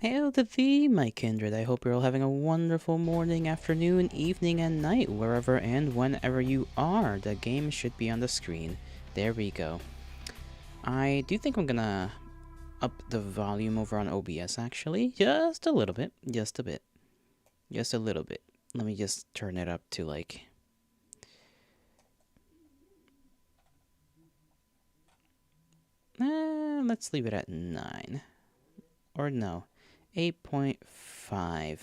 Hail to thee, my kindred. I hope you're all having a wonderful morning, afternoon, evening, and night, wherever and whenever you are. The game should be on the screen. There we go. I do think I'm gonna up the volume over on OBS, actually. Just a little bit. Just a bit. Just a little bit. Let me just turn it up to, like... let's leave it at 9. Or no. 8.5. I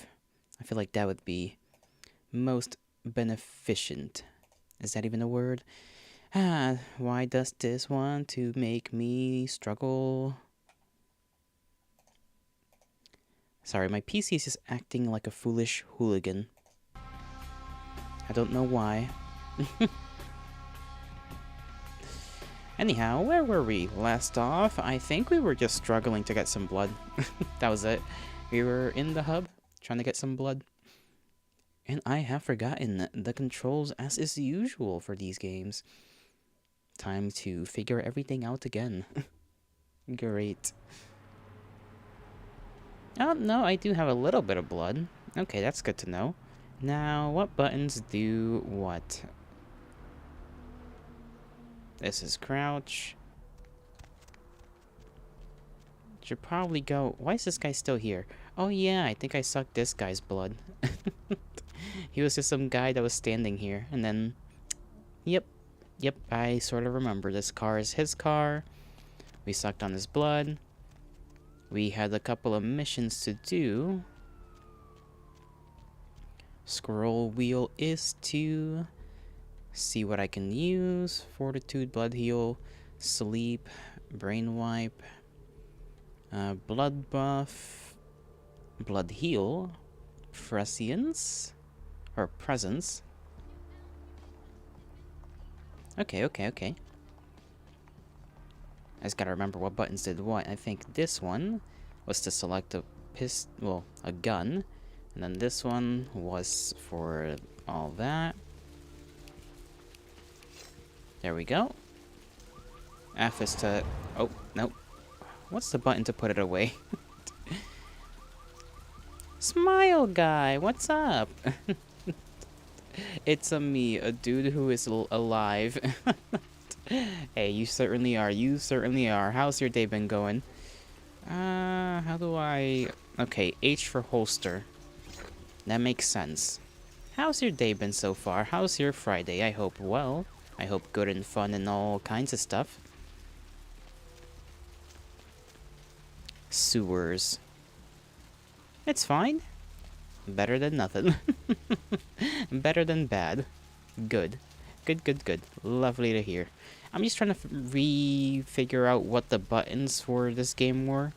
feel like that would be most beneficent. Is that even a word? Why does this want to make me struggle? Sorry, my PC is just acting like a foolish hooligan. I don't know why. Anyhow, where were we? Last off, I think we were just struggling to get some blood. That was it. We were in the hub, trying to get some blood. And I have forgotten the controls as is usual for these games. Time to figure everything out again. Great. Oh, no, I do have a little bit of blood. Okay, that's good to know. Now, what buttons do what? This is crouch. Should probably go... Why is this guy still here? Oh yeah, I think I sucked this guy's blood. He was just some guy that was standing here. And then... Yep, I sort of remember. This car is his car. We sucked on his blood. We had a couple of missions to do. Scroll wheel is to... see what I can use. Fortitude, blood heal, sleep, brain wipe, blood buff, blood heal, prescience, or presence. Okay. I just gotta remember what buttons did what. I think this one was to select a a gun, and then this one was for all that. There we go. F is to... Oh, nope. What's the button to put it away? Smile guy, what's up? It's me, a dude who is alive. Hey, you certainly are. You certainly are. How's your day been going? How do I... Okay, H for holster. That makes sense. How's your day been so far? How's your Friday? I hope well. I hope good and fun and all kinds of stuff. Sewers. It's fine. Better than nothing. Better than bad. Good. Good. Lovely to hear. I'm just trying to figure out what the buttons for this game were.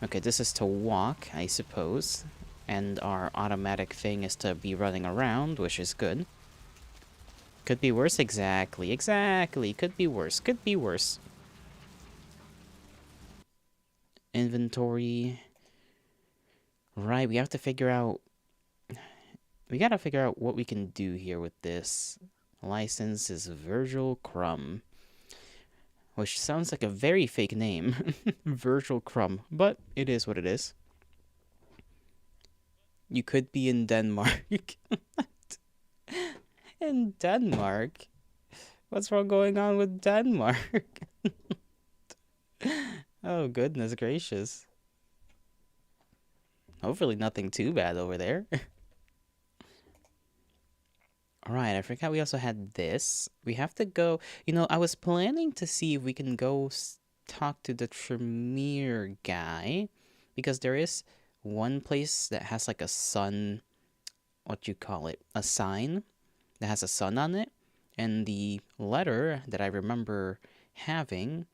Okay, this is to walk, I suppose. And our automatic thing is to be running around, which is good. Could be worse, exactly. Could be worse. Inventory. Right, we have to figure out... We gotta figure out what we can do here with this. License is Virgil Crumb. Which sounds like a very fake name. Virgil Crumb. But it is what it is. You could be in Denmark. In Denmark? What's wrong going on with Denmark? Oh, goodness gracious. Hopefully nothing too bad over there. Alright, I forgot we also had this. We have to go... You know, I was planning to see if we can go talk to the Tremere guy. Because there is one place that has like a sun... What you call it? A sign that has a sun on it. And the letter that I remember having...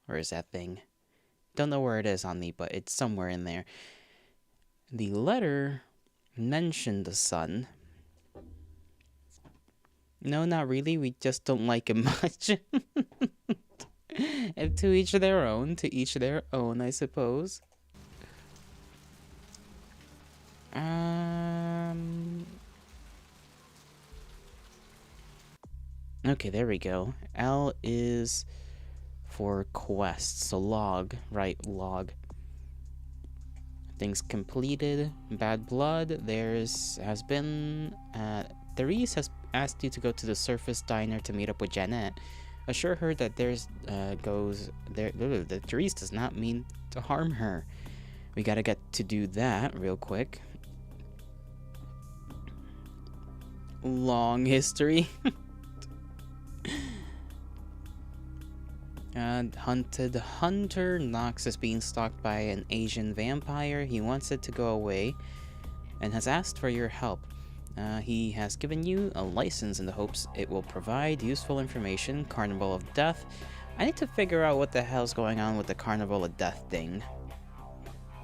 Where is that thing? Don't know where it is on me, but it's somewhere in there. The letter mentioned the sun. No, not really. We just don't like him much. And to each their own. To each their own, I suppose. Okay, there we go. L is for quests. So log, right, log. Things completed. Bad blood. Has been Therese has asked you to go to the surface diner to meet up with Janet. Assure her that that Therese does not mean to harm her. We gotta get to do that real quick. Long history. Hunted Hunter Knox is being stalked by an Asian vampire. He wants it to go away and has asked for your help. He has given you a license in the hopes it will provide useful information. Carnival of Death. I need to figure out what the hell's going on with the Carnival of Death thing.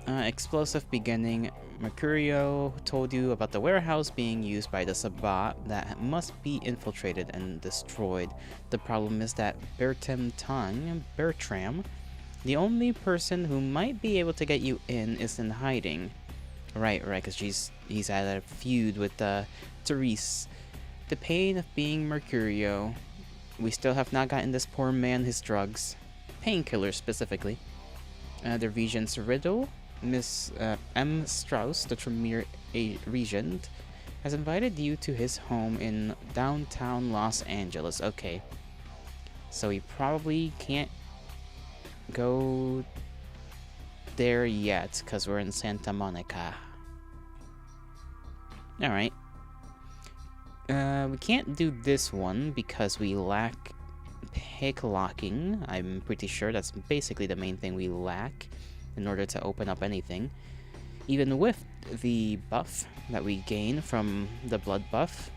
Explosive beginning. Mercurio told you about the warehouse being used by the Sabbat that must be infiltrated and destroyed. The problem is that Bertram, the only person who might be able to get you in, is in hiding. Right, because he's had a feud with Therese. The pain of being Mercurio. We still have not gotten this poor man his drugs. Painkillers, specifically. The Regent's Riddle. Miss M. Strauss, the Tremere Regent, has invited you to his home in downtown Los Angeles. Okay. So we probably can't go there yet, because we're in Santa Monica. Alright. We can't do this one because we lack pick locking. I'm pretty sure that's basically the main thing we lack in order to open up anything. Even with the buff that we gain from the blood buff.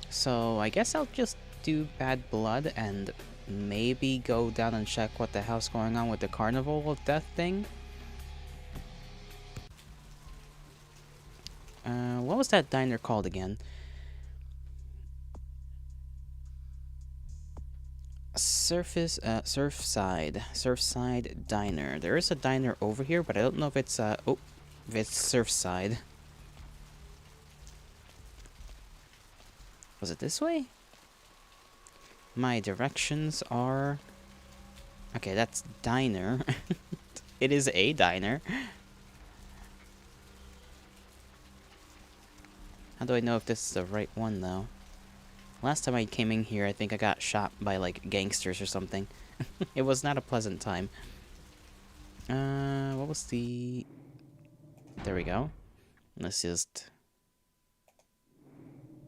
So I guess I'll just do bad blood and maybe go down and check what the hell's going on with the Carnival of Death thing. What was that diner called again? Surfside Diner. There is a diner over here, but I don't know if it's if it's Surfside. Was it this way? My directions are... Okay, that's diner. It is a diner. How do I know if this is the right one, though? Last time I came in here, I think I got shot by, like, gangsters or something. It was not a pleasant time. What was the... There we go. Let's just...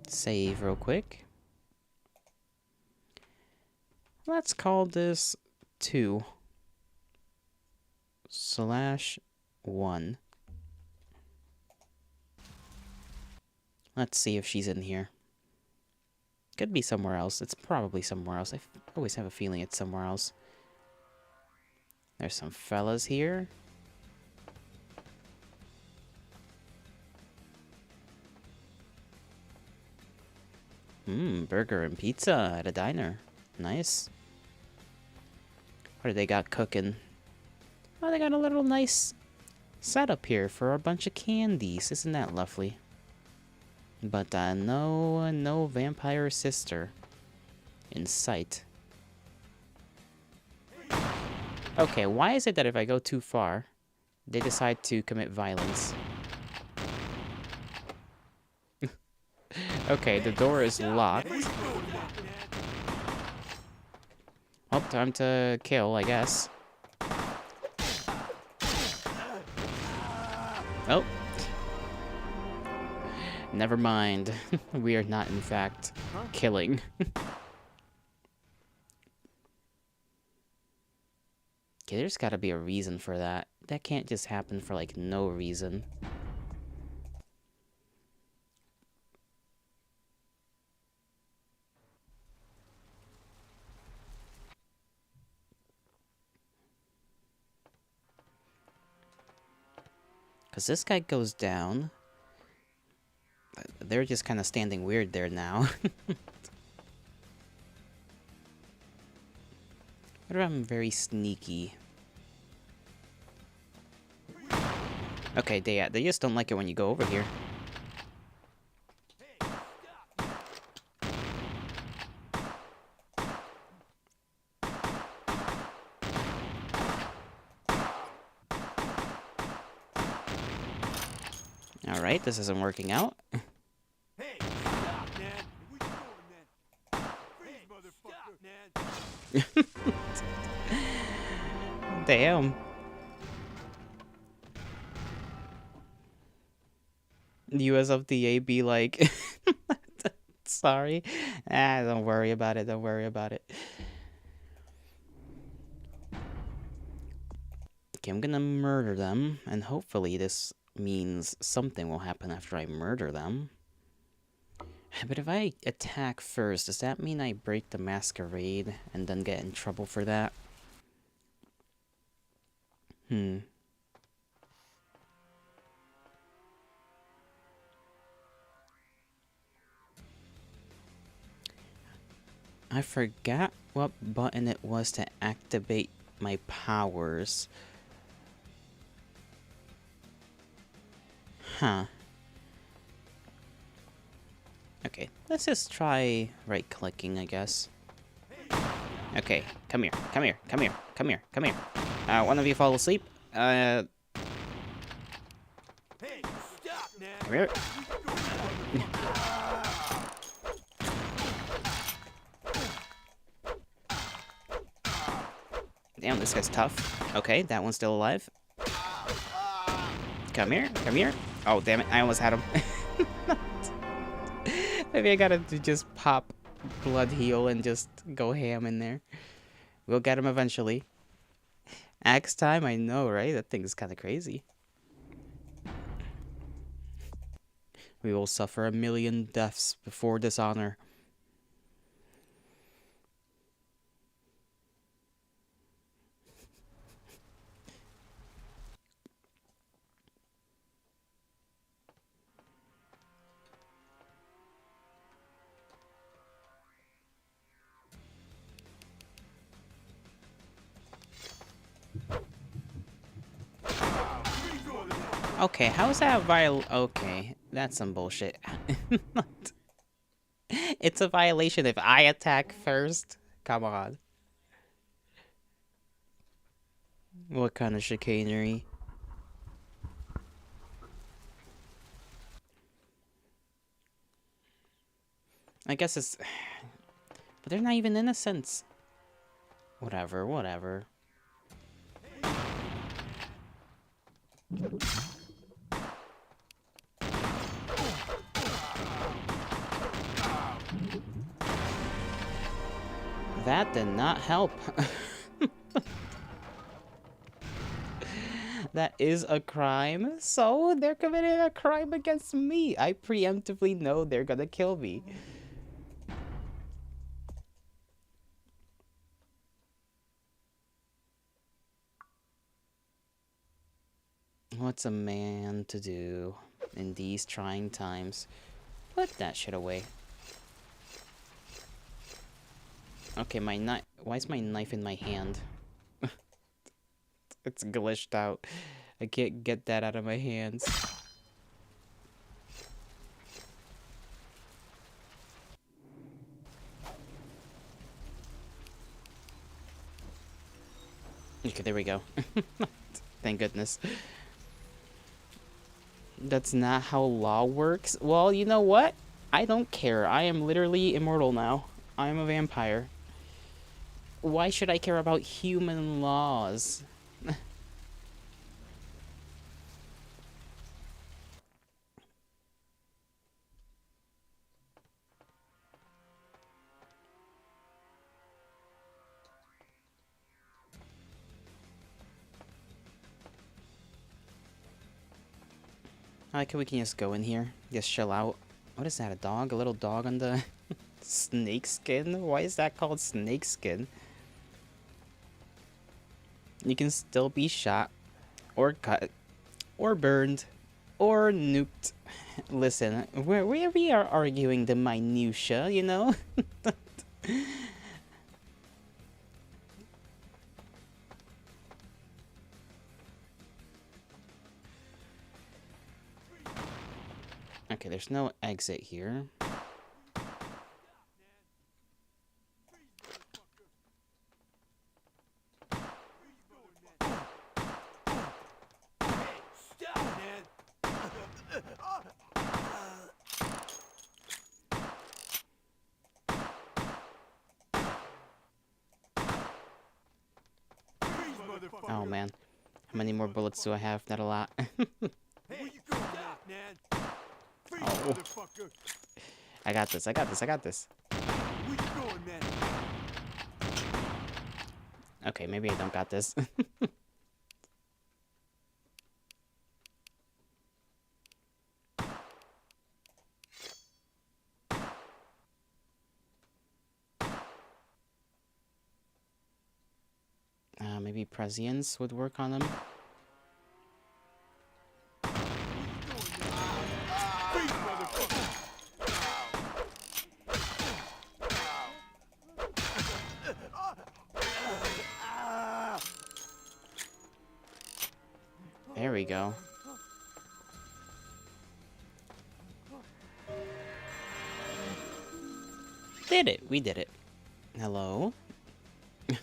save real quick. Let's call this 2/1. Let's see if she's in here. Could be somewhere else. It's probably somewhere else. I always have a feeling it's somewhere else. There's some fellas here. Burger and pizza at a diner. Nice. What do they got cooking? Oh, they got a little nice setup here for a bunch of candies. Isn't that lovely? But no vampire sister in sight. Okay, why is it that if I go too far, they decide to commit violence? Okay, the door is locked. Oh, time to kill, I guess. Oh. Never mind. We are not, in fact, killing. Okay, there's gotta be a reason for that. That can't just happen for, like, no reason. Because this guy goes down. They're just kind of standing weird there now. What if I'm very sneaky? Okay, they just don't like it when you go over here. Alright, this isn't working out. Hey, stop, man. Where you going, man? Freeze, motherfucker. Man. Damn. US of the A be like, sorry. Ah, don't worry about it. Don't worry about it. Okay, I'm gonna murder them, and hopefully this means something will happen after I murder them. But if I attack first, does that mean I break the Masquerade and then get in trouble for that? I forgot what button it was to activate my powers. Huh. Okay, let's just try right-clicking, I guess. Okay, come here, come here, come here, come here, come here. One of you fall asleep? Hey, stop, man. Come here. Damn, this guy's tough. Okay, that one's still alive. Come here, come here. Oh, damn it, I almost had him. Maybe I gotta just pop blood heal and just go ham in there. We'll get him eventually. Axe time, I know, right? That thing is kind of crazy. We will suffer 1,000,000 deaths before dishonor. Okay, how is that Okay, that's some bullshit. It's a violation if I attack first. Come on. What kind of chicanery? I guess it's... But they're not even innocents. Whatever, whatever. That did not help. That is a crime. So they're committing a crime against me. I preemptively know they're gonna kill me. What's a man to do in these trying times? Put that shit away. Okay, my knife. Why is my knife in my hand? It's glitched out. I can't get that out of my hands. Okay, there we go. Thank goodness. That's not how law works. Well, you know what? I don't care. I am literally immortal now. I am a vampire. Why should I care about human laws? I like how we can just go in here, just chill out. What is that, a dog? A little dog on the snake skin? Why is that called snake skin? You can still be shot, or cut, or burned, or nuked. Listen, we are arguing the minutia, you know? Okay, there's no exit here. Oh man. How many more bullets do I have? Not a lot. Hey, where you going, man? Freeze, Oh. motherfucker. I got this. I got this. I got this. Where you going, man? Okay, maybe I don't got this. Maybe Prescience would work on him. Freeze, motherfucker. There we go. Did it. We did it. Hello? I'm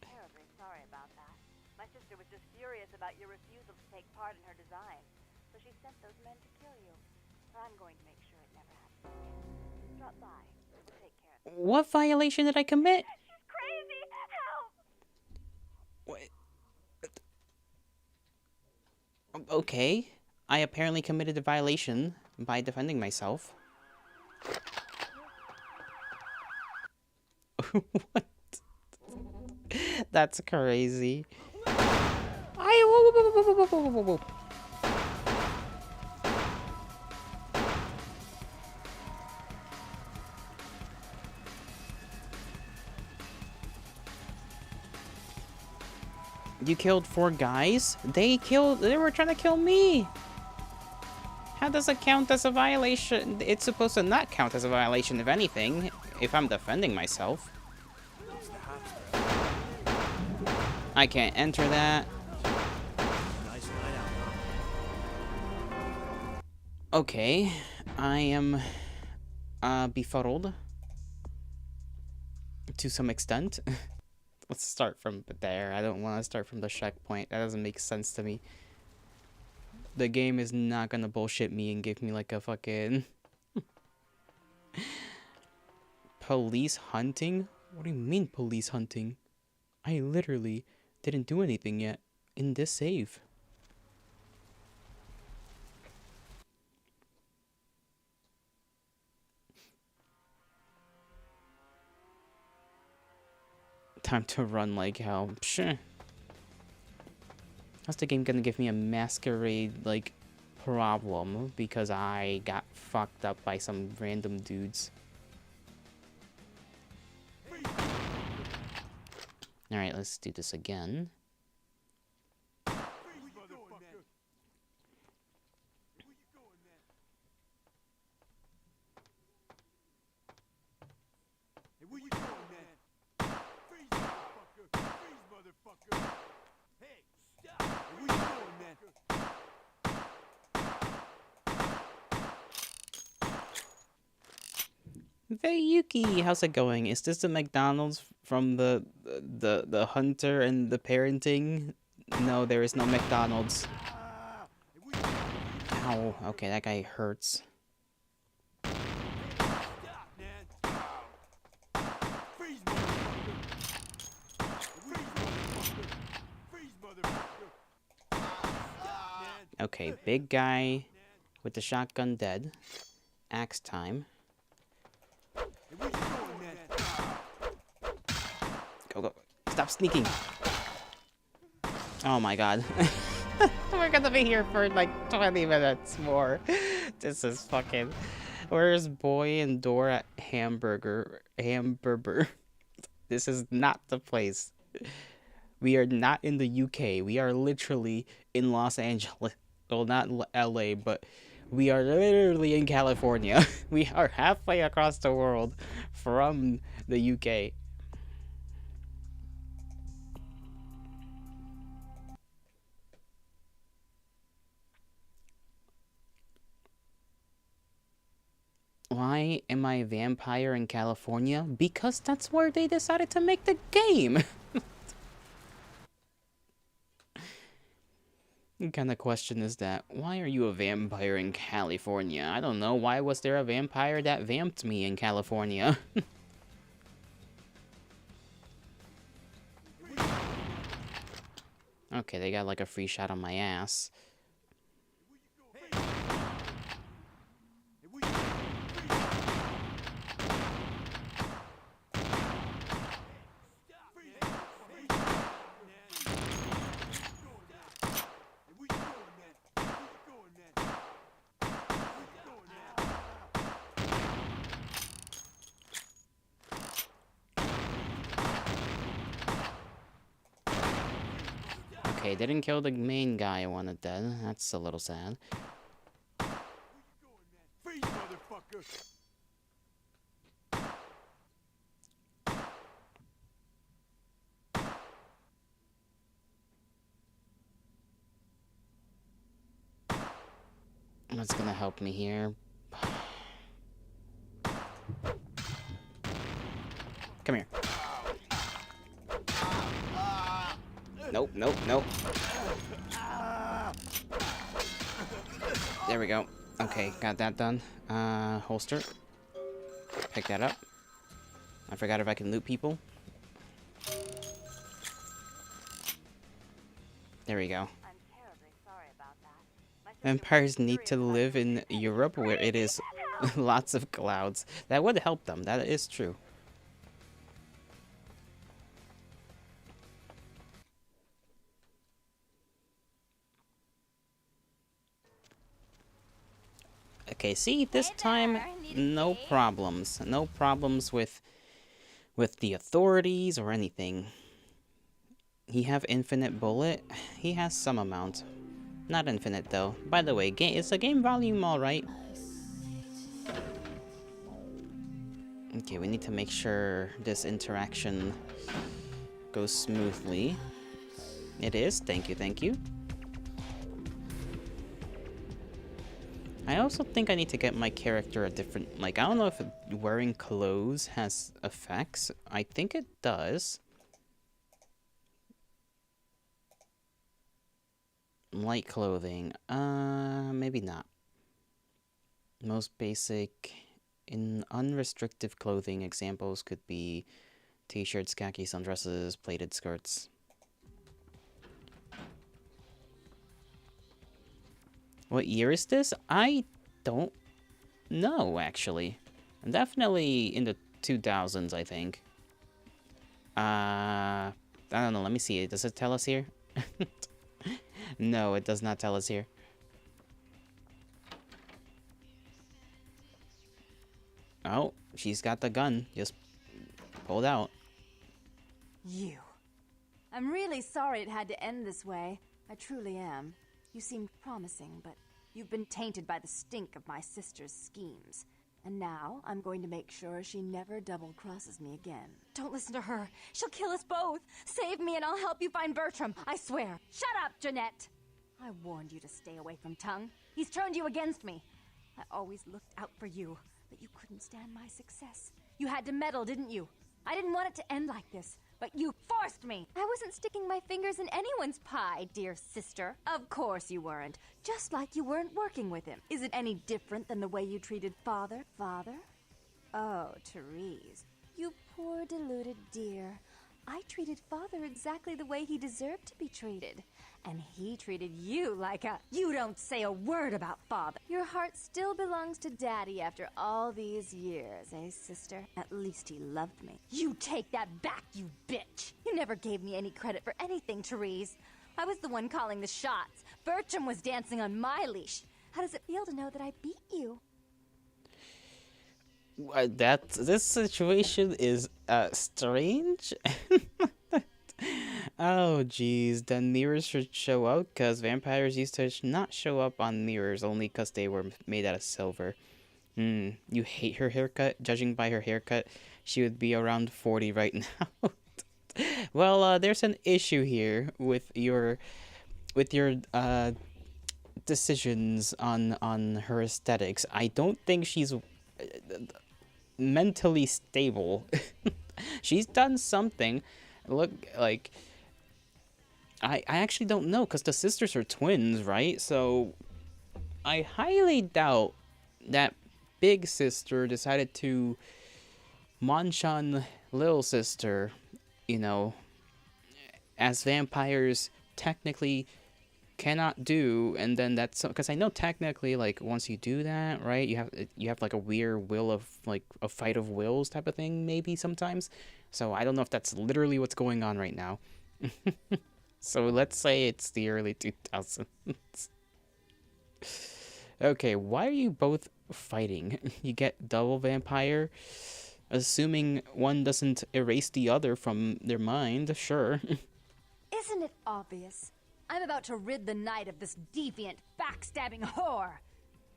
terribly sorry about that. My sister was just furious about your refusal to take part in her design, so she sent those men to kill you. I'm going to make sure it never happens again. Drop by. We'll take care of it. What violation did I commit? She's crazy! Help! What? Okay. I apparently committed a violation by defending myself. What? That's crazy. Whoa. You killed 4 guys? They were trying to kill me. How does it count as a violation? It's supposed to not count as a violation, if anything, if I'm defending myself. I can't enter that. Nice night out. Okay, I am befuddled to some extent. Let's start from there. I don't want to start from the checkpoint. That doesn't make sense to me. The game is not gonna bullshit me and give me like a fucking police hunting? What do you mean police hunting? I literally didn't do anything yet in this save. Time to run like hell. Sure. How's the game gonna give me a Masquerade, like, problem because I got fucked up by some random dudes? Alright, let's do this again. Freeze, motherfucker. Where you going, man? Hey, where you going, man? Freeze, motherfucker. Freeze, motherfucker. Hey, stop. Hey, where you going, man? Yuki, how's it going? Is this the McDonald's from the hunter and the parenting? No, there is no McDonald's. Hey, where you going? Ow. Okay, that guy hurts. Stop, man. Freeze, motherfucker. Freeze, motherfucker. Freeze, motherfucker. Stop, man. Okay, big guy with the shotgun dead. Axe time. Hey, where you going, man? Go. Stop sneaking. Oh my god. We're gonna be here for like 20 minutes more. This is fucking... Where's Boy and Dora Hamburger? This is not the place. We are not in the UK. We are literally in Los Angeles. Well, not LA, but we are literally in California. We are halfway across the world from the UK. Why am I a vampire in California? Because that's where they decided to make the game. What kind of question is that? Why are you a vampire in California? I don't know. Why was there a vampire that vamped me in California? Okay, they got like a free shot on my ass. Okay, didn't kill the main guy I wanted dead. That's a little sad. Freeze, motherfucker! What's gonna help me here? Come here. Nope, nope, nope. There we go. Okay, got that done. Holster. Pick that up. I forgot if I can loot people. There we go. I'm terribly sorry about that. My sister was Vampires need to furious about live your in refusal to Europe take where part it in is her design. lots of clouds. That would help them. That is true. Okay, see, this Hey time, there, need a no key? problems. No problems with the authorities or anything. He have infinite bullet? He has some amount. Not infinite, though. By the way, is the game volume alright? Okay, we need to make sure this interaction goes smoothly. It is. Thank you, thank you. I also think I need to get my character a different... Like, I don't know if wearing clothes has effects. I think it does. Light clothing. Maybe not. Most basic... In unrestricted clothing, examples could be t-shirts, khaki sundresses, pleated skirts. What year is this? I don't know, actually. Definitely in the 2000s, I think. I don't know. Let me see. Does it tell us here? No, it does not tell us here. Oh, she's got the gun. Just pulled out. You. I'm really sorry it had to end this way. I truly am. You seemed promising, but you've been tainted by the stink of my sister's schemes. And now I'm going to make sure she never double-crosses me again. Don't listen to her. She'll kill us both. Save me and I'll help you find Bertram. I swear. Shut up, Jeanette! I warned you to stay away from Tongue. He's turned you against me. I always looked out for you, but you couldn't stand my success. You had to meddle, didn't you? I didn't want it to end like this, but you forced me! I wasn't sticking my fingers in anyone's pie, dear sister. Of course you weren't. Just like you weren't working with him. Is it any different than the way you treated Father? Father? Oh, Therese. You poor deluded dear. I treated Father exactly the way he deserved to be treated. And he treated you like a... You don't say a word about Father. Your heart still belongs to Daddy after all these years, eh, sister? At least he loved me. You take that back, you bitch. You never gave me any credit for anything, Therese. I was the one calling the shots. Bertram was dancing on my leash. How does it feel to know that I beat you? This situation is strange. Oh jeez, then mirrors should show up because vampires used to not show up on mirrors only because they were made out of silver. You hate her haircut? Judging by her haircut, she would be around 40 right now. Well, there's an issue here with your decisions on her aesthetics. I don't think she's mentally stable. She's done something. Look, like, I actually don't know because the sisters are twins, right? So I highly doubt that big sister decided to munch on little sister, you know, as vampires technically cannot do, and then that's because I know technically, like, once you do that, right, you have like a weird will of, like, a fight of wills type of thing, maybe sometimes. So I don't know if that's literally what's going on right now. So let's say it's the early 2000s. Okay, why are you both fighting? You get double vampire, assuming one doesn't erase the other from their mind. Sure. Isn't it obvious? I'm about to rid the night of this deviant, backstabbing whore.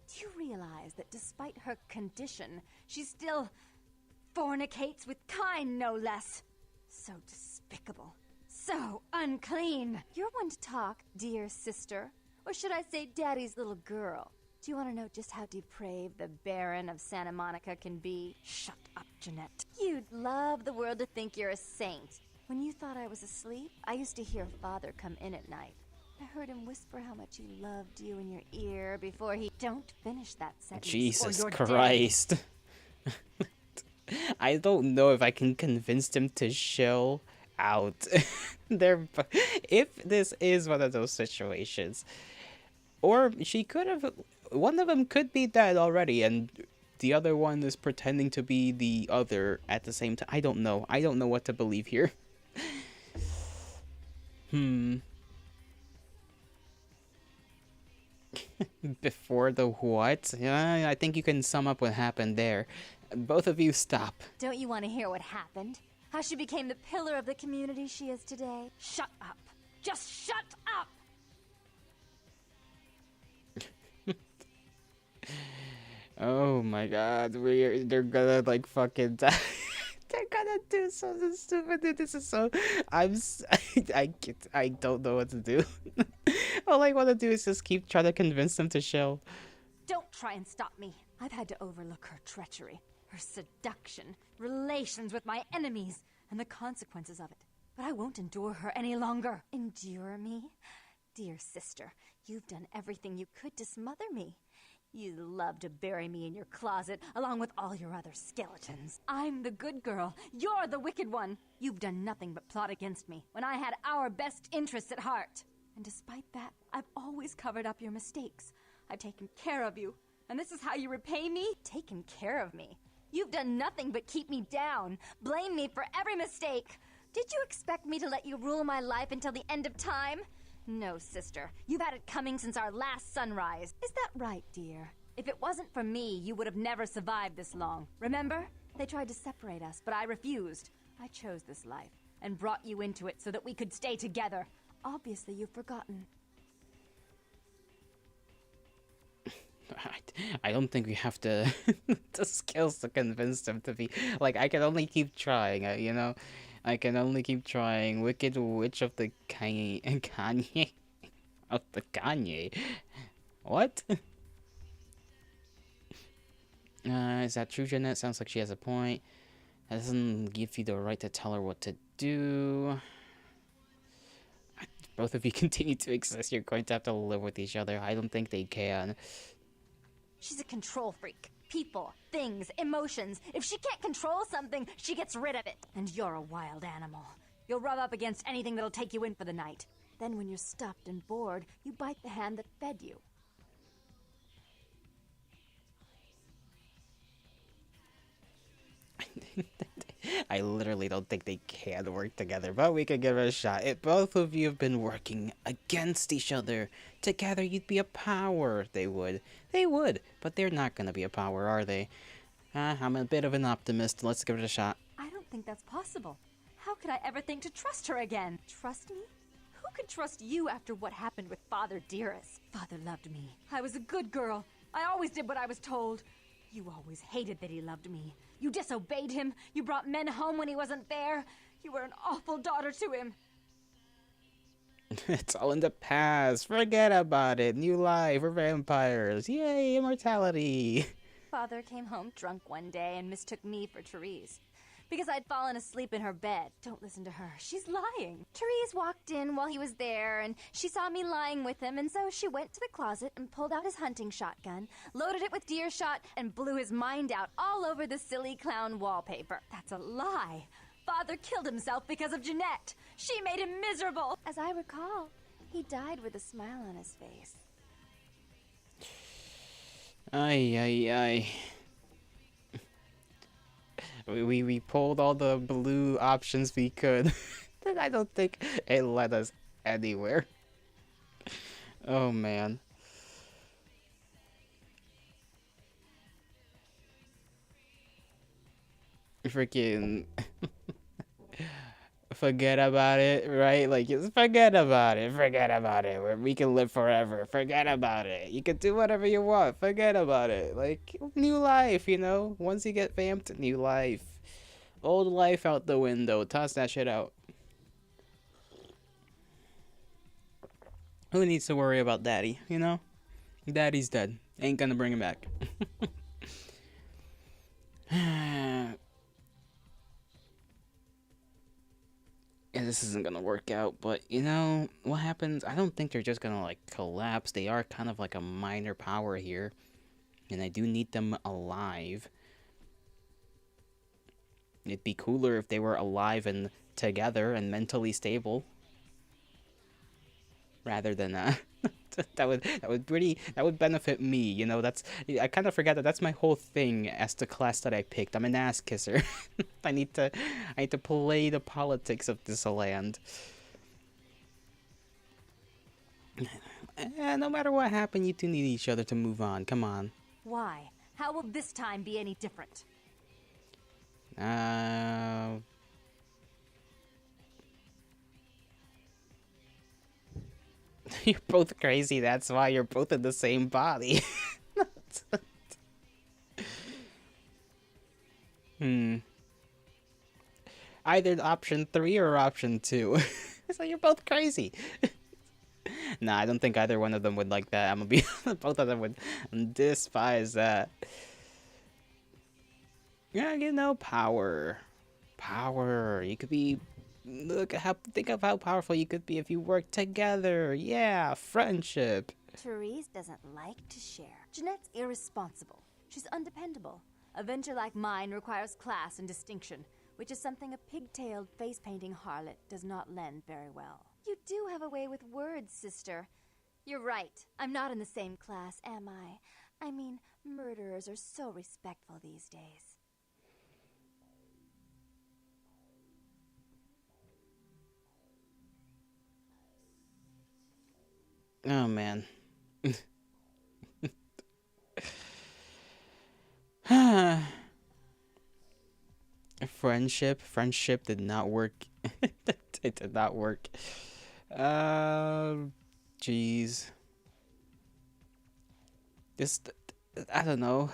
Do you realize that despite her condition, she still fornicates with kind, no less? So despicable. So unclean. You're one to talk, dear sister. Or should I say daddy's little girl? Do you want to know just how depraved the Baron of Santa Monica can be? Shut up, Jeanette. You'd love the world to think you're a saint. When you thought I was asleep, I used to hear Father come in at night. I heard him whisper how much he loved you in your ear before he... Don't finish that sentence. Jesus or you're Christ. I don't know if I can convince them to chill out. If this is one of those situations. Or she could have... One of them could be dead already, and the other one is pretending to be the other at the same time. I don't know. I don't know what to believe here. Before the what? Yeah, I think you can sum up what happened there. Both of you stop. Don't you want to hear what happened? How she became the pillar of the community she is today? Shut up. Just shut up! Oh my god, they're gonna like fucking die. They're gonna do something stupid. Dude, this is so... I don't know what to do. All I want to do is just keep trying to convince them to chill. Don't try and stop me. I've had to overlook her treachery, her seduction, relations with my enemies, and the consequences of it. But I won't endure her any longer. Endure me? Dear sister, you've done everything you could to smother me. You love to bury me in your closet, along with all your other skeletons. I'm the good girl. You're the wicked one. You've done nothing but plot against me, when I had our best interests at heart. And despite that, I've always covered up your mistakes. I've taken care of you. And this is how you repay me? Taken care of me. You've done nothing but keep me down, blame me for every mistake. Did you expect me to let you rule my life until the end of time? No, sister. You've had it coming since our last sunrise. Is that right, dear? If it wasn't for me, you would have never survived this long. Remember? They tried to separate us, but I refused. I chose this life and brought you into it so that we could stay together. Obviously, you've forgotten. I don't think we have the the skills to convince them to be... Like, I can only keep trying, you know? I can only keep trying. Wicked Witch of the Kanye. Of the Kanye? What? Is that true, Jeanette? Sounds like she has a point. That doesn't give you the right to tell her what to do. Both of you continue to exist. You're going to have to live with each other. I don't think they can. She's a control freak. People, things, emotions. If she can't control something, she gets rid of it. And you're a wild animal. You'll rub up against anything that'll take you in for the night. Then when you're stuffed and bored, you bite the hand that fed you. I literally don't think they can work together, but we can give it a shot. If both of you have been working against each other, together you'd be a power. They would. They would, but they're not going to be a power, are they? I'm a bit of an optimist. Let's give it a shot. I don't think that's possible. How could I ever think to trust her again? Trust me? Who could trust you after what happened with Father Dearest? Father loved me. I was a good girl. I always did what I was told. You always hated that he loved me. You disobeyed him. You brought men home when he wasn't there. You were an awful daughter to him. It's all in the past. Forget about it. New life. We're vampires. Yay, immortality. Father came home drunk one day and mistook me for Therese. Because I'd fallen asleep in her bed. Don't listen to her. She's lying. Therese walked in while he was there, and she saw me lying with him, and so she went to the closet and pulled out his hunting shotgun, loaded it with deer shot, and blew his mind out all over the silly clown wallpaper. That's a lie. Father killed himself because of Jeanette. She made him miserable. As I recall, He died with a smile on his face. Ay, ay, ay. We pulled all the blue options we could. Then I don't think it led us anywhere. Oh man. Freaking forget about it, right? Like, just forget about it. Forget about it. We can live forever. Forget about it. You can do whatever you want. Forget about it. Like, new life, you know? Once you get vamped, new life. Old life out the window. Toss that shit out. Who needs to worry about daddy, you know? Daddy's dead. Ain't gonna bring him back. Yeah, this isn't gonna work out, but you know what happens? I don't think they're just gonna like collapse. They are kind of like a minor power here, and I do need them alive. It'd be cooler if they were alive and together and mentally stable, rather than that would benefit me. You know, I kind of forgot that that's my whole thing as the class that I picked. I'm an ass kisser. I need to play the politics of this land. No matter what happened, you two need each other to move on. Come on. Why? How will this time be any different? You're both crazy. That's why you're both in the same body. Either option 3 or option 2. So you're both crazy. Nah, I don't think either one of them would like that. I'm gonna be both of them would despise that. Yeah, you know, power. Power. You could be think of how powerful you could be if you work together. Yeah, friendship. Therese doesn't like to share. Jeanette's irresponsible. She's undependable. A venture like mine requires class and distinction, which is something a pigtailed, face-painting harlot does not lend very well. You do have a way with words, sister. You're right. I'm not in the same class, Am I? I mean, murderers are so respectful these days. Oh man. Friendship did not work. It did not work. Jeez. Just, I don't know.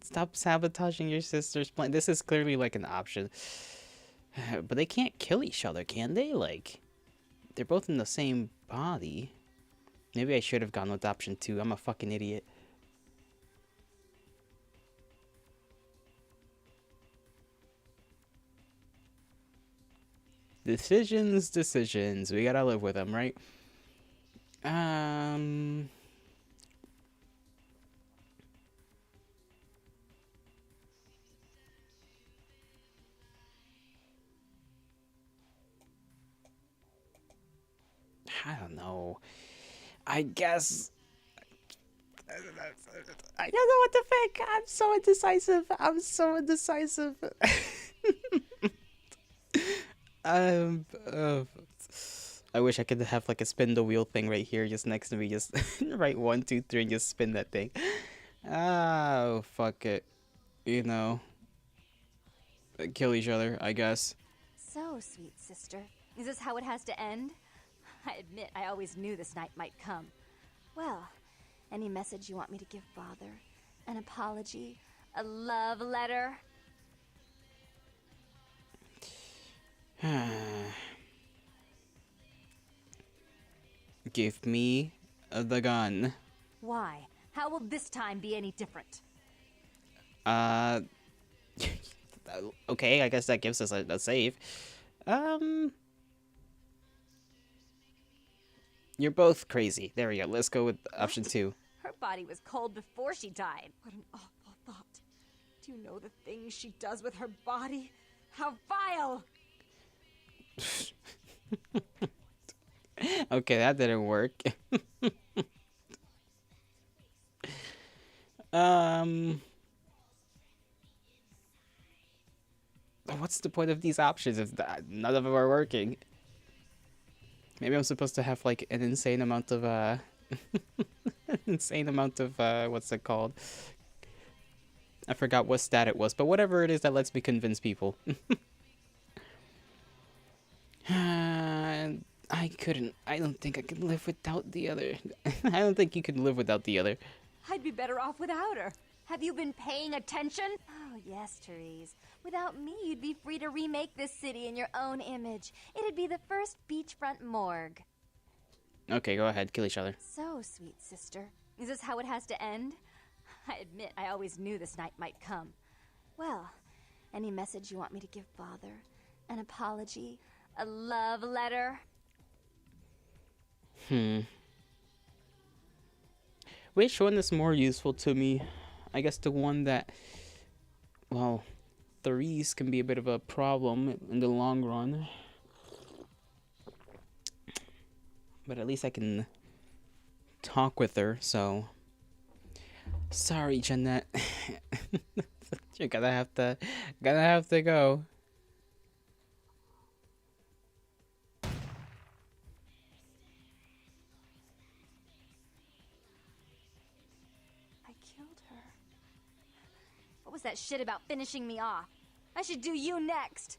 Stop sabotaging your sister's plan. This is clearly like an option. But they can't kill each other, can they? Like, they're both in the same body. Maybe I should have gone with option 2. I'm a fucking idiot. Decisions. We gotta live with them, right? I don't know. I guess I don't know what to think. I'm so indecisive. Um, uh, I wish I could have like a spin the wheel thing right here, just next to me. Just write 1, 2, 3, and just spin that thing. Oh, fuck it. You know, kill each other, I guess. So, sweet sister. Is this how it has to end? I admit, I always knew this night might come. Well, any message you want me to give Father? An apology? A love letter? Give me the gun. Why? How will this time be any different? Okay, I guess that gives us a save. You're both crazy. There we go. Let's go with option 2. Her body was cold before she died. What an awful thought. Do you know the things she does with her body? How vile! Okay, that didn't work. um, what's the point of these options if none of them are working? Maybe I'm supposed to have like an insane amount of insane amount of what's it called? I forgot what stat it was, but whatever it is that lets me convince people. I couldn't. I don't think I could live without the other. I don't think you could live without the other. I'd be better off without her. Have you been paying attention? Oh, yes, Therese. Without me, you'd be free to remake this city in your own image. It'd be the first beachfront morgue. Okay, go ahead. Kill each other. So, sweet sister, is this how it has to end? I admit I always knew this night might come. Well, any message you want me to give Father? An apology? A love letter? Which one is more useful to me? I guess the one that, well, Therese can be a bit of a problem in the long run. But at least I can talk with her, so... Sorry, Jeanette. You're gonna have to go. I killed her. What was that shit about finishing me off? I should do you next.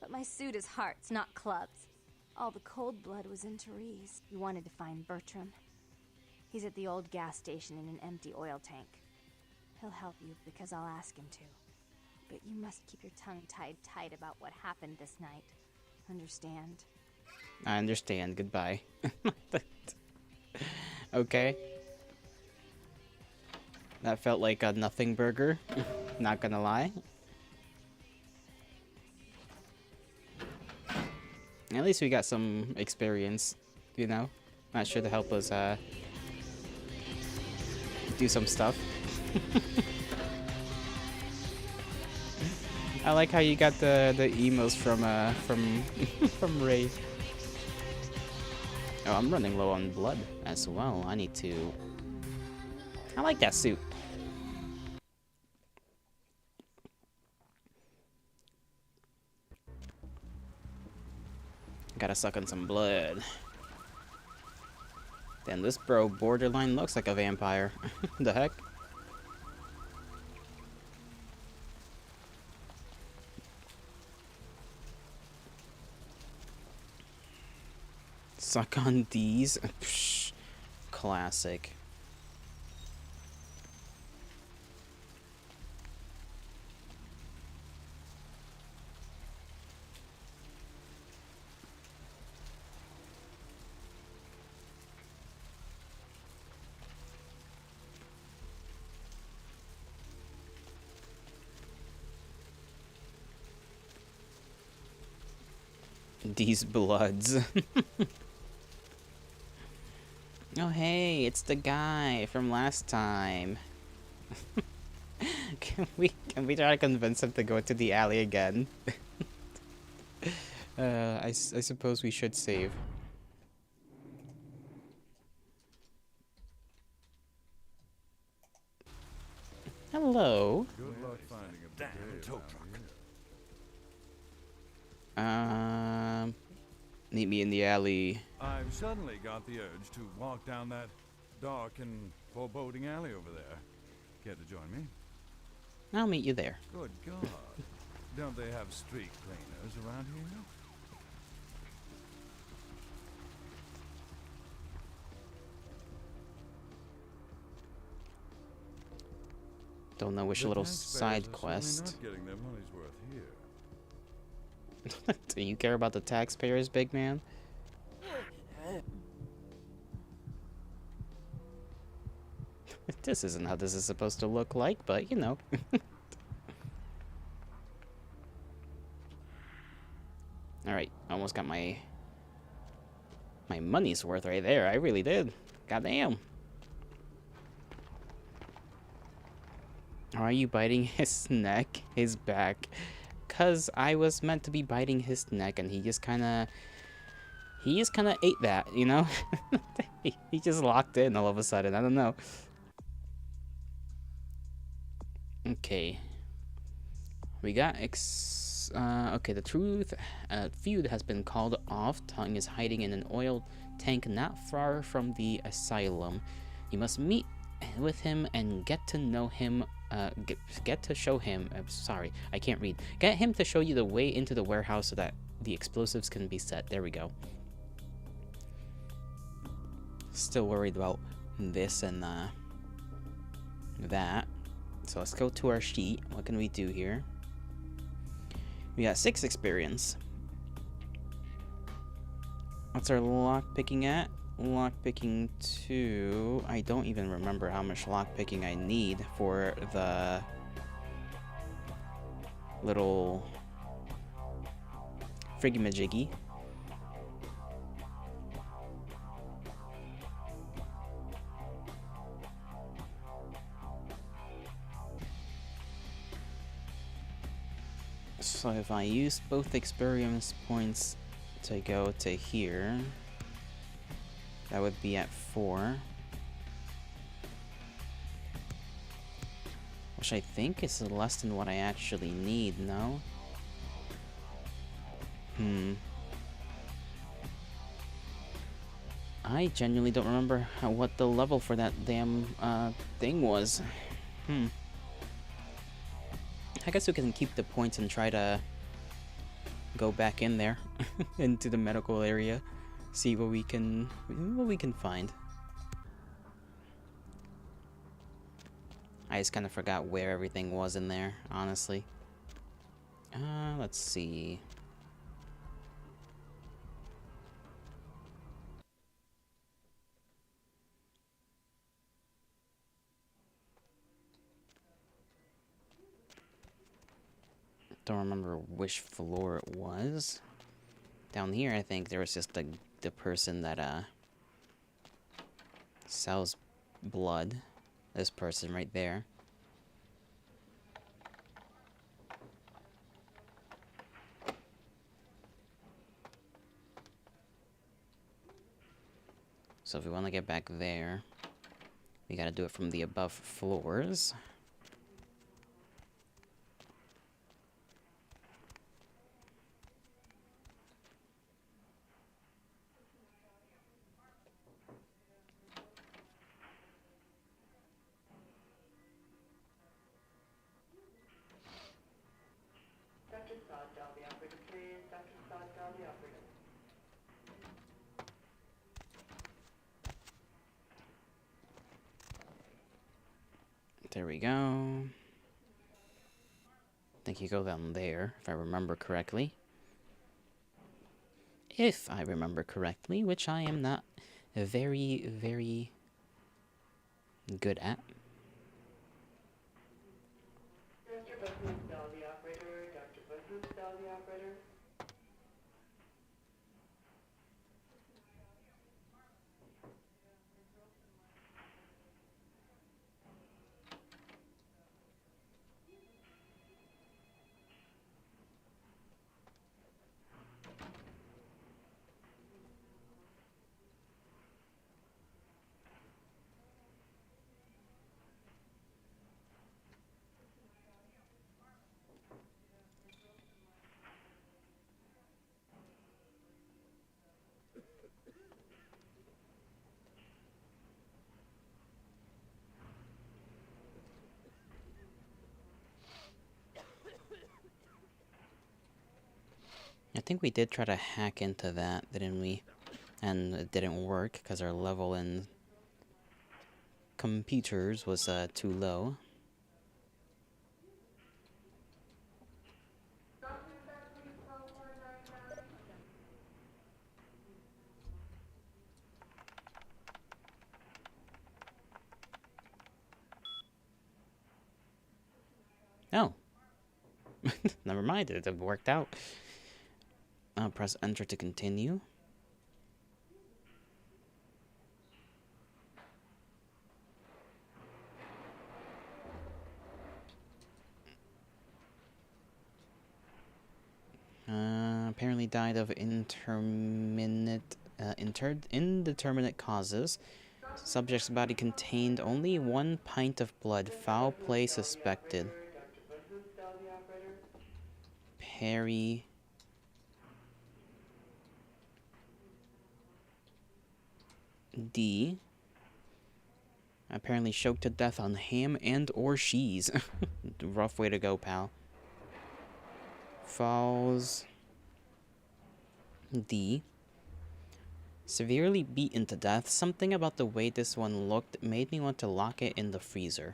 But my suit is hearts, not clubs. All the cold blood was in Therese. You wanted to find Bertram. He's at the old gas station in an empty oil tank. He'll help you because I'll ask him to. But you must keep your tongue tied tight about what happened this night. Understand? I understand. Goodbye. Okay. That felt like a nothing burger. Not gonna lie. At least we got some experience, you know? Not sure to help us do some stuff. I like how you got the emos from from Ray. Oh, I'm running low on blood as well. I need to. I like that suit. Gotta suck on some blood. Damn, this bro borderline looks like a vampire. The heck? Suck on these? Psh, classic. These bloods. Oh hey, it's the guy from last time. Can we try to convince him to go to the alley again? I suppose we should save. Hello. Good luck finding a damn tow truck. Meet me in the alley. I've suddenly got the urge to walk down that dark and foreboding alley over there. Care to join me? I'll meet you there. Good God. Don't they have street cleaners around here? Don't know which The little taxpayers side are certainly quest. not getting their money's worth here. Do you care about the taxpayers, big man? This isn't how this is supposed to look like, but you know. Alright, almost got my money's worth right there. I really did. Goddamn. Are you biting his neck? His back? Cause I was meant to be biting his neck and he just kinda... He just kind of ate that, you know? He just locked in all of a sudden. I don't know. Okay. We got okay, the truth feud has been called off. Tongue is hiding in an oil tank not far from the asylum. You must meet with him and get to know him. Get to show him. Sorry, I can't read. Get him to show you the way into the warehouse so that the explosives can be set. There we go. Still worried about this and that. So let's go to our sheet. What can we do here? We got 6 experience. What's our lock picking at? Lock picking 2. I don't even remember how much lock picking I need for the little friggy-majiggy. So if I use both experience points to go to here, that would be at 4. Which I think is less than what I actually need, no? I genuinely don't remember what the level for that damn thing was. I guess we can keep the points and try to go back in there into the medical area, see what we can find. I just kind of forgot where everything was in there, honestly. Let's see. Don't remember which floor it was. Down here, I think there was just the person that sells blood. This person right there. So if we want to get back there, we gotta do it from the above floors. There we go. I think you go down there, if I remember correctly. If I remember correctly, which I am not very, very good at. Dr. Butler's dial the operator. Dr. Butler's dial the operator. I think we did try to hack into that, didn't we? And it didn't work because our level in computers was too low. Oh. Never mind, it worked out. I'll press enter to continue. Apparently apparently died of indeterminate causes. Subject's body contained only 1 pint of blood. Foul play suspected. Perry. D. Apparently choked to death on ham and or cheese. Rough way to go, pal. Falls. D. Severely beaten to death. Something about the way this one looked made me want to lock it in the freezer.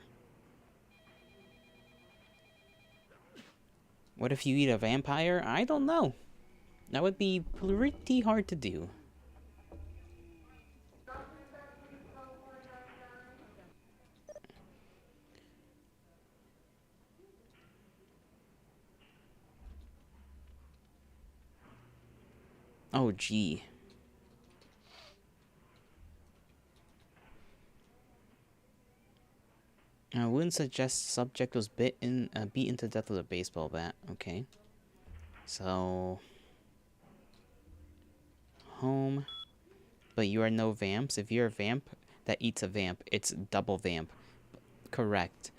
What if you eat a vampire? I don't know. That would be pretty hard to do. Oh, gee. I wouldn't suggest subject was beaten to death with a baseball bat. Okay. So... home. But you are no vamps. If you're a vamp that eats a vamp, it's double vamp. Correct.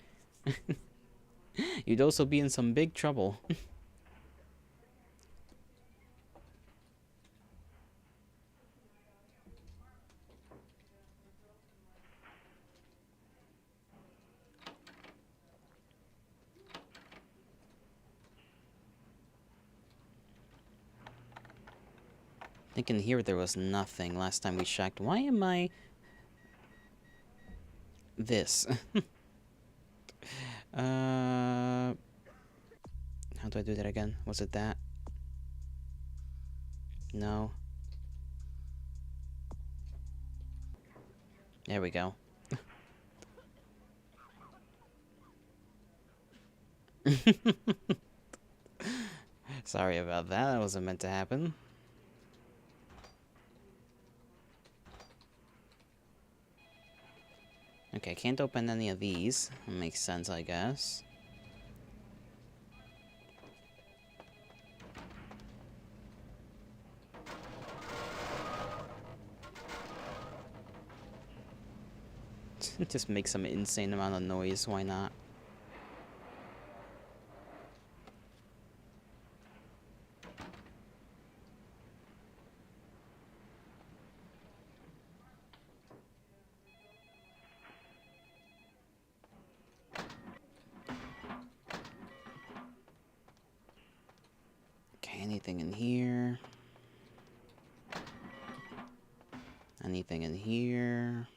You'd also be in some big trouble. I think in here there was nothing last time we checked. Why am I... this? How do I do that again? Was it that? No. There we go. Sorry about that. That wasn't meant to happen. Okay, can't open any of these. Makes sense, I guess. Just make some insane amount of noise, why not? Okay, anything in here? Anything in here?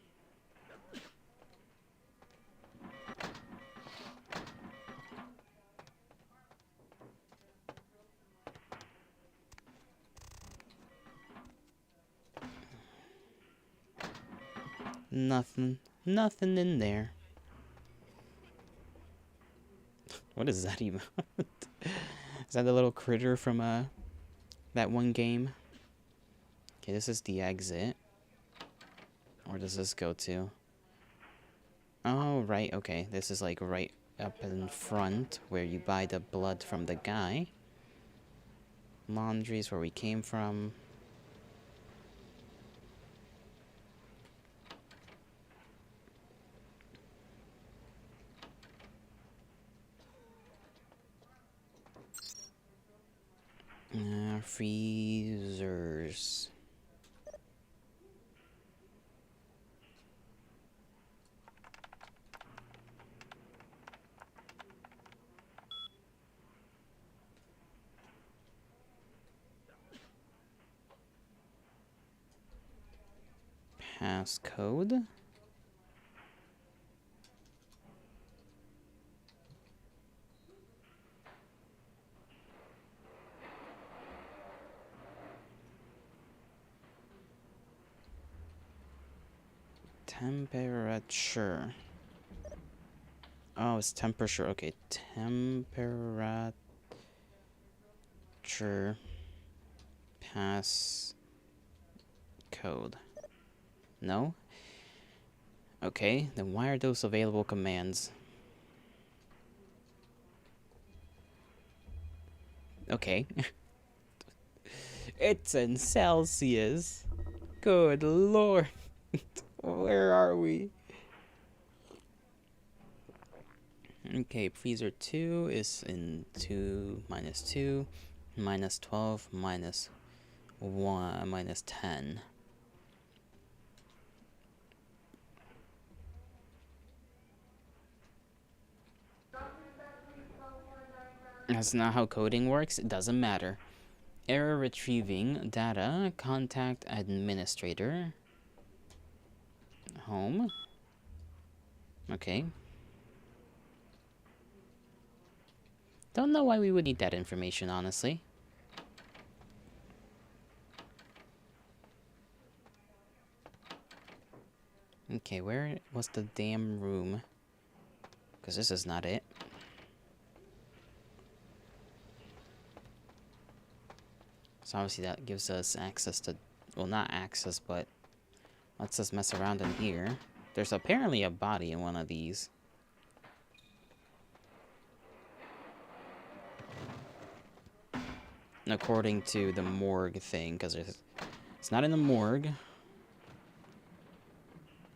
Nothing. Nothing in there. What is that even? Is that the little critter from that one game? Okay, this is the exit. Where does this go to? Oh, right, okay. This is like right up in front where you buy the blood from the guy. Laundry's where we came from. Freezers. Passcode. Temperature. Oh, it's temperature. Okay, temperature. Pass code. No? Okay, then why are those available commands? Okay. It's in Celsius. Good lord. Where are we? Okay, freezer 2 is in 2 minus 2, minus 12, minus 1, minus 10. That's not how coding works. It doesn't matter. Error retrieving data. Contact administrator. Home. Okay. Don't know why we would need that information, honestly. Okay, where was the damn room? Because this is not it. So obviously that gives us access to... Well, not access, but... lets us mess around in here. There's apparently a body in one of these. According to the morgue thing, because it's not in the morgue.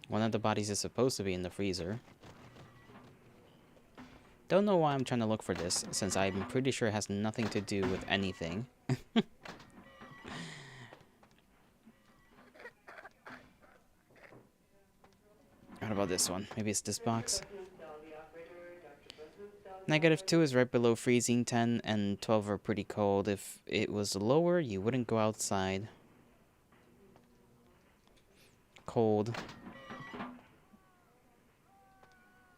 One of the bodies is supposed to be in the freezer. Don't know why I'm trying to look for this, since I'm pretty sure it has nothing to do with anything. What about this one? Maybe it's this box? -2 is right below freezing. 10 and 12 are pretty cold. If it was lower, you wouldn't go outside. Cold.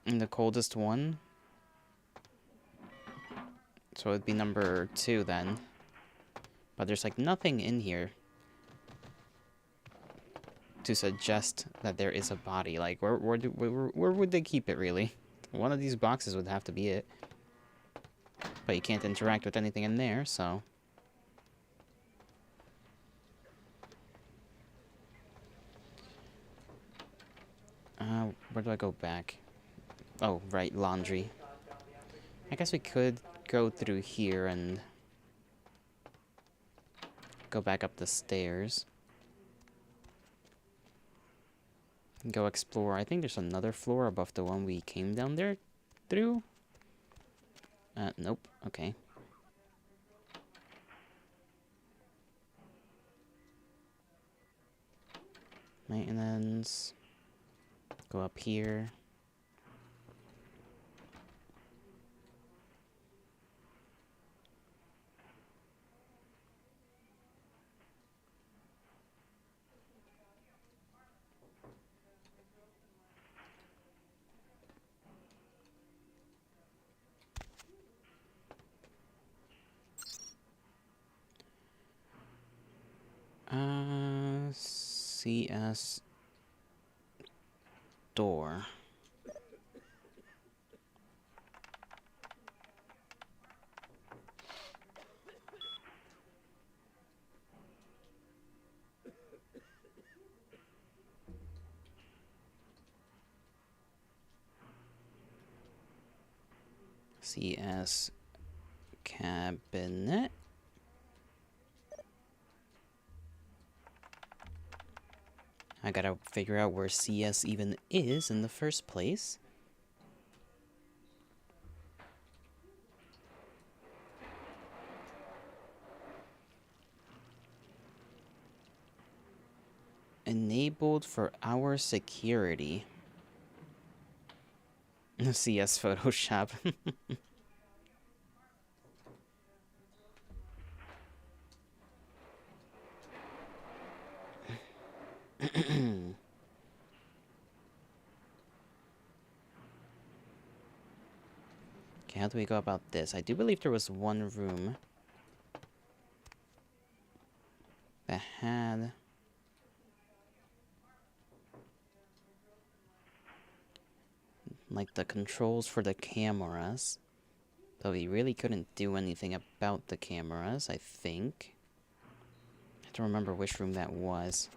And the coldest one? So it'd be number 2 then. But there's like nothing in here to suggest that there is a body. Like, where would they keep it, really? One of these boxes would have to be it. But you can't interact with anything in there, so... where do I go back? Oh, right, laundry. I guess we could go through here and... go back up the stairs. Go explore. I think there's another floor above the one we came down there through. Nope. Okay. Maintenance. Go up here. CS door. CS cabinet. I gotta figure out where CS even is in the first place. Enabled for our security. CS Photoshop. Okay, how do we go about this? I do believe there was one room that had... like the controls for the cameras. Though we really couldn't do anything about the cameras, I think. I have to remember which room that was.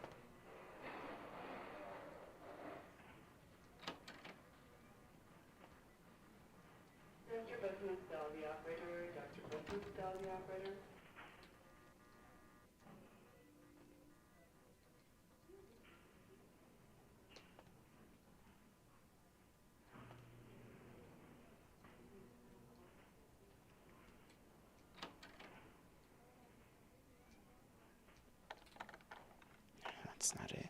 Dr. Butler's dial the operator. Dr. Butler's dial the operator. that's not it.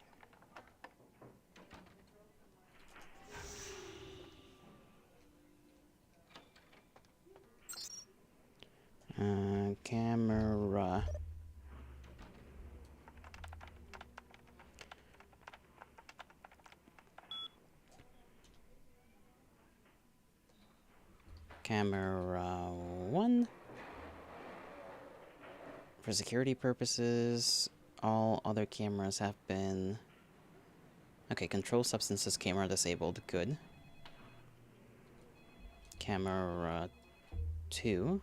Camera. Camera 1. For security purposes, all other cameras have been... Okay, control substances camera disabled. Good. Camera 2.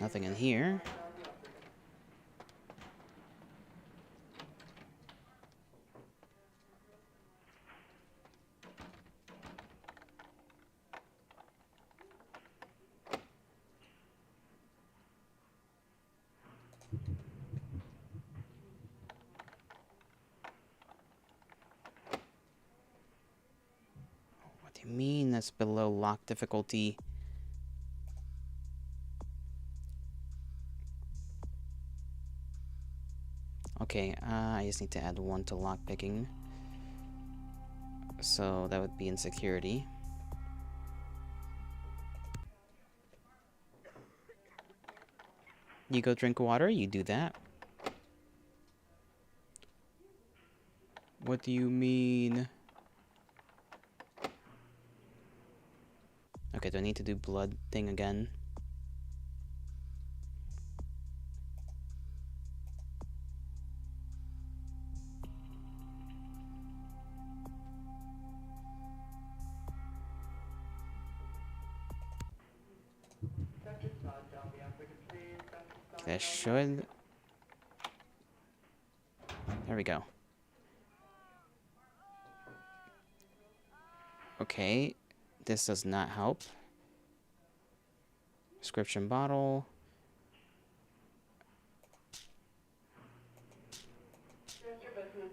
Nothing in here. What do you mean that's below lock difficulty? Okay, I just need to add 1 to lockpicking. So that would be in security. You go drink water, you do that. What do you mean? Okay, do I need to do blood thing again? That should... There we go. Okay, this does not help. Prescription bottle.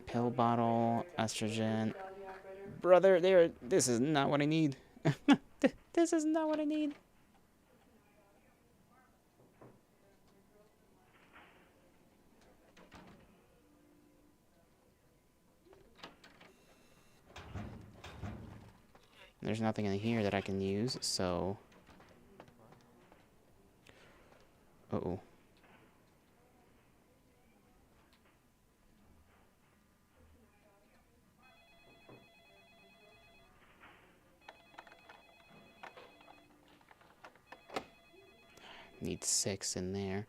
Pill bottle, estrogen. Brother, this is not what I need. This is not what I need. There's nothing in here that I can use, so... Uh-oh. Need 6 in there.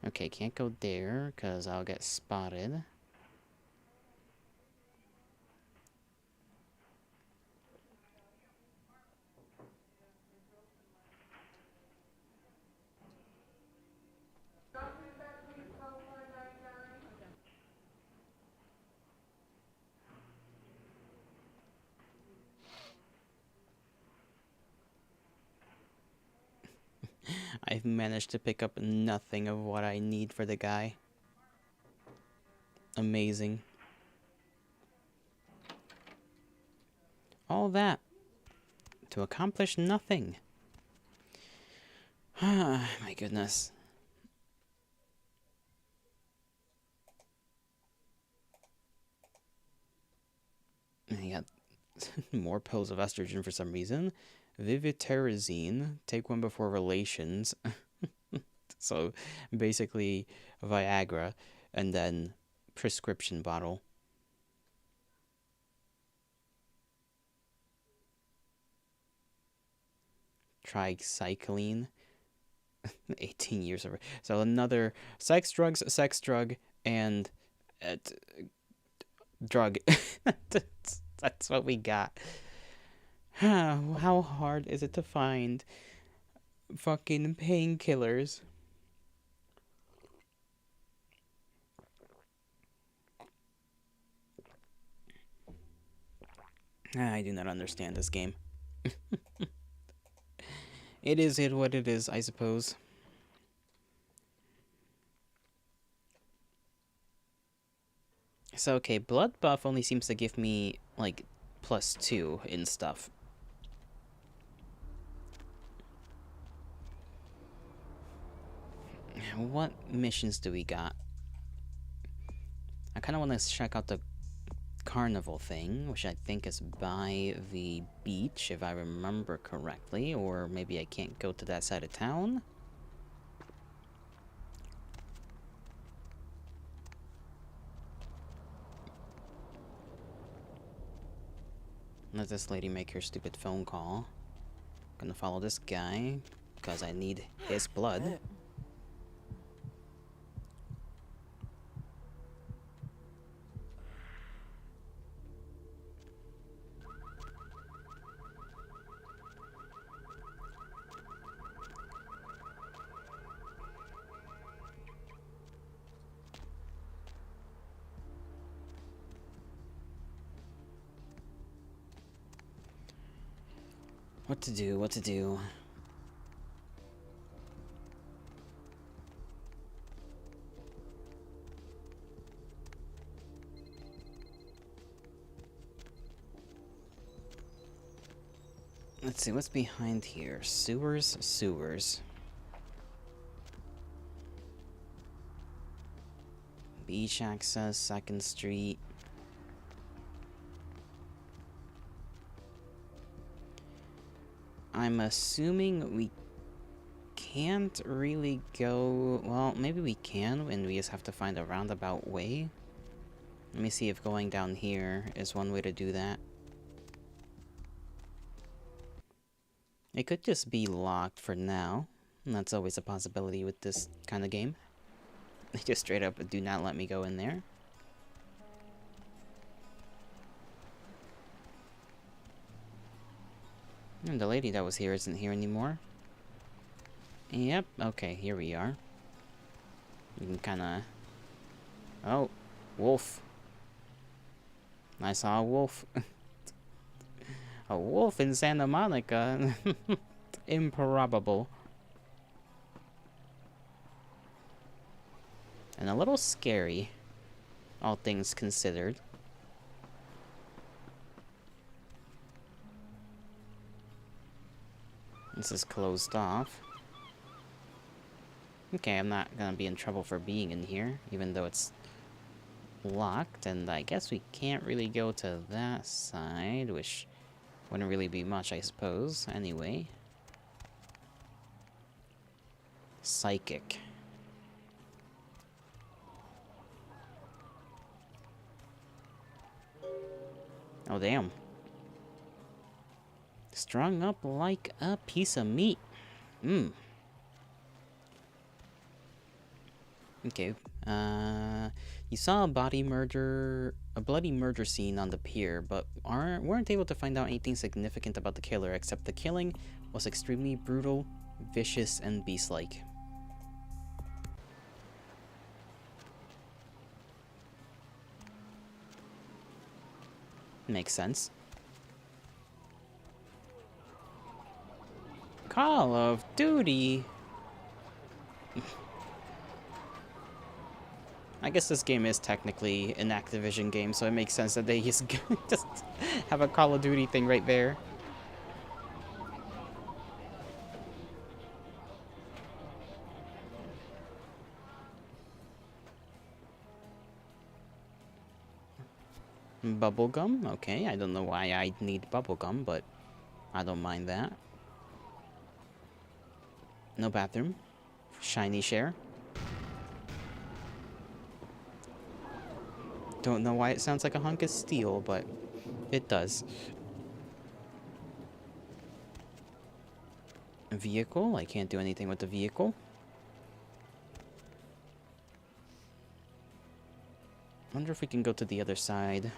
Okay, can't go there, because I'll get spotted. I've managed to pick up nothing of what I need for the guy. Amazing. All that to accomplish nothing. Ah, my goodness. I got more pills of estrogen for some reason. Vivitrozine, take 1 before relations. So basically Viagra, and then prescription bottle. Tricycline. 18 years of... So another sex drug, and drug. That's what we got. How hard is it to find fucking painkillers? I do not understand this game. It is what it is, I suppose. So, okay, blood buff only seems to give me, like, +2 in stuff. What missions do we got? I kind of want to check out the carnival thing, which I think is by the beach, if I remember correctly, or maybe I can't go to that side of town. Let this lady make her stupid phone call. Gonna follow this guy, because I need his blood. What to do, what to do. Let's see, what's behind here? Sewers? Sewers. Beach access, 2nd Street. I'm assuming we can't really go... Well, maybe we can, and we just have to find a roundabout way. Let me see if going down here is one way to do that. It could just be locked for now. And that's always a possibility with this kind of game. They just straight up do not let me go in there. And the lady that was here isn't here anymore. Yep, okay, here we are. You can kinda... Oh, wolf. I saw a wolf. A wolf in Santa Monica. Improbable. And a little scary, all things considered. This is closed off. Okay, I'm not gonna be in trouble for being in here, even though it's locked, and I guess we can't really go to that side, which wouldn't really be much, I suppose. Anyway. Psychic. Oh, damn. Strung up like a piece of meat. Mmm. Okay. You saw a bloody murder scene on the pier, but weren't able to find out anything significant about the killer, except the killing was extremely brutal, vicious, and beast-like. Makes sense. Call of Duty. I guess this game is technically an Activision game, so it makes sense that they just have a Call of Duty thing right there. Bubblegum? Okay, I don't know why I need bubblegum, but I don't mind that. No bathroom. Shiny share. Don't know why it sounds like a hunk of steel, but it does. A vehicle? I can't do anything with the vehicle. Wonder if we can go to the other side.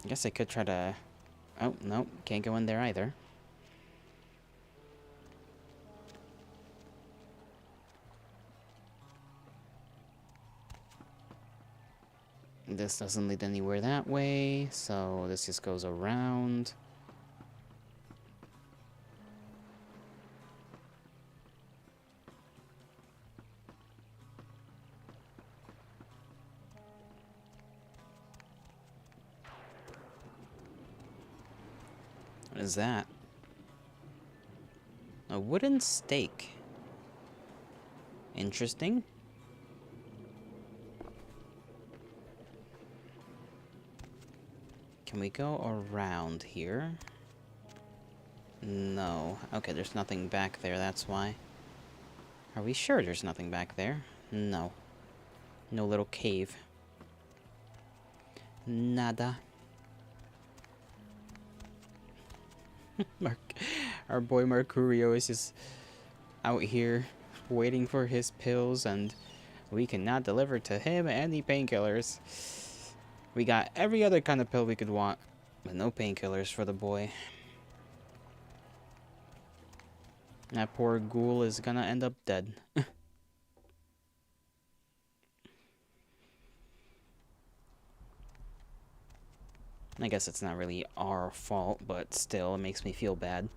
I guess I could try to... Oh, no, can't go in there either. This doesn't lead anywhere that way, so this just goes around. What is that? A wooden stake. Interesting. Can we go around here? No. Okay, there's nothing back there, that's why. Are we sure there's nothing back there? No. No little cave. Nada. Our boy Mercurio is just out here waiting for his pills, and we cannot deliver to him any painkillers. We got every other kind of pill we could want, but no painkillers for the boy. That poor ghoul is gonna end up dead. I guess it's not really our fault, but still, it makes me feel bad.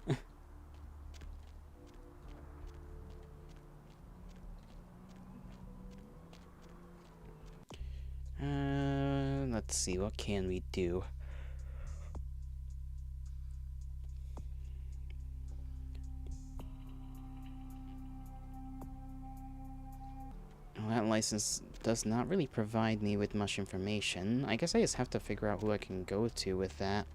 Let's see, what can we do? Well, that license does not really provide me with much information. I guess I just have to figure out who I can go to with that.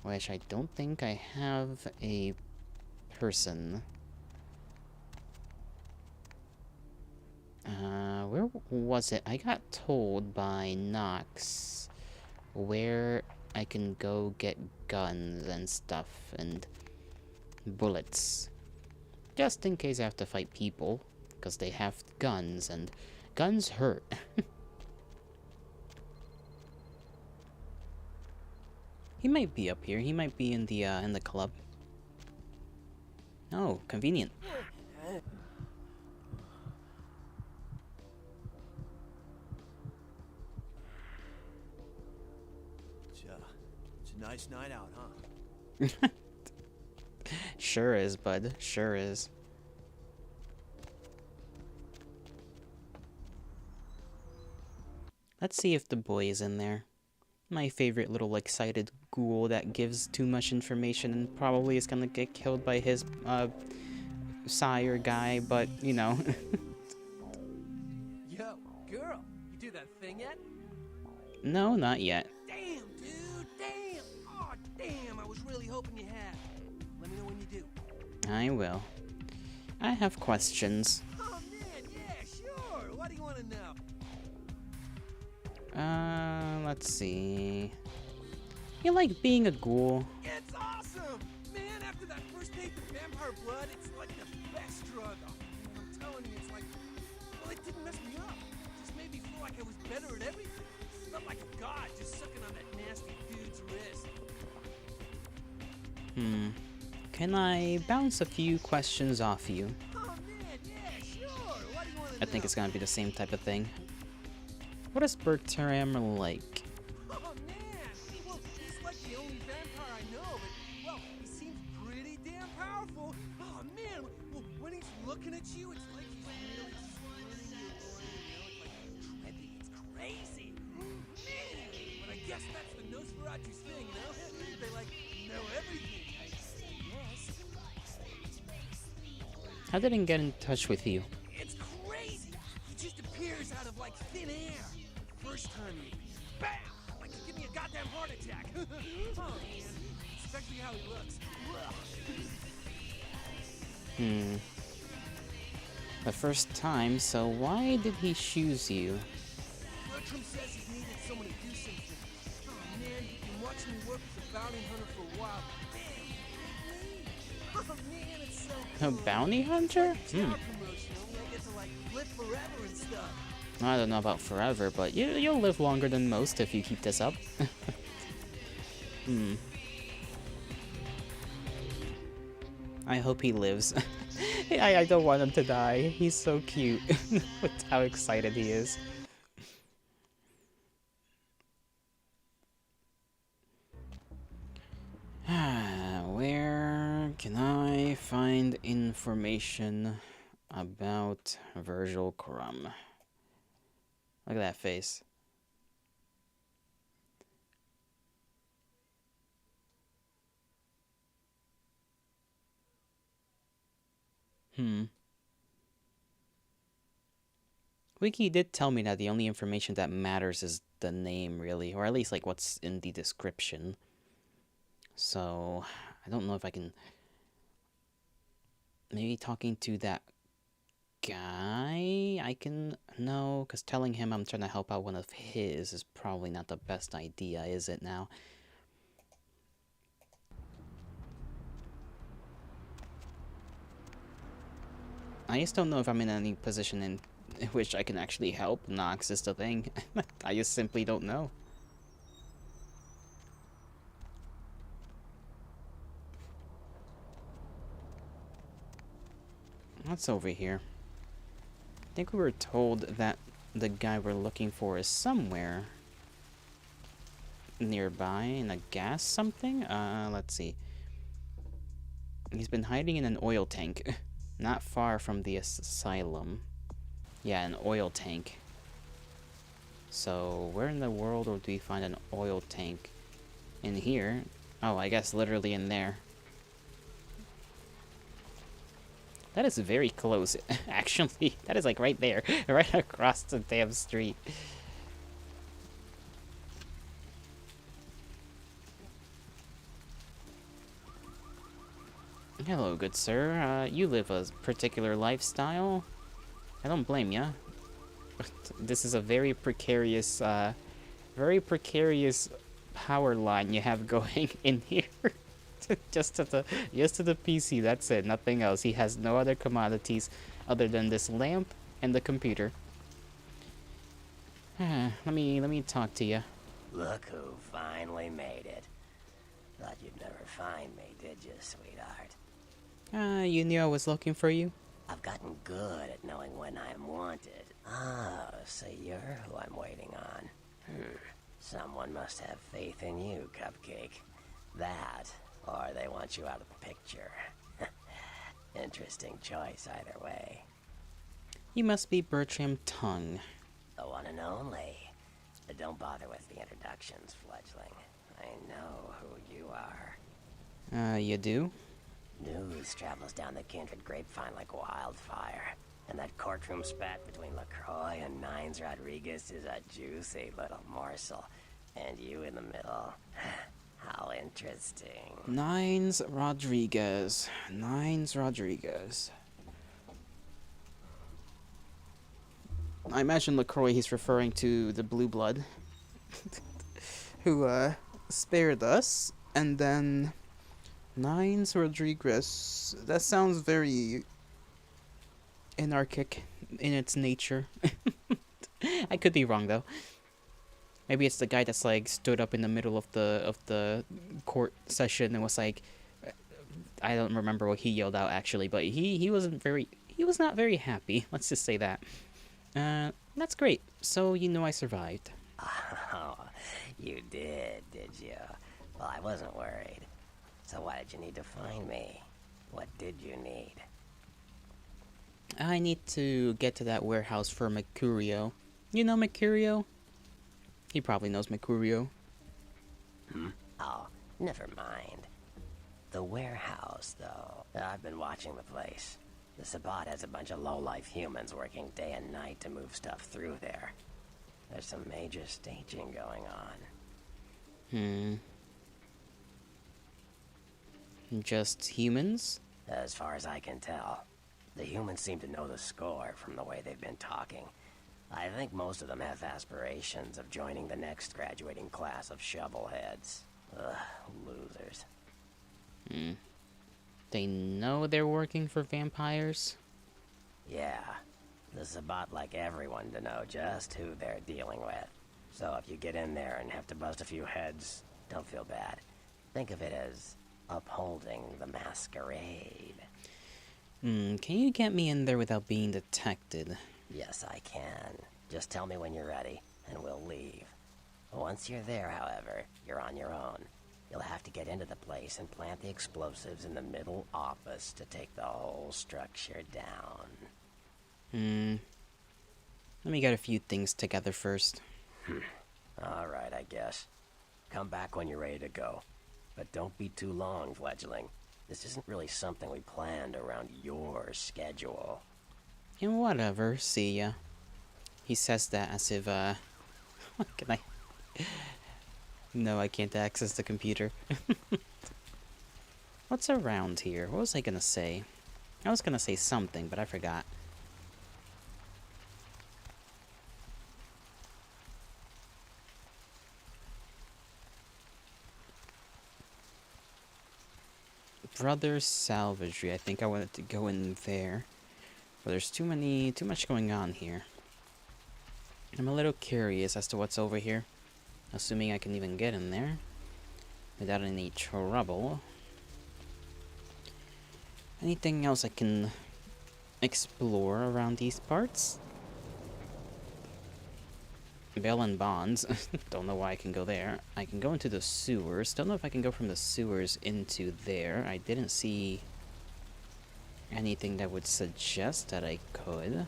Which I don't think I have a person. Where was it? I got told by Nox where I can go get guns and stuff and bullets. Just in case I have to fight people, because they have guns, and guns hurt. He might be up here. He might be in the club. Oh, convenient. It's a nice night out, huh? Sure is, bud. Sure is. Let's see if the boy is in there. My favorite little excited ghoul that gives too much information and probably is gonna get killed by his sire guy, but you know. Yo, girl, you do that thing yet? No, not yet. Damn, dude, damn! Oh, damn, I was really hoping you had. Let me know when you do. I will. I have questions. Oh, man, yeah, sure. What do you want to know? Let's see. You like being a ghoul? It's awesome! Man, after that first date with vampire blood, it's like the best drug. Oh, man, I'm telling you, it's like... Well, it didn't mess me up. It just made me feel like I was better at everything. Felt like a god just sucking on that nasty dude's wrist. Can I bounce a few questions off you? Oh, man, yeah, sure. What do you want to know? I think it's gonna be the same type of thing. What is Bertram like? Oh, man! Well, he's like the only vampire I know, but, well, he seems pretty damn powerful. Oh, man! Well, when he's looking at you, it's like he's really swirling your brain, you know? It's like trippy, it's crazy. Man! But I guess that's the Nosferatu's thing, you know? They, like, know everything, I guess. How did he get in touch with you? It's crazy! He just appears out of, like, thin air. First time you BAM! Like he's giving me a goddamn heart attack. Oh, man. Especially how he looks. The first time, so why did he choose you? Bertram says he needed someone to do something. Oh, man, he's been watching me work as a bounty hunter for a while. Damn, oh, man, it's so cool. A bounty hunter? Promotional, I get to, like, live forever and stuff. I don't know about forever, but you'll live longer than most if you keep this up. I hope he lives. I don't want him to die. He's so cute with how excited he is. Information about Virgil Crumb. Look at that face. Wiki did tell me that the only information that matters is the name, really, or at least like what's in the description. So I don't know if I can. Maybe talking to that guy, I can know, because telling him I'm trying to help out one of his is probably not the best idea, is it now? I just don't know if I'm in any position in which I can actually help Nox is the thing. I just simply don't know. What's over here? I think we were told that the guy we're looking for is somewhere nearby in a gas something? Let's see. He's been hiding in an oil tank. Not far from the asylum. Yeah, an oil tank. So, where in the world would we find an oil tank? In here? Oh, I guess literally in there. That is very close, actually. That is like right there. Right across the damn street. Hello, good sir. You live a particular lifestyle? I don't blame ya. This is a very precarious power line you have going in here. just to the PC, that's it, nothing else. He has no other commodities other than this lamp and the computer. let me talk to you. Look who finally made it. Thought you'd never find me, did you, sweetheart? You knew I was looking for you? I've gotten good at knowing when I'm wanted. Oh, so you're who I'm waiting on. Someone must have faith in you, Cupcake. That, or they want you out of the picture. Interesting choice either way. You must be Bertram Tongue. The one and only. But don't bother with the introductions, fledgling. I know who you are. You do? News travels down the kindred grapevine like wildfire. And that courtroom spat between LaCroix and Nines Rodriguez is a juicy little morsel. And you in the middle. How interesting. Nines Rodriguez. I imagine LaCroix he's referring to the Blue Blood. Who, spared us. And then Nines Rodriguez. That sounds very anarchic in its nature. I could be wrong though. Maybe it's the guy that's like stood up in the middle of the court session and was like, I don't remember what he yelled out actually, but he was not very happy. Let's just say that. That's great. So you know I survived. Oh, you did you? Well, I wasn't worried. So why did you need to find me? What did you need? I need to get to that warehouse for Mercurio. You know Mercurio? He probably knows Mercurio. Oh, never mind. The warehouse, though. I've been watching the place. The Sabbat has a bunch of low-life humans working day and night to move stuff through there. There's some major staging going on. Just humans? As far as I can tell. The humans seem to know the score from the way they've been talking. I think most of them have aspirations of joining the next graduating class of shovelheads. Ugh, losers. They know they're working for vampires? Yeah. The Sabbat like everyone to know just who they're dealing with. So if you get in there and have to bust a few heads, don't feel bad. Think of it as upholding the Masquerade. Can you get me in there without being detected? Yes, I can. Just tell me when you're ready, and we'll leave. Once you're there, however, you're on your own. You'll have to get into the place and plant the explosives in the middle office to take the whole structure down. Let me get a few things together first. Alright, I guess. Come back when you're ready to go. But don't be too long, fledgling. This isn't really something we planned around your schedule. And whatever, see ya. He says that as if, what can I... No, I can't access the computer. What's around here? What was I gonna say? I was gonna say something, but I forgot. Brothers Salvagery. I think I wanted to go in there. But there's too much going on here. I'm a little curious as to what's over here. Assuming I can even get in there without any trouble. Anything else I can explore around these parts? Bail and bonds. Don't know why I can go there. I can go into the sewers. Don't know if I can go from the sewers into there. I didn't see anything that would suggest that I could.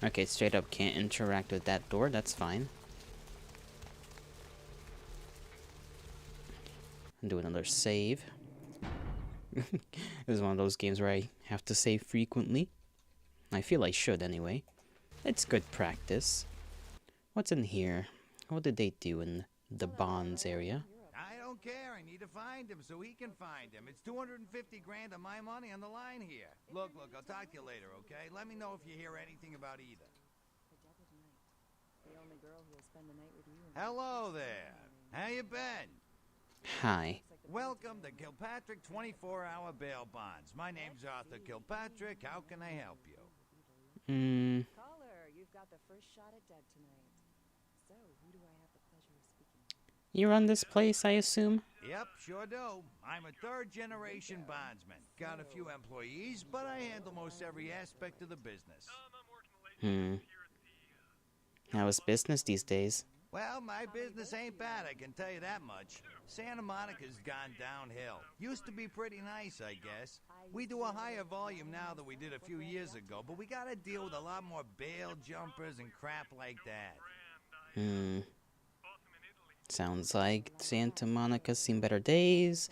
Okay, straight up can't interact with that door. That's fine. Do another save. This is one of those games where I have to save frequently. I feel I should anyway. It's good practice. What's in here? What did they do in the bonds area? I don't care. I need to find him so he can find him. It's 250 grand of my money on the line here. Look, I'll talk to you later, okay? Let me know if you hear anything about either. Hello there. How you been? Hi. Welcome to Kilpatrick 24-hour bail bonds. My name's Arthur Kilpatrick. How can I help you? Caller, you've got the first shot at dead tonight. So, who do I have the pleasure of speaking to? You run this place, I assume? Yep, sure do. I'm a third-generation bondsman. Got a few employees, but I handle most every aspect of the business. How is business these days? Well, my business ain't bad, I can tell you that much. Santa Monica's gone downhill. Used to be pretty nice, I guess. We do a higher volume now than we did a few years ago, but we gotta deal with a lot more bail jumpers and crap like that. Sounds like Santa Monica's seen better days.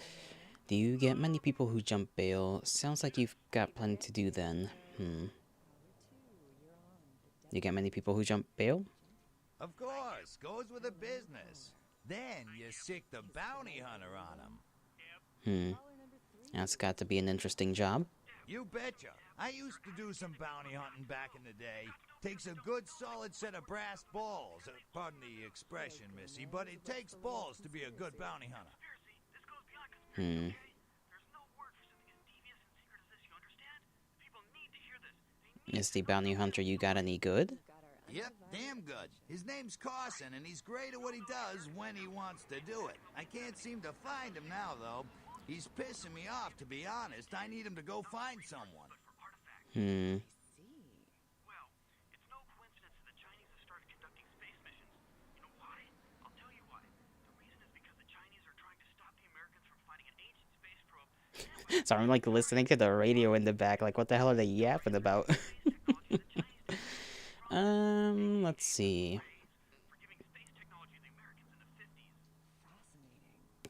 Do you get many people who jump bail? Sounds like you've got plenty to do then. You get many people who jump bail? Of course, goes with the business. Then you sick the bounty hunter on them. That's got to be an interesting job. You betcha. I used to do some bounty hunting back in the day. Takes a good solid set of brass balls. Pardon the expression, Missy, but it takes balls to be a good bounty hunter. Is the bounty hunter you got any good? Yep, damn good. His name's Carson, and he's great at what he does when he wants to do it. I can't seem to find him now, though. He's pissing me off, to be honest. I need him to go find someone. Well, it's no coincidence that the Chinese have started conducting space missions. You know why? I'll tell you why. The reason is because the Chinese are trying to stop the Americans from finding an ancient space probe. So I'm like listening to the radio in the back, like what the hell are they yapping about? Let's see.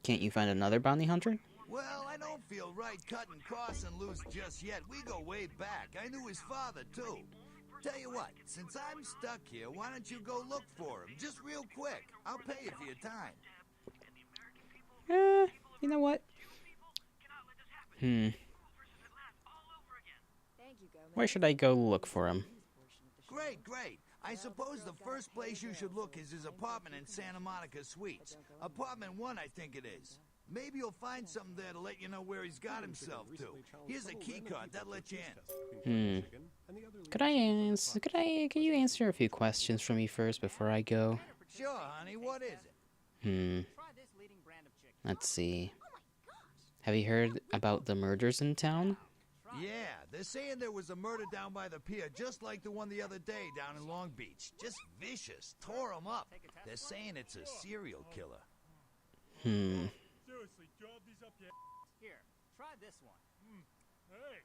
Can't you find another bounty hunter? Well, I don't feel right cutting Carson loose just yet. We go way back. I knew his father, too. Tell you what, since I'm stuck here, why don't you go look for him? Just real quick. I'll pay you for your time. You know what? Where should I go look for him? Great, great. I suppose the first place you should look is his apartment in Santa Monica Suites. Apartment 1, I think it is. Maybe you'll find something there to let you know where he's got himself to. Here's a key card that lets you in. Can you answer a few questions for me first before I go? Sure, honey, what is it? Let's see. Have you heard about the murders in town? Yeah, they're saying there was a murder down by the pier, just like the one the other day down in Long Beach. Just vicious, tore 'em up. They're saying it's a serial killer. Hmm. Seriously, job these up your Here, try this one. Hey,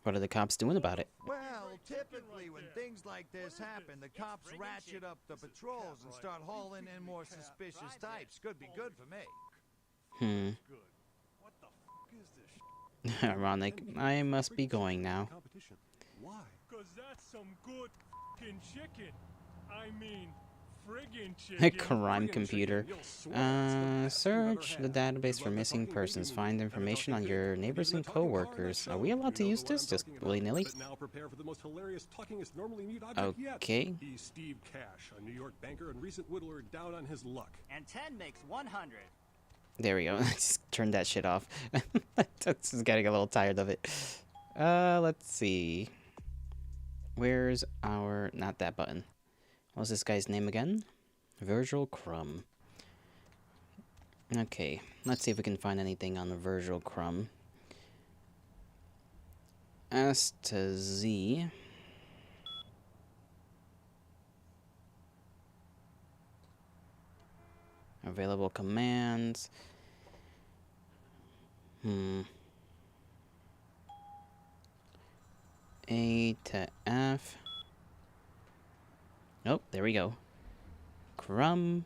What are the cops doing about it? Well, typically when things like this happen, the cops ratchet up the patrols and start hauling in more suspicious types. Could be good for me. Hmm. what the f is this? Ironic. I must be going now. Competition. Why? Cause that's some good f***ing chicken. I mean, friggin' chicken. Crime computer. Search the database for missing persons. Find information on your neighbors and co-workers. Are we allowed to use this just willy-nilly? Now prepare for the most hilarious talkingest normally mute object yet. Okay. He's Steve Cash, a New York banker and recent whittler down on his luck. And 10 makes 100. There we go. Just turn that shit off. Just getting a little tired of it. Let's see. Where's our... Not that button. What's this guy's name again? Virgil Crumb. Okay, let's see if we can find anything on Virgil Crumb. S to Z. Available commands. A to F. Oh, there we go. Crumb.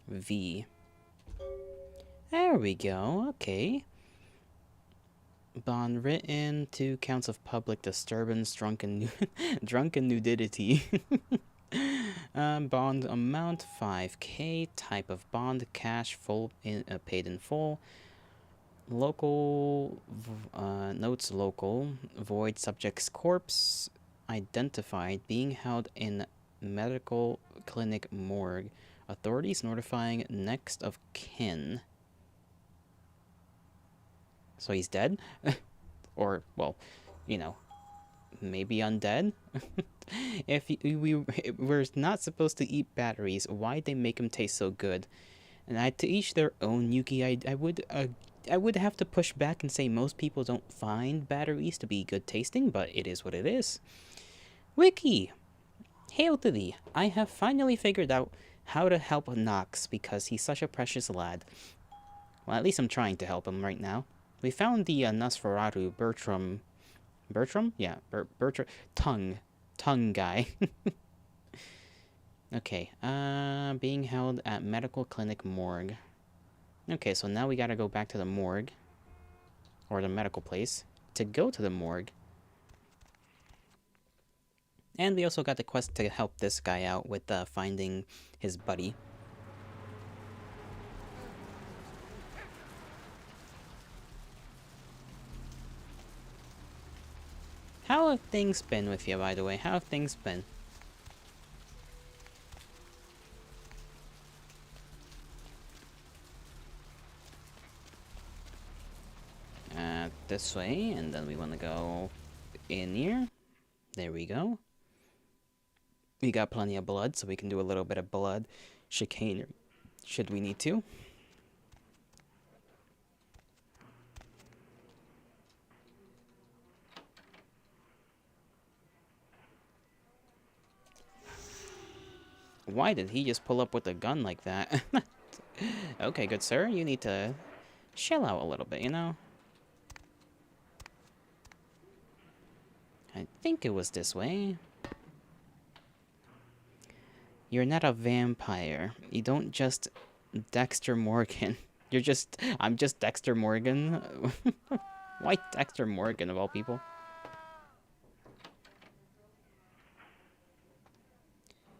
V. There we go. Okay. Bond written. 2 counts of public disturbance, drunken nudity. Bond amount 5K. Type of bond cash full paid in full. Local notes local. Void subject's corpse identified, being held in medical clinic morgue. Authorities notifying next of kin. So he's dead? Or, well, you know, maybe undead? If we're not supposed to eat batteries, why'd they make them taste so good? And to each their own, Yuki. I would have to push back and say most people don't find batteries to be good tasting, but it is what it is. Wiki! Hail to thee! I have finally figured out how to help Knox because he's such a precious lad. Well, at least I'm trying to help him right now. We found the Nosferatu Bertram... Bertram? Yeah, Bertram... Tongue guy. Okay, being held at medical clinic morgue. Okay, so now we gotta go back to the morgue. Or the medical place. To go to the morgue. And we also got the quest to help this guy out with finding his buddy. How have things been with you, by the way? How have things been? This way, and then we want to go in here. There we go. We got plenty of blood, so we can do a little bit of blood chicane should we need to. Why did he just pull up with a gun like that? Okay, good sir, you need to shell out a little bit, you know? I think it was this way. You're not a vampire. You don't just Dexter Morgan. You're just... I'm just Dexter Morgan. Why Dexter Morgan, of all people?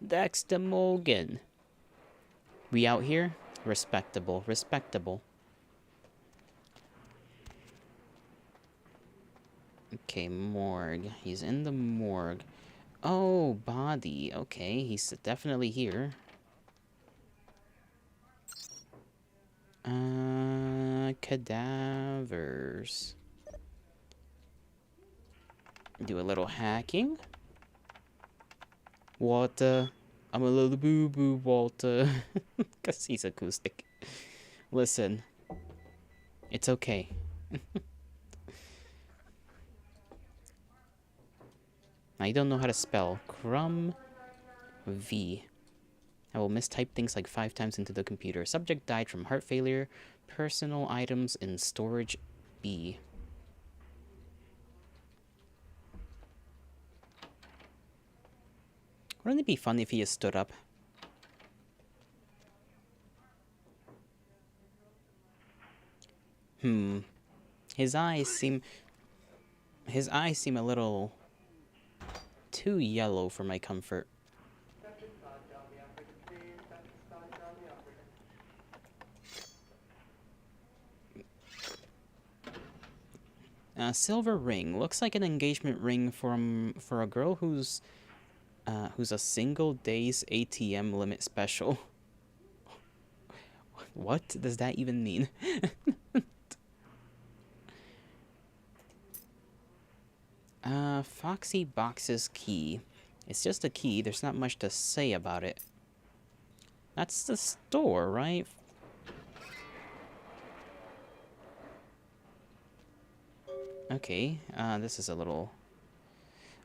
Dexter Morgan. We out here? Respectable, respectable. Okay, morgue. He's in the morgue. Oh, body. Okay, he's definitely here. Cadavers. Do a little hacking. Walter. I'm a little boo-boo, Walter. Because he's acoustic. Listen, it's okay. I don't know how to spell Crumb V. I will mistype things like 5 times into the computer. Subject died from heart failure. Personal items in storage B. Wouldn't it be fun if he just stood up? His eyes seem a little too yellow for my comfort. Silver ring. Looks like an engagement ring for a girl who's a single day's ATM limit special. What does that even mean? Foxy Box's key. It's just a key. There's not much to say about it. That's the store, right? Okay, this is a little...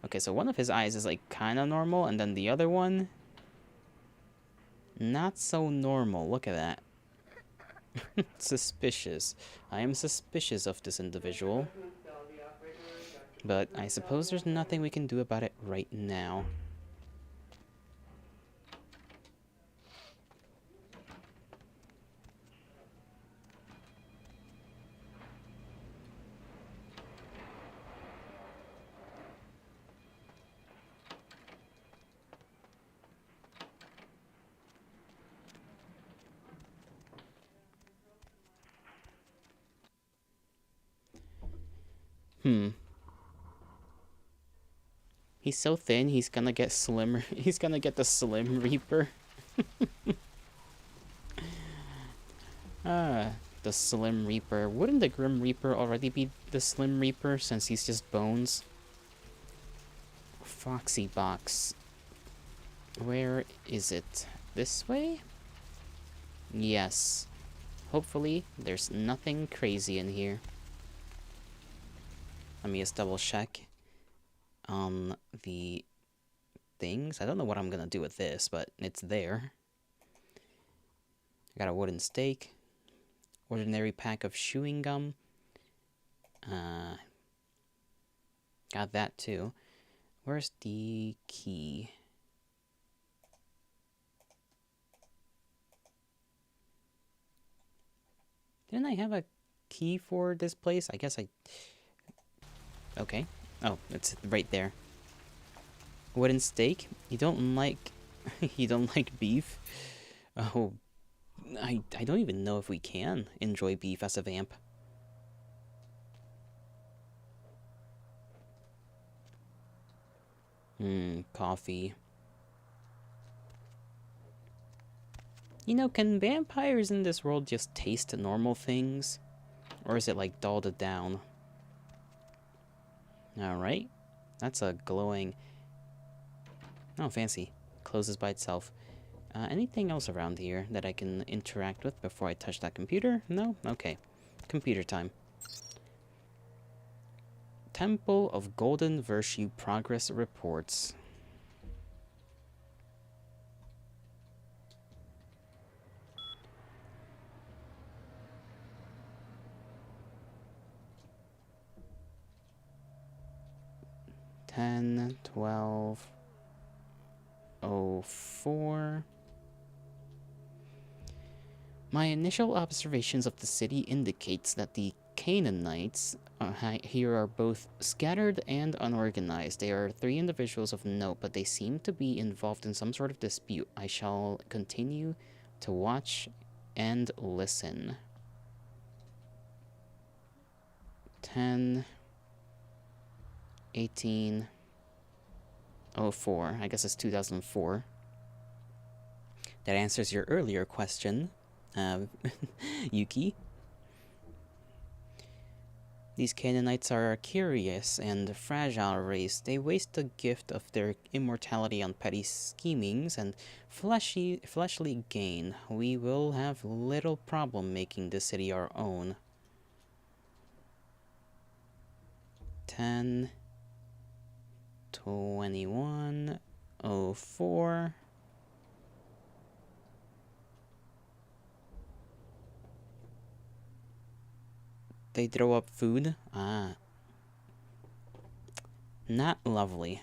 Okay, so one of his eyes is, like, kind of normal, and then the other one... Not so normal. Look at that. Suspicious. I am suspicious of this individual. But I suppose there's nothing we can do about it right now. He's so thin, he's gonna get slimmer. He's gonna get the Slim Reaper. The Slim Reaper. Wouldn't the Grim Reaper already be the Slim Reaper since he's just bones? Foxy Box. Where is it? This way? Yes. Hopefully, there's nothing crazy in here. Let me just double check on the things. I don't know what I'm gonna do with this, but it's there. I got a wooden stake. Ordinary pack of chewing gum. Got that too. Where's the key? Didn't I have a key for this place? I guess I... Okay. Oh, it's right there. Wooden steak? You don't like... you don't like beef? Oh, I don't even know if we can enjoy beef as a vamp. Coffee. You know, can vampires in this world just taste normal things? Or is it like dulled down? Alright. That's a glowing... Oh, fancy. Closes by itself. Anything else around here that I can interact with before I touch that computer? No? Okay. Computer time. Temple of Golden Virtue Progress Reports. $10, $12, $04. My initial observations of the city indicates that the Canaanites here are both scattered and unorganized. They are 3 individuals of note, but they seem to be involved in some sort of dispute. I shall continue to watch and listen. 10, 18, 04. I guess it's 2004. That answers your earlier question, Yuki. These Canaanites are a curious and fragile race. They waste the gift of their immortality on petty schemings and fleshly gain. We will have little problem making the city our own. 10, 21, 04. They throw up food? Ah. Not lovely.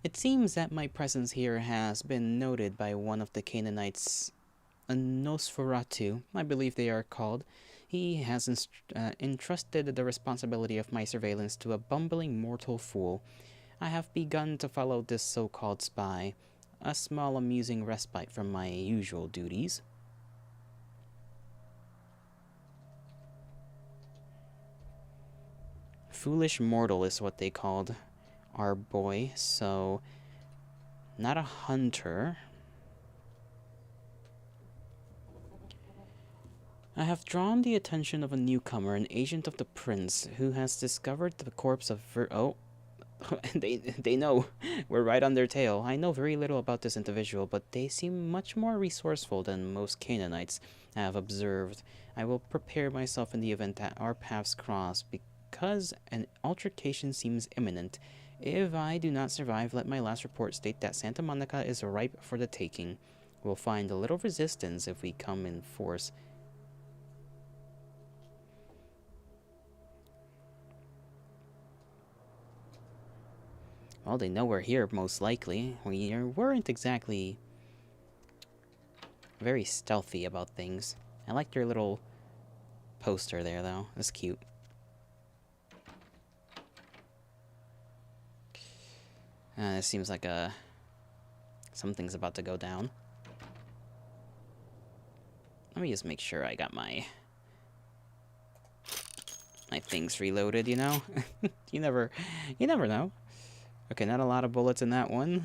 It seems that my presence here has been noted by one of the Canaanites, a Nosferatu, I believe they are called. He has entrusted the responsibility of my surveillance to a bumbling mortal fool. I have begun to follow this so-called spy, a small amusing respite from my usual duties. Foolish mortal is what they called our boy, so not a hunter. I have drawn the attention of a newcomer, an agent of the prince, who has discovered the corpse of oh, they know. We're right on their tail. I know very little about this individual, but they seem much more resourceful than most Canaanites I have observed. I will prepare myself in the event that our paths cross, because an altercation seems imminent. If I do not survive, let my last report state that Santa Monica is ripe for the taking. We'll find a little resistance if we come in force. Well, they know we're here, most likely. We weren't exactly very stealthy about things. I like your little poster there, though. That's cute. It seems like something's about to go down. Let me just make sure I got my things reloaded, you know? you never know. Okay, not a lot of bullets in that one.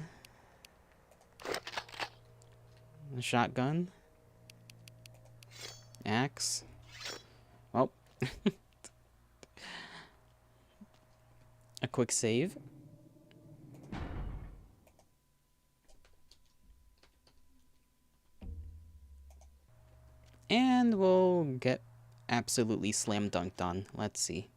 A shotgun. Axe. Oh. A quick save. And we'll get absolutely slam dunked on. Let's see.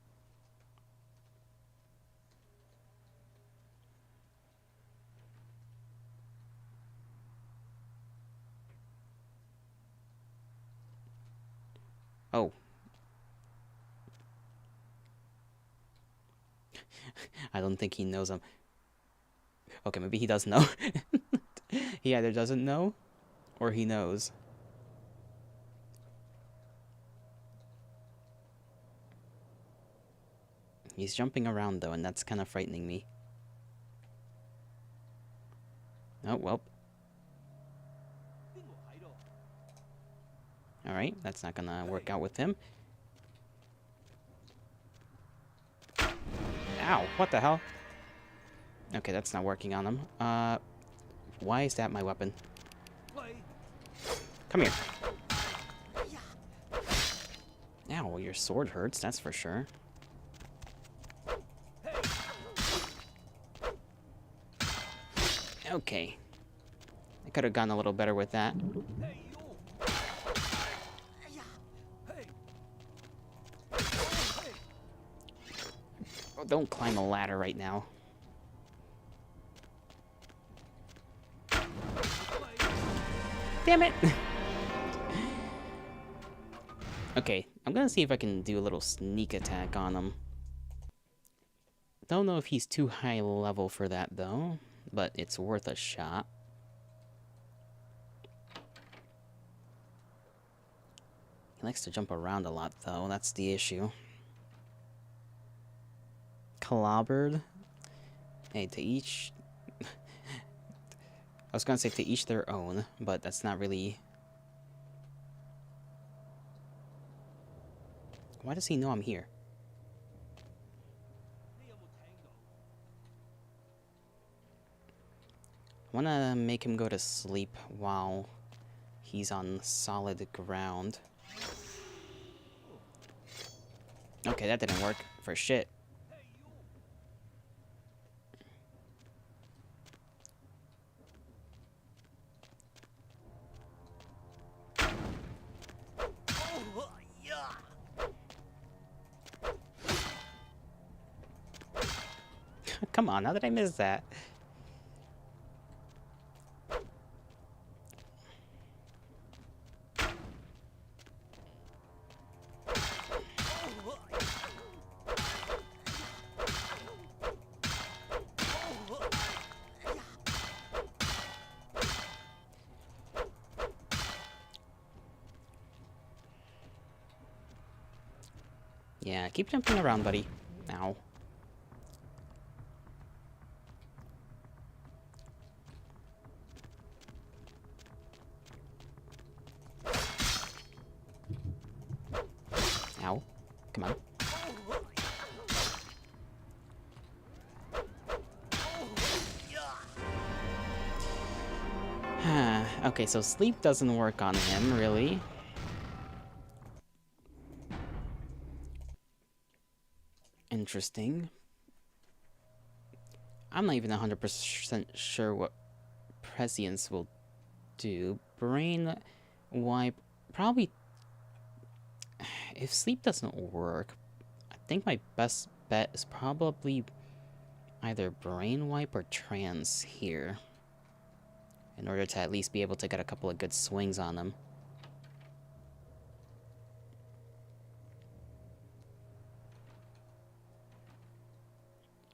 Oh. I don't think he knows I'm... Okay, maybe he does know. He either doesn't know, or he knows. He's jumping around, though, and that's kind of frightening me. Oh, well. Alright, that's not gonna work out with him. Ow, what the hell? Okay, that's not working on him. Why is that my weapon? Come here. Ow, well, your sword hurts, that's for sure. Okay. I could have gone a little better with that. Oh, don't climb a ladder right now. Damn it! Okay, I'm gonna see if I can do a little sneak attack on him. Don't know if he's too high level for that, though. But it's worth a shot. He likes to jump around a lot, though. That's the issue. Clobbered. Hey, to each... I was gonna say to each their own, but that's not really... Why does he know I'm here? I wanna make him go to sleep while he's on solid ground. Okay, that didn't work for shit. Come on, how did I miss that? Yeah, keep jumping around, buddy. Ow. Ow. Come on. Okay, so sleep doesn't work on him, really. Interesting. I'm not even 100% sure what prescience will do. Brain wipe. Probably. If sleep doesn't work, I think my best bet is probably either brain wipe or trance here. In order to at least be able to get a couple of good swings on him.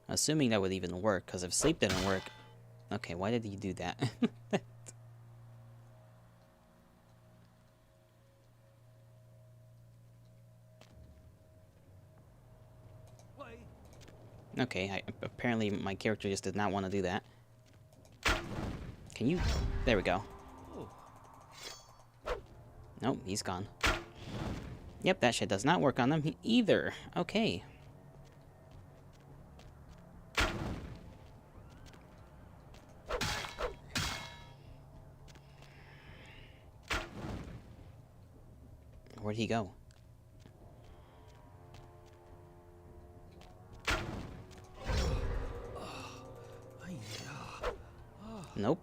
Assuming that would even work, because if sleep didn't work... Okay, why did he do that? Okay, apparently my character just did not want to do that. Can you... There we go. Nope, he's gone. Yep, that shit does not work on them either. Okay. Where'd he go? Nope.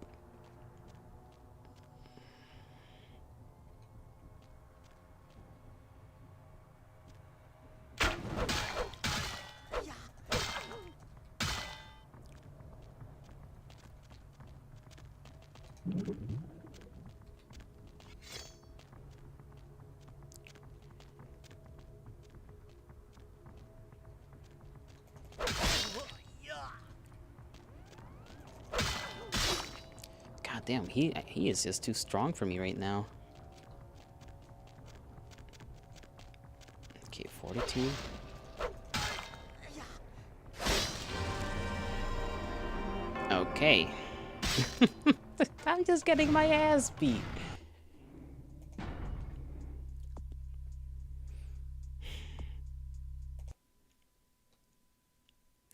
God damn, he is just too strong for me right now. Okay, 42. Okay. I'm just getting my ass beat.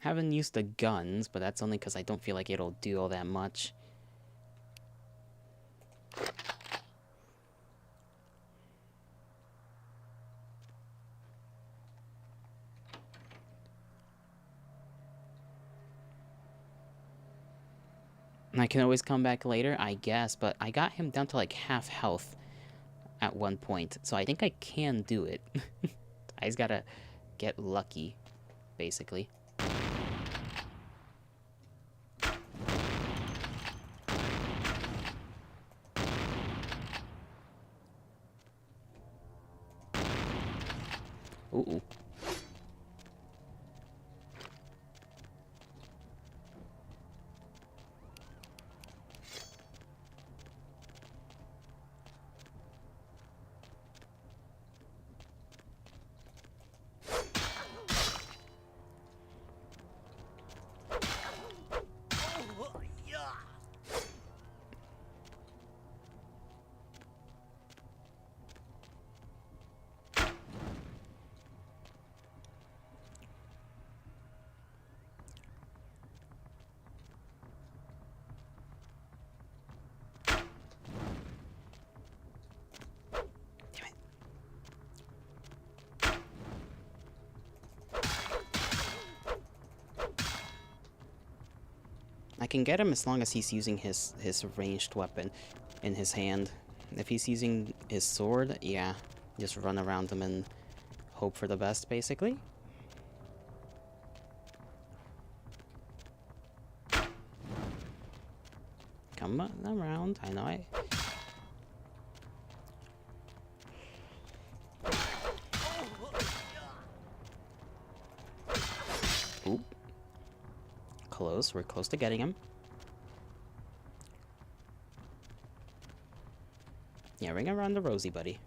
Haven't used the guns, but that's only because I don't feel like it'll do all that much. I can always come back later, I guess, but I got him down to like half health at one point, so I think I can do it. I just gotta get lucky, basically. Ooh. can get him as long as he's using his ranged weapon in his hand. If he's using his sword, yeah, just run around him and hope for the best, basically. Come on around. I know I... Oop. Close. We're close to getting him. Yeah, ring around the rosy, buddy.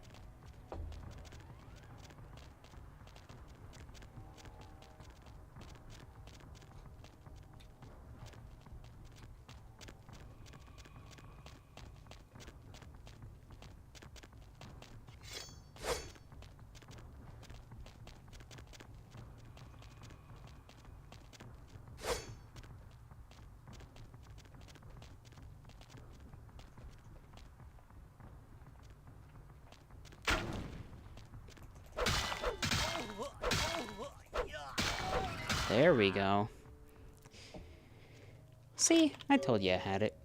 There we go. See? I told you I had it.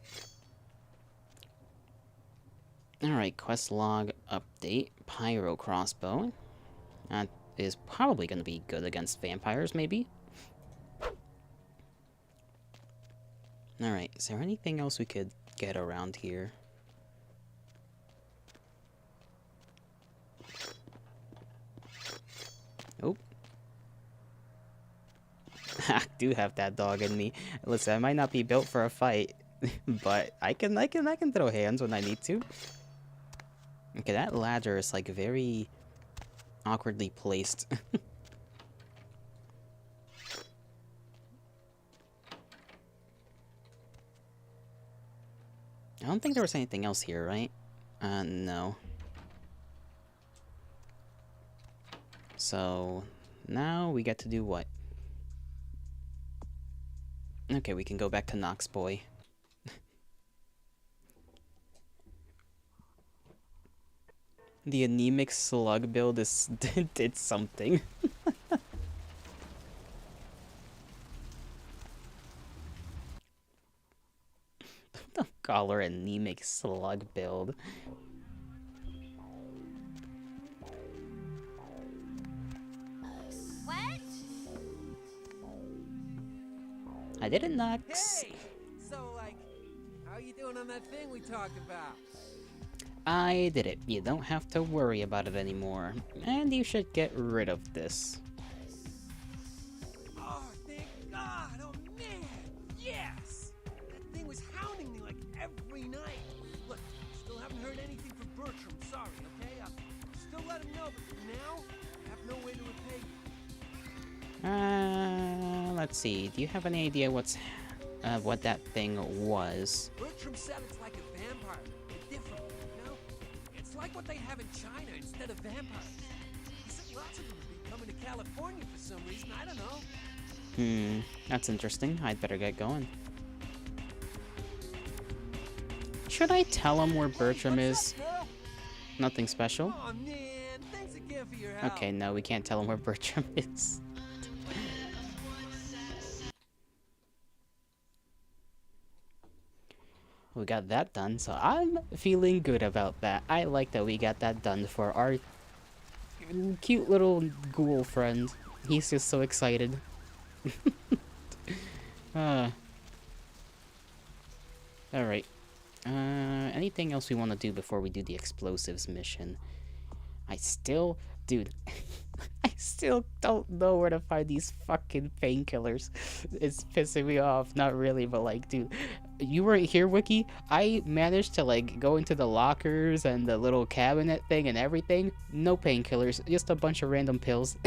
Alright, quest log update. Pyro crossbow. That is probably going to be good against vampires, maybe? Alright, is there anything else we could get around here? Oh. I do have that dog in me. Listen, I might not be built for a fight, but I can throw hands when I need to. Okay, that ladder is like very awkwardly placed. I don't think there was anything else here, right? No. So, now we get to do what? Okay, we can go back to Knox Boy. The anemic slug build is did something. Don't call her anemic slug build. What? I didn't, Knox. Hey! So, like, how you doing on that thing we talked about? I did it. You don't have to worry about it anymore. And you should get rid of this. Oh, thank God! Oh, man! Yes! That thing was hounding me like every night. Look, still haven't heard anything from Bertram. Sorry, okay? I'll still let him know, but for now, I have no way to repay you. Let's see. Do you have any idea what that thing was? Bertram said it's like a vampire, but different, you know? It's like what they have in China instead of vampires. He said lots of them have been coming to California for some reason, I don't know. That's interesting. I'd better get going. Should I tell him where Bertram is? Nothing special? Oh man, thanks again for your help. Okay, no, we can't tell him where Bertram is. We got that done, so I'm feeling good about that. I like that we got that done for our cute little ghoul friend. He's just so excited. Alright. Anything else we want to do before we do the explosives mission? Dude, I still don't know where to find these fucking painkillers. It's pissing me off. Not really, but like, dude, you weren't here, Wiki. I managed to like go into the lockers and the little cabinet thing and everything. No painkillers, just a bunch of random pills.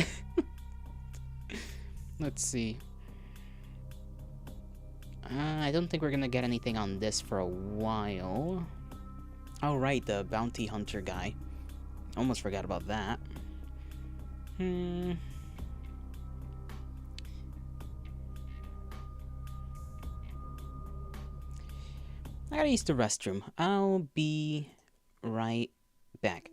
Let's see. I don't think we're gonna get anything on this for a while. Oh right, the bounty hunter guy. Almost forgot about that. I gotta use the restroom. I'll be right back.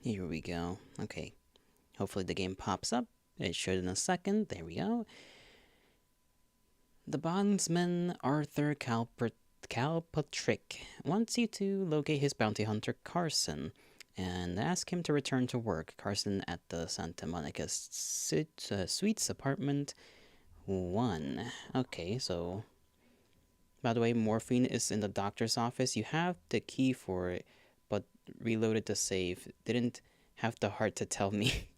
Here we go. Okay. Hopefully the game pops up. It should in a second. There we go. The bondsman Arthur Calpatrick wants you to locate his bounty hunter Carson and ask him to return to work. Carson at the Santa Monica Suites apartment 1. Okay, so by the way, morphine is in the doctor's office. You have the key for it, but reloaded the safe. Didn't have the heart to tell me.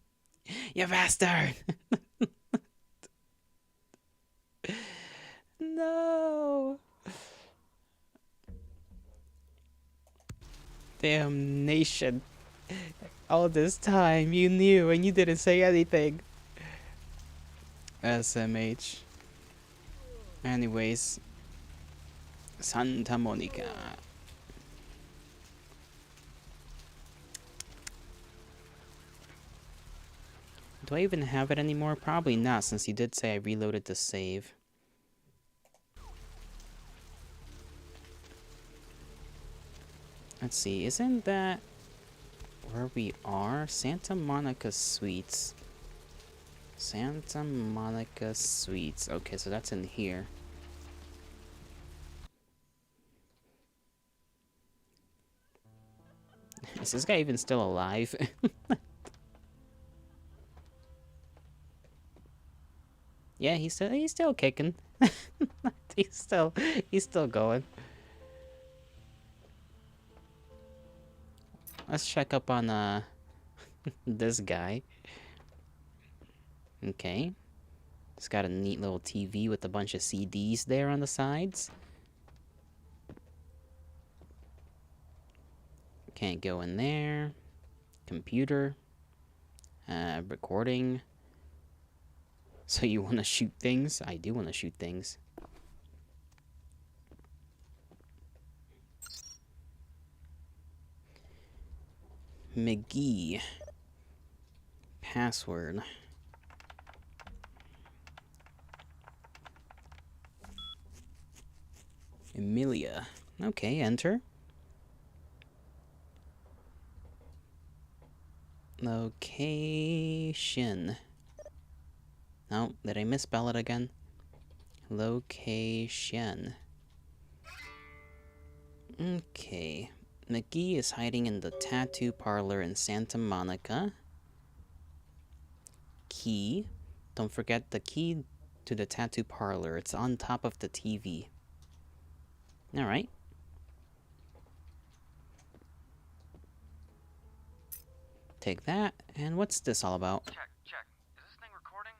You bastard! No! Damnation. All this time you knew and you didn't say anything. SMH. Anyways. Santa Monica. Do I even have it anymore? Probably not, since you did say I reloaded the save. Let's see, isn't that where we are? Santa Monica Suites. Santa Monica Suites. Okay, so that's in here. Is this guy even still alive? Yeah, he's still kicking. he's still going. Let's check up on this guy. Okay. It's got a neat little TV with a bunch of CDs there on the sides. Can't go in there. Computer. Recording. So you want to shoot things? I do want to shoot things. McGee. Password. Emilia. Okay, enter. Location. No, did I misspell it again? Location. Okay. McGee is hiding in the tattoo parlor in Santa Monica. Key. Don't forget the key to the tattoo parlor. It's on top of the TV. Alright. Take that. And what's this all about? Check. Is this thing recording?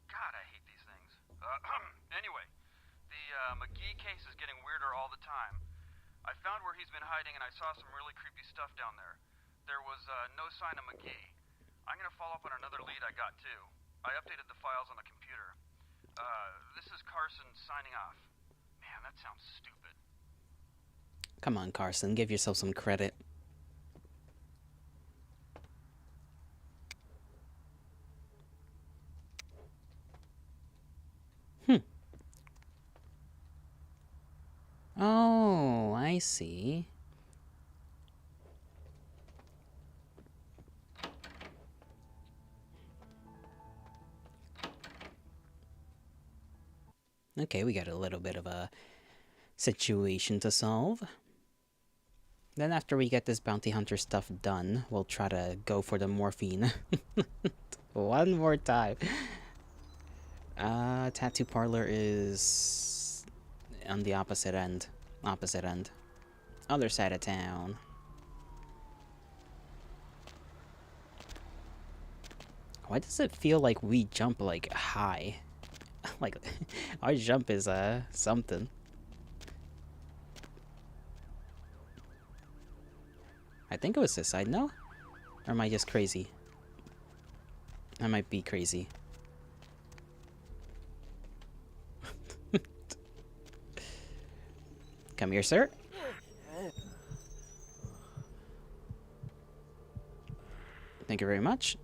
God, I hate these things. Anyway, the McGee case is getting weirder all the time. I found where he's been hiding and I saw some really creepy stuff down there. There was no sign of McGee. I'm gonna follow up on another lead I got too. I updated the files on the computer. This is Carson signing off. Man, that sounds stupid. Come on, Carson. Give yourself some credit. Oh, I see. Okay, we got a little bit of a situation to solve. Then after we get this bounty hunter stuff done, we'll try to go for the morphine. One more time. Tattoo parlor is on the opposite end. Other side of town. Why does it feel like we jump like high? Like our jump is something. I think it was this side, no? Or am I just crazy? I might be crazy. Come here, sir. Thank you very much.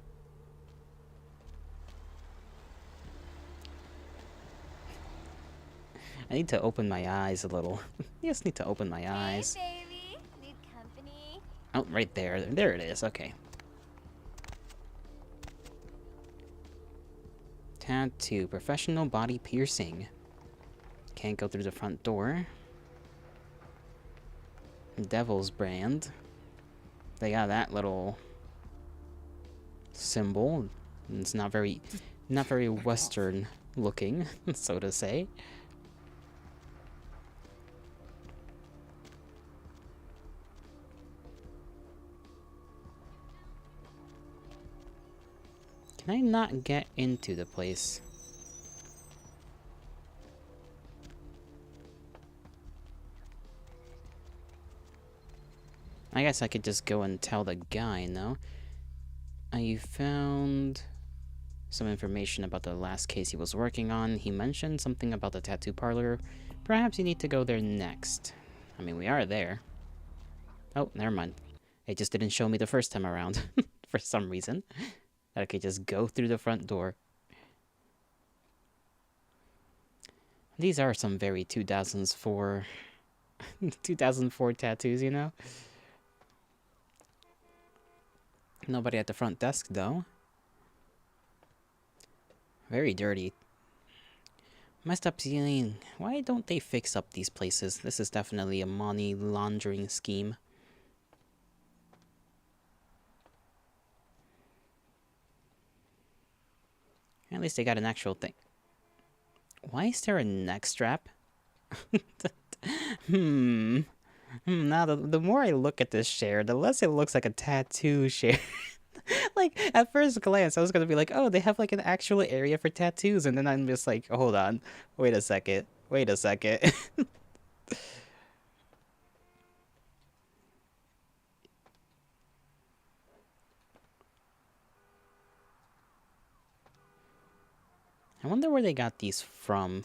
I need to open my eyes a little. Just need to open my eyes. Hey, baby. Need company? Oh, right there. There it is. Okay. Tattoo. Professional body piercing. Can't go through the front door. Devil's brand. They got that little symbol. It's not very Western looking, so to say. Can I not get into the place? I guess I could just go and tell the guy, no? I found some information about the last case he was working on. He mentioned something about the tattoo parlor. Perhaps you need to go there next. I mean, we are there. Oh, never mind. It just didn't show me the first time around, for some reason. That I could just go through the front door. These are some very 2004... 2004 tattoos, you know? Nobody at the front desk, though. Very dirty. Messed up ceiling. Why don't they fix up these places? This is definitely a money laundering scheme. At least they got an actual thing. Why is there a neck strap? Now, the more I look at this share, the less it looks like a tattoo share. Like, at first glance, I was gonna be like, oh, they have like an actual area for tattoos. And then I'm just like, hold on. Wait a second. Wait a second. I wonder where they got these from.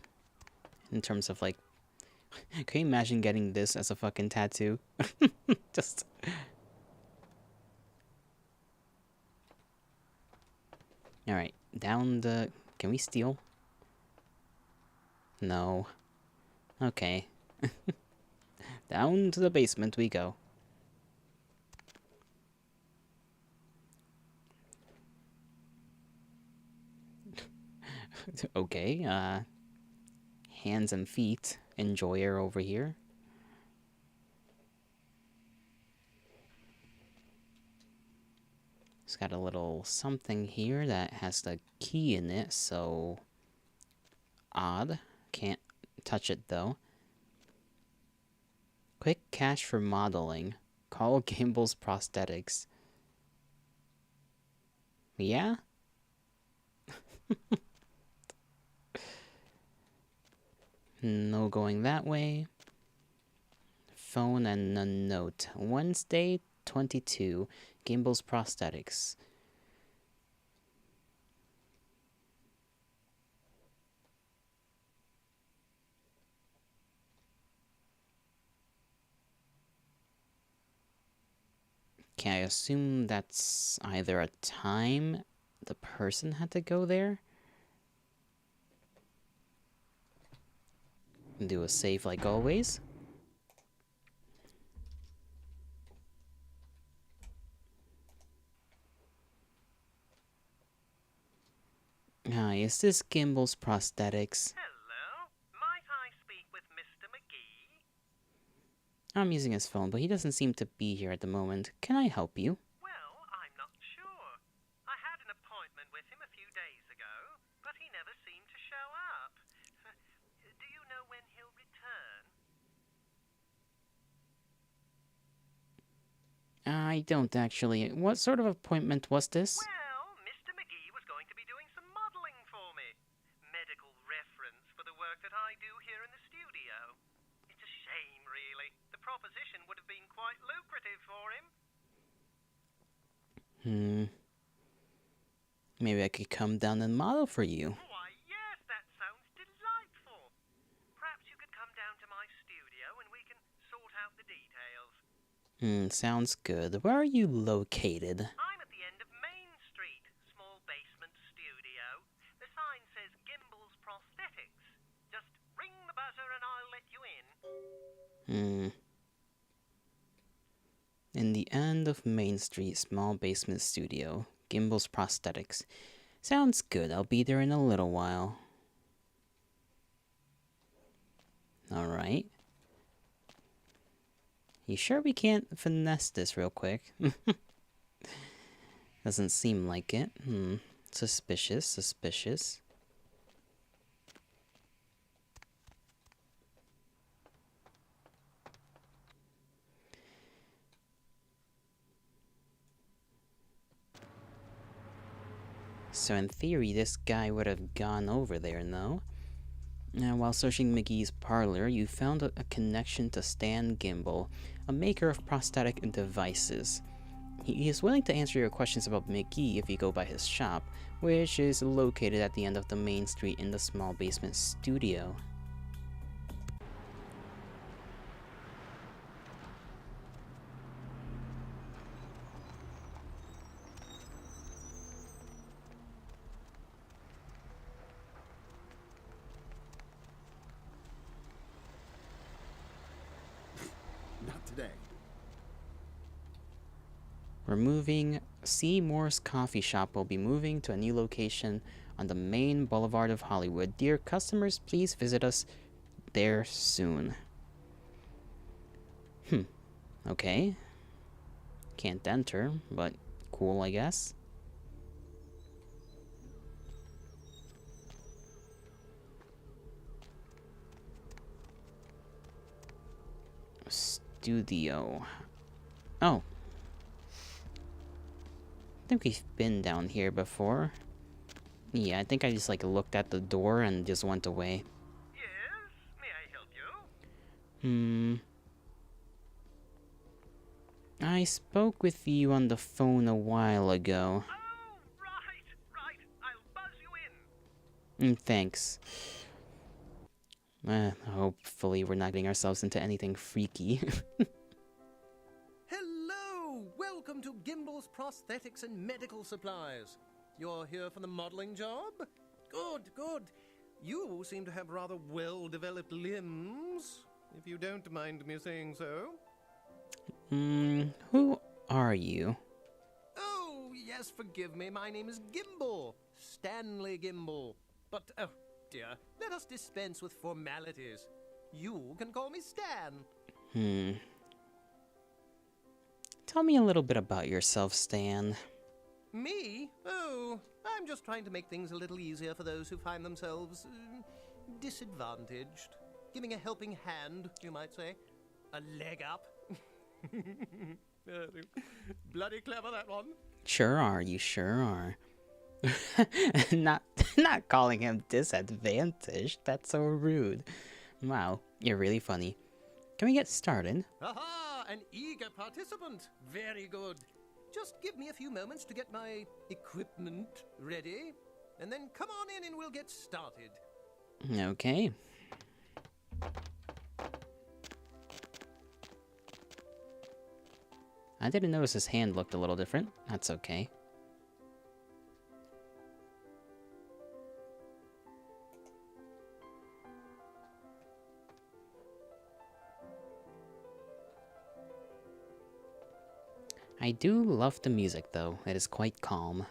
In terms of like... Can you imagine getting this as a fucking tattoo? Just... Alright, down the... Can we steal? No. Okay. Down to the basement we go. Okay, hands and feet enjoyer over here. It's got a little something here that has the key in it, so... Odd. Can't touch it, though. Quick cash for modeling. Call Gimble's Prosthetics. Yeah? No going that way. Phone and a note. Wednesday, 22. Gimble's Prosthetics. Can I assume that's either a time the person had to go there? Do a save like always. Hi, is this Gimble's Prosthetics? Hello? Might I speak with Mr. McGee? I'm using his phone, but he doesn't seem to be here at the moment. Can I help you? Well, I'm not sure. I had an appointment with him a few days ago, but he never seemed to show up. Do you know when he'll return? I don't actually. What sort of appointment was this? Well, Mr. McGee was going to be doing some modeling for me. Medical reference for the work that I do here in the studio. It's a shame, really. The proposition would have been quite lucrative for him. Maybe I could come down and model for you. Why, yes, that sounds delightful. Perhaps you could come down to my studio and we can sort out the details. Sounds good. Where are you located? I'm at the end of Main Street, small basement studio. The sign says Gimble's Prosthetics. Just ring the buzzer and I'll let you in. In the end of Main Street, small basement studio. Gimble's Prosthetics. Sounds good. I'll be there in a little while. Alright. You sure we can't finesse this real quick? Doesn't seem like it. Suspicious, suspicious. So in theory, this guy would have gone over there, no? Now, while searching McGee's parlor, you found a connection to Stan Gimbel, a maker of prosthetic devices. He is willing to answer your questions about McGee if you go by his shop, which is located at the end of the main street in the small basement studio. Not today. We're moving. Seymour's Coffee Shop will be moving to a new location on the main boulevard of Hollywood. Dear customers, please visit us there soon. Okay. Can't enter, but cool, I guess. Studio. Oh. I think we've been down here before. Yeah, I think I just like looked at the door and just went away. Yes? May I help you? I spoke with you on the phone a while ago. Oh, right. I'll buzz you in. Thanks. Hopefully we're not getting ourselves into anything freaky. Hello! Welcome to Gimbel's Prosthetics and Medical Supplies. You're here for the modeling job? Good. You seem to have rather well-developed limbs, if you don't mind me saying so. Who are you? Oh, yes, forgive me. My name is Gimbel. Stanley Gimbel. But, oh, dear, let us dispense with formalities. You can call me Stan. Tell me a little bit about yourself, Stan. Me? Oh, I'm just trying to make things a little easier for those who find themselves disadvantaged. Giving a helping hand, you might say. A leg up. Bloody clever, that one. Sure are, you sure are. not calling him disadvantaged. That's so rude. Wow, you're really funny. Can we get started? Aha! An eager participant. Very good. Just give me a few moments to get my equipment ready, and then come on in and we'll get started. Okay. I didn't notice his hand looked a little different. That's okay. I do love the music, though. It is quite calm.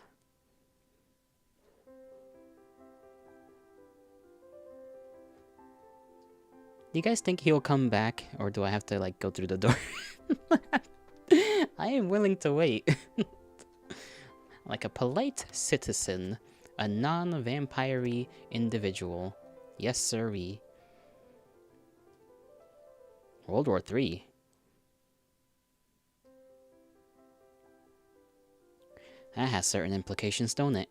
Do you guys think he'll come back, or do I have to, like, go through the door? I am willing to wait. Like a polite citizen, a non-vampire-y individual. Yes, sirree. World War III. That has certain implications, don't it?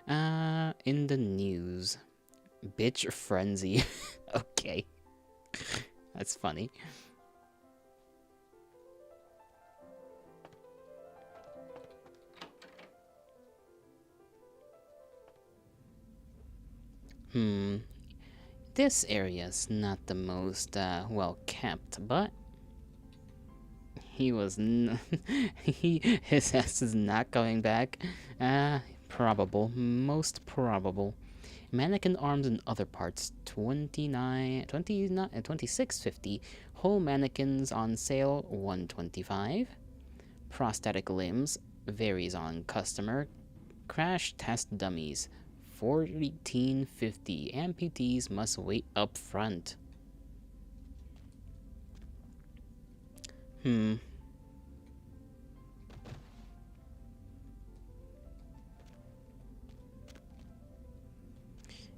In the news. Bitch frenzy. Okay. That's funny. This area's not the most, well kept, but his ass is not going back. Probable. Most probable. Mannequin arms and other parts, 26.50. Whole mannequins on sale, 125. Prosthetic limbs varies on customer. Crash test dummies. 1450. Amputees must wait up front.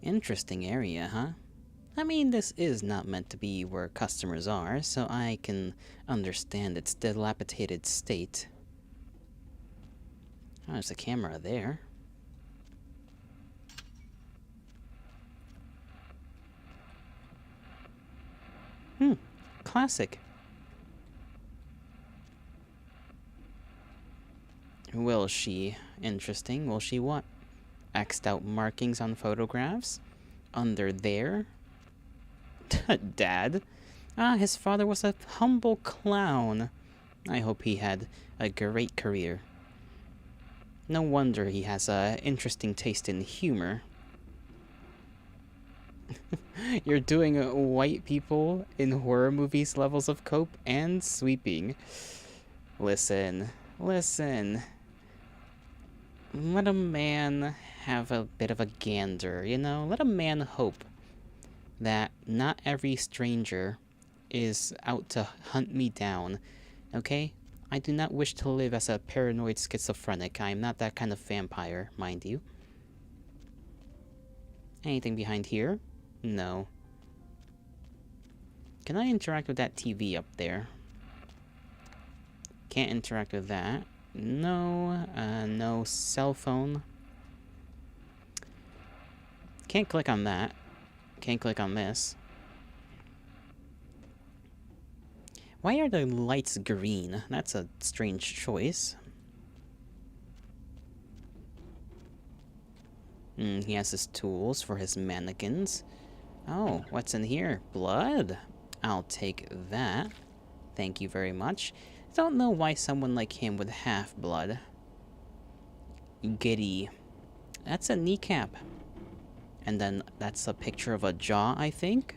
Interesting area, huh? I mean, this is not meant to be where customers are, so I can understand its dilapidated state. Oh, there's a camera there. Classic. Will she? Interesting. Will she what? X'd out markings on photographs? Under there? Dad? Ah, his father was a humble clown. I hope he had a great career. No wonder he has a interesting taste in humor. You're doing white people in horror movies levels of cope and sweeping. Listen. Let a man have a bit of a gander, you know? Let a man hope that not every stranger is out to hunt me down, okay? I do not wish to live as a paranoid schizophrenic. I am not that kind of vampire, mind you. Anything behind here? No. Can I interact with that TV up there? Can't interact with that. No, no cell phone. Can't click on that. Can't click on this. Why are the lights green? That's a strange choice. He has his tools for his mannequins. Oh, what's in here? Blood? I'll take that. Thank you very much. Don't know why someone like him would have blood. Giddy. That's a kneecap. And then that's a picture of a jaw, I think.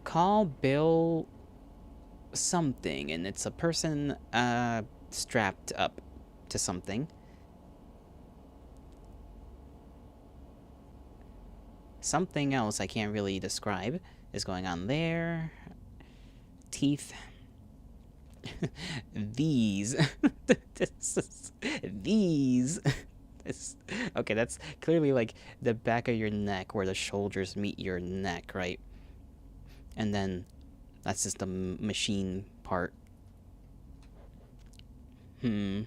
Call Bill something, and it's a person strapped up to something. Something else I can't really describe is going on there. Teeth. These. These. Okay, that's clearly like the back of your neck where the shoulders meet your neck, right? And then that's just the machine part. A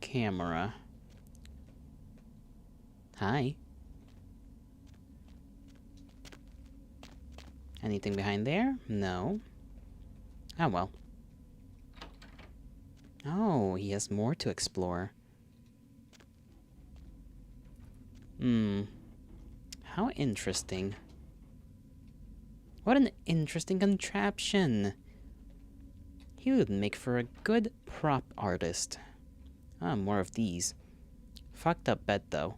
camera. Hi. Anything behind there? No. Oh well. Oh, he has more to explore. How interesting. What an interesting contraption. He would make for a good prop artist. Ah, more of these. Fucked up bed, though.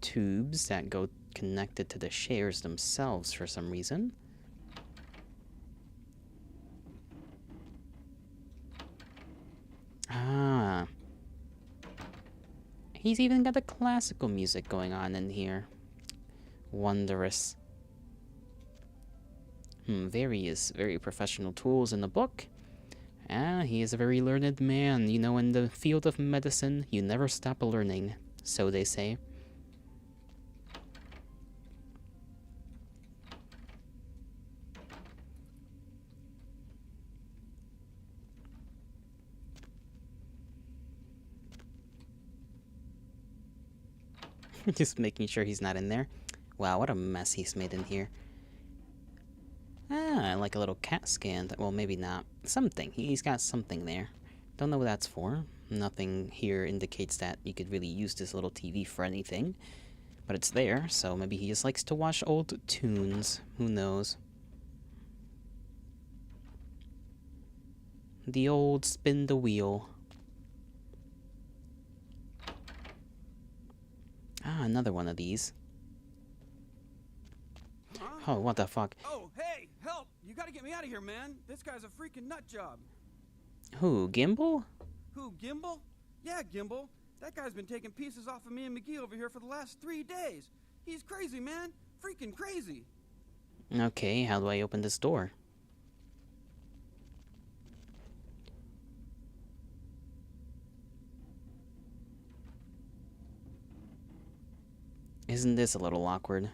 Tubes that go connected to the shares themselves for some reason. Ah. He's even got the classical music going on in here. Wondrous. Various very professional tools in the book. Ah, he is a very learned man. You know, in the field of medicine, you never stop learning, so they say. Just making sure he's not in there. Wow, what a mess he's made in here. Ah, like a little CAT scan. Well, maybe not. Something. He's got something there. Don't know what that's for. Nothing here indicates that you could really use this little TV for anything. But it's there, so maybe he just likes to watch old tunes. Who knows? The old spin the wheel. Ah, another one of these. Huh? Oh, what the fuck? Oh, hey, help! You gotta get me out of here, man. This guy's a freaking nut job. Who, Gimbal? Who, Gimbal? Yeah, Gimbal. That guy's been taking pieces off of me and McGee over here for the last 3 days. He's crazy, man. Freaking crazy. Okay, how do I open this door? Isn't this a little awkward?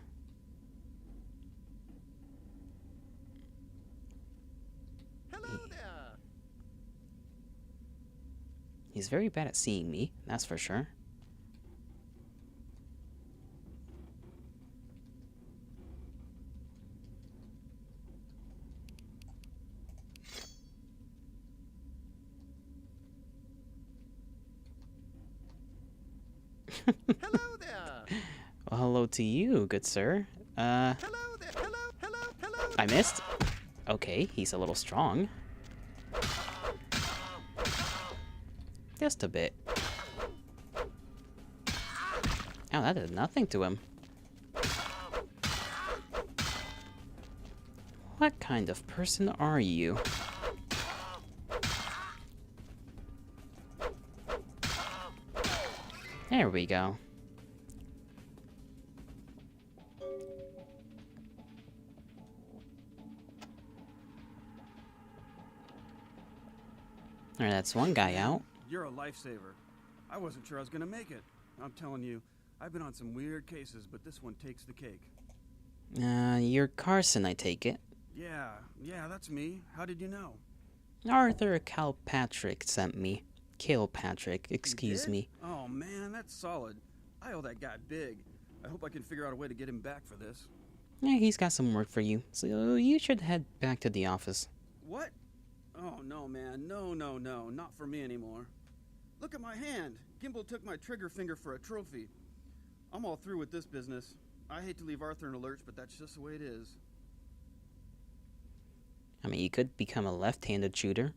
Hello there. He's very bad at seeing me, that's for sure. Hello there. Well, hello to you, good sir. Hello there. Hello. I missed? Okay, he's a little strong. Just a bit. Oh, that did nothing to him. What kind of person are you? There we go. Alright, that's one guy out. You're a lifesaver. I wasn't sure I was gonna make it. I'm telling you, I've been on some weird cases, but this one takes the cake. You're Carson, I take it. Yeah, that's me. How did you know? Arthur Kilpatrick sent me. Kilpatrick, excuse me. Oh man, that's solid. I owe that guy big. I hope I can figure out a way to get him back for this. Yeah, he's got some work for you, so you should head back to the office. What? Oh no, man. No. Not for me anymore. Look at my hand. Gimbal took my trigger finger for a trophy. I'm all through with this business. I hate to leave Arthur in a lurch, but that's just the way it is. I mean, you could become a left-handed shooter.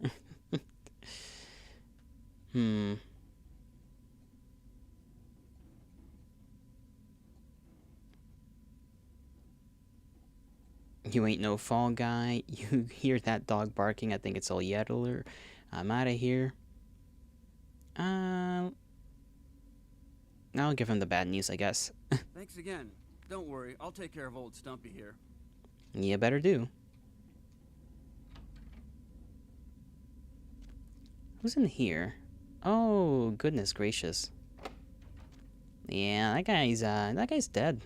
You ain't no fall guy. You hear that dog barking, I think it's all Yettler. I'm out of here. I'll give him the bad news, I guess. Thanks again. Don't worry, I'll take care of old Stumpy here. You better do. Who's in here? Oh, goodness gracious. Yeah, that guy's dead.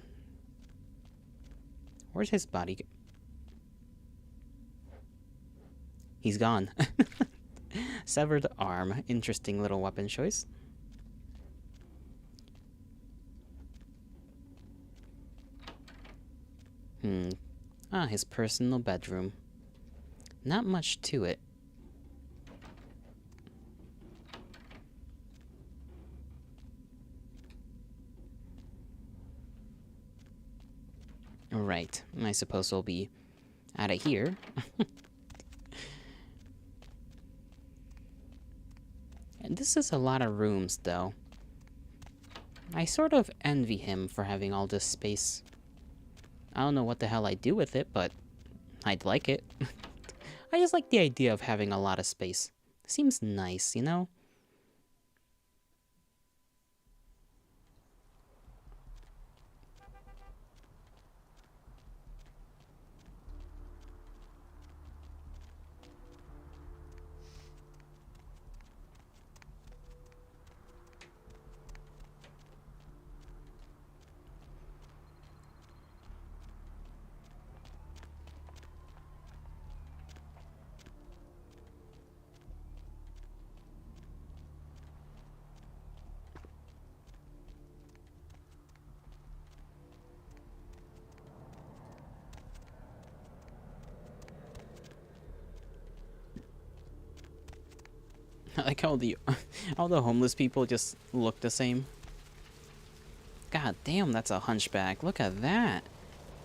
Where's his body? He's gone. Severed arm. Interesting little weapon choice. His personal bedroom. Not much to it. Right. I suppose we'll be out of here. And this is a lot of rooms, though. I sort of envy him for having all this space. I don't know what the hell I'd do with it, but I'd like it. I just like the idea of having a lot of space. Seems nice, you know? I like how all the homeless people just look the same. God damn, that's a hunchback. Look at that.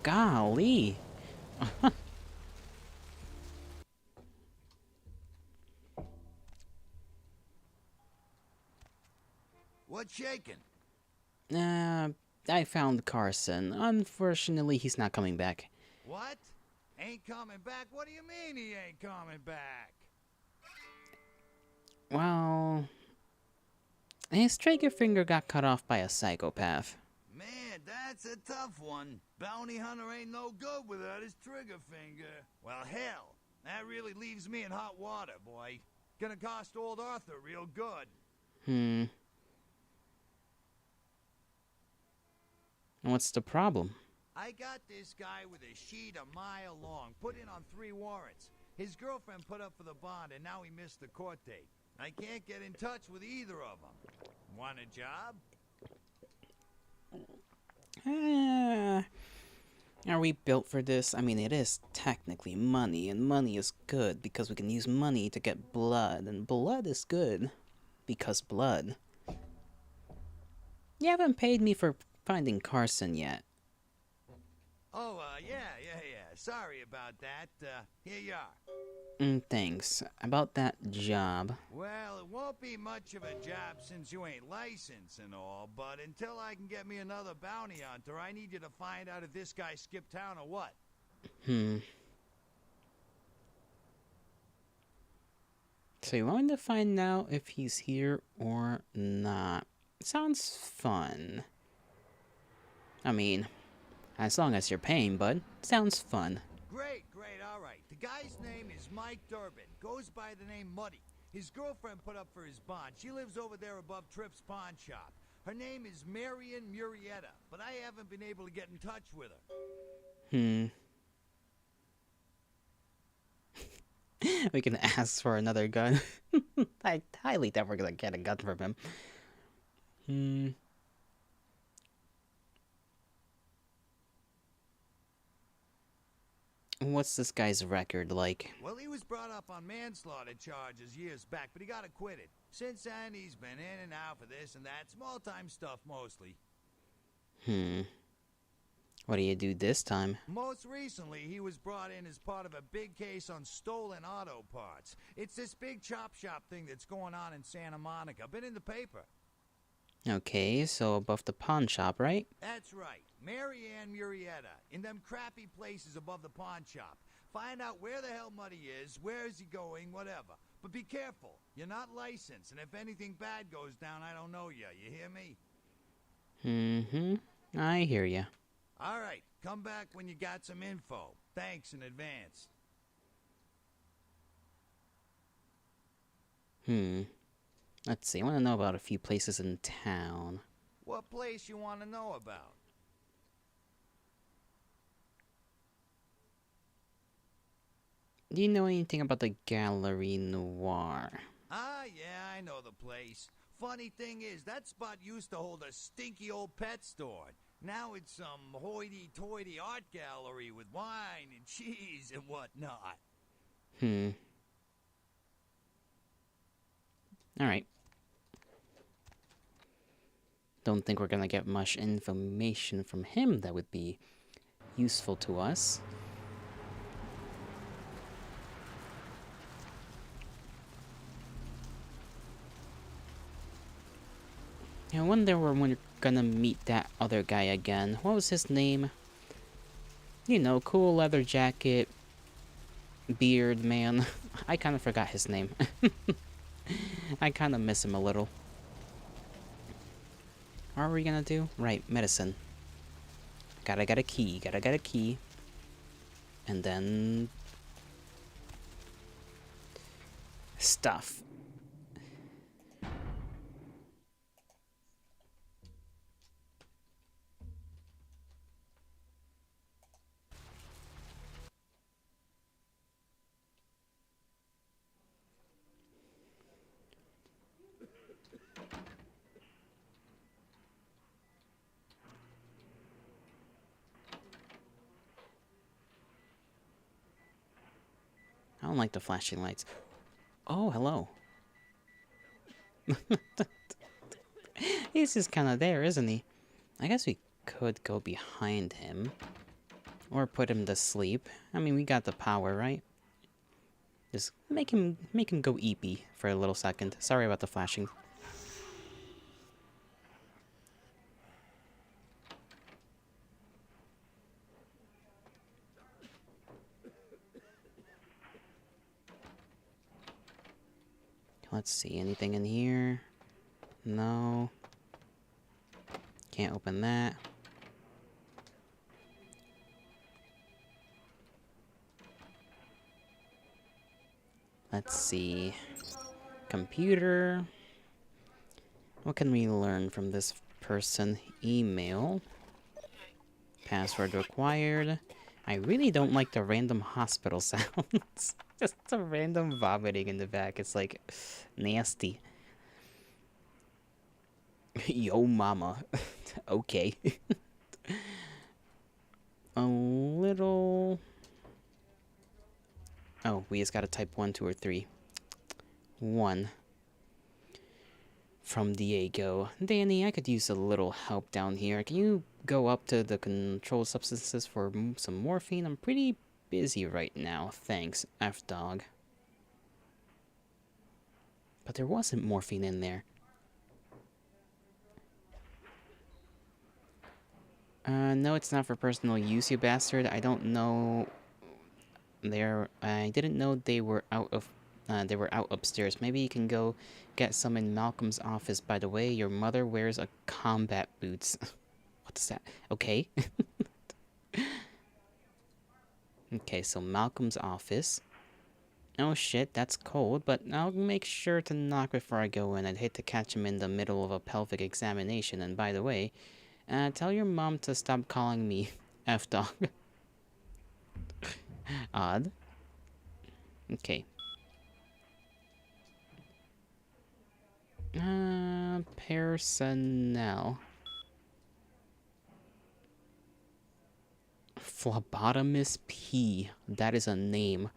Golly. What's shaking? I found Carson. Unfortunately, he's not coming back. What? Ain't coming back? What do you mean he ain't coming back? Well, his trigger finger got cut off by a psychopath. Man, that's a tough one. Bounty hunter ain't no good without his trigger finger. Well, hell, that really leaves me in hot water, boy. Gonna cost old Arthur real good. What's the problem? I got this guy with a sheet a mile long, put in on 3 warrants. His girlfriend put up for the bond, and now he missed the court date. I can't get in touch with either of them. Want a job? Are we built for this? I mean, it is technically money, and money is good because we can use money to get blood, and blood is good because blood. You haven't paid me for finding Carson yet. Oh, yeah. Sorry about that. Here you are. Thanks. About that job. Well, it won't be much of a job since you ain't licensed and all, but until I can get me another bounty hunter, I need you to find out if this guy skipped town or what. So you want me to find out if he's here or not? Sounds fun. I mean, as long as you're paying, bud. Sounds fun. Great, all right. The guy's name is Mike Durbin. Goes by the name Muddy. His girlfriend put up for his bond. She lives over there above Tripp's pawn shop. Her name is Marion Murrieta, but I haven't been able to get in touch with her. We can ask for another gun. I highly doubt we're gonna get a gun from him. What's this guy's record like? Well, he was brought up on manslaughter charges years back, but he got acquitted. Since then, he's been in and out for this and that. Small-time stuff, mostly. What do you do this time? Most recently, he was brought in as part of a big case on stolen auto parts. It's this big chop shop thing that's going on in Santa Monica. Been in the paper. Okay, so above the pawn shop, right? That's right. Marianne Murrieta, in them crappy places above the pawn shop. Find out where the hell Muddy is, where is he going, whatever. But be careful. You're not licensed, and if anything bad goes down, I don't know you. You hear me? I hear ya. All right. Come back when you got some info. Thanks in advance. Let's see, I want to know about a few places in town. What place you want to know about? Do you know anything about the Gallery Noir? Ah, yeah, I know the place. Funny thing is, that spot used to hold a stinky old pet store. Now it's some hoity-toity art gallery with wine and cheese and whatnot. Alright. Don't think we're gonna get much information from him that would be useful to us. I wonder when we're gonna meet that other guy again. What was his name? You know, cool leather jacket, beard man. I kind of forgot his name. I kind of miss him a little. What are we gonna do? Right, medicine. Gotta get a key. And then... stuff. I don't like the flashing lights. Oh, hello. He's just kind of there, isn't he? I guess we could go behind him. Or put him to sleep. I mean, we got the power, right? Just make him go eepy for a little second. Sorry about the flashing. Let's see, anything in here? No. Can't open that. Let's see. Computer. What can we learn from this person? Email. Password required. I really don't like the random hospital sounds. Just a random vomiting in the back. It's like nasty. Yo mama. Okay. A little... Oh, we just gotta type 1, 2, or 3. 1. From Diego. Danny, I could use a little help down here. Can you go up to the controlled substances for some morphine? I'm pretty busy right now. Thanks, F-Dog. But there wasn't morphine in there. No, it's not for personal use, you bastard. I don't know... I didn't know they were out upstairs. Maybe you can go get some in Malcolm's office. By the way, your mother wears a combat boots. What's that? Okay. Okay, so Malcolm's office. Oh shit, that's cold, but I'll make sure to knock before I go in. I'd hate to catch him in the middle of a pelvic examination. And by the way, tell your mom to stop calling me F-Dog. Odd. Okay. Personnel. Phlebotomist P. That is a name.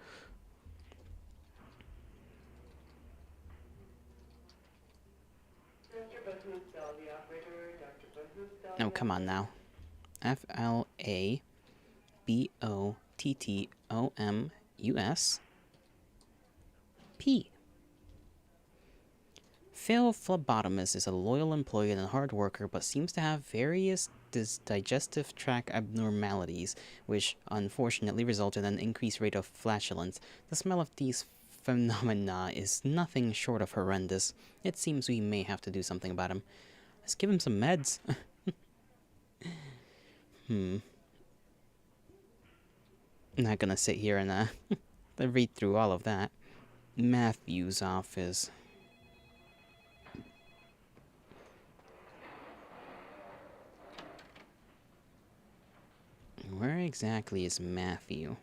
Oh, come on now. Flabottomus P. Phil Phlebotomist is a loyal employee and a hard worker, but seems to have various digestive tract abnormalities, which unfortunately result in an increased rate of flatulence. The smell of these phenomena is nothing short of horrendous. It seems we may have to do something about him. Let's give him some meds. I'm not gonna sit here and read through all of that. Matthew's office. Where exactly is Matthew?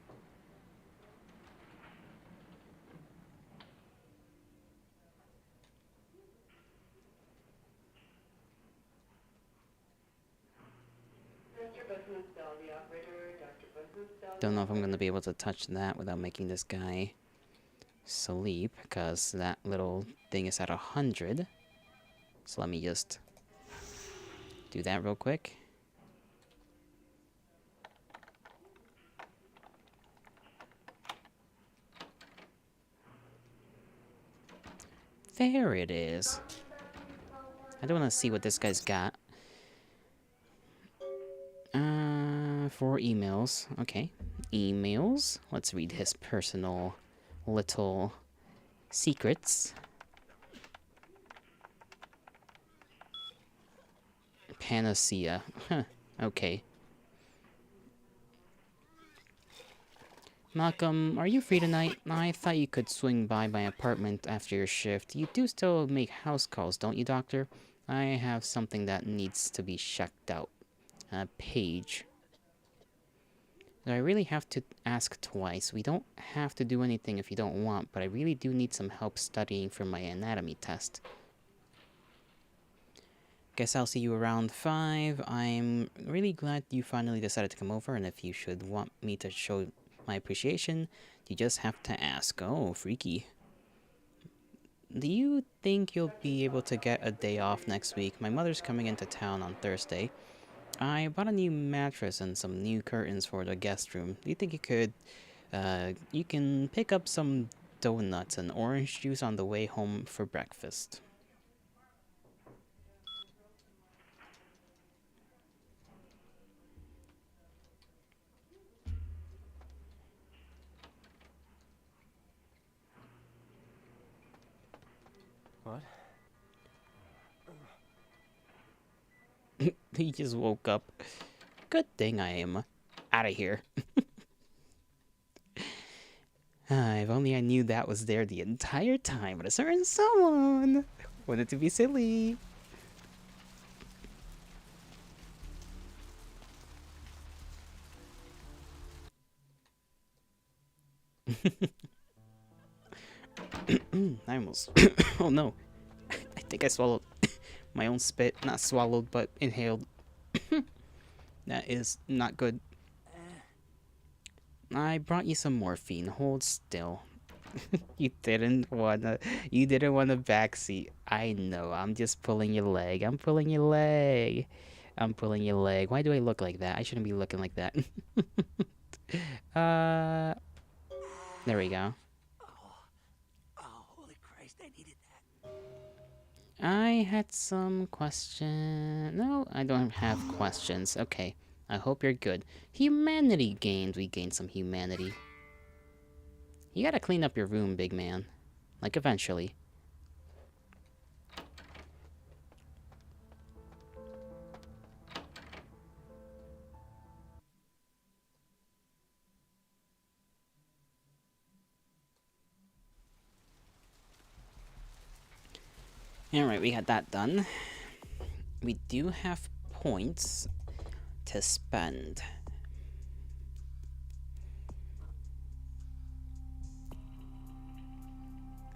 Don't know if I'm going to be able to touch that without making this guy sleep, because that little thing is at 100. So let me just do that real quick. There it is. I don't want to see what this guy's got. 4 emails. Okay. Emails. Let's read his personal little secrets. Panacea. Huh. Okay. Malcolm, are you free tonight? I thought you could swing by my apartment after your shift. You do still make house calls, don't you, Doctor? I have something that needs to be checked out. Paige. Do I really have to ask twice? We don't have to do anything if you don't want, but I really do need some help studying for my anatomy test. Guess I'll see you around 5. I'm really glad you finally decided to come over, and if you should want me to show my appreciation, you just have to ask. Oh, freaky. Do you think you'll be able to get a day off next week? My mother's coming into town on Thursday. I bought a new mattress and some new curtains for the guest room. Do you think you can pick up some donuts and orange juice on the way home for breakfast? What? He just woke up. Good thing I am out of here. If only I knew that was there the entire time, but a certain someone wanted to be silly. I almost... oh no. I think I swallowed my own spit. Not swallowed, but inhaled. That is not good. I brought you some morphine. Hold still. You didn't wanna backseat. I know. I'm just pulling your leg. I'm pulling your leg. I'm pulling your leg. Why do I look like that? I shouldn't be looking like that. There we go. Oh, holy Christ, I needed that. I had some question. No, I don't have questions. Okay. I hope you're good. Humanity gained. We gained some humanity. You gotta clean up your room, big man. Like, eventually. Alright, we got that done. We do have points to spend.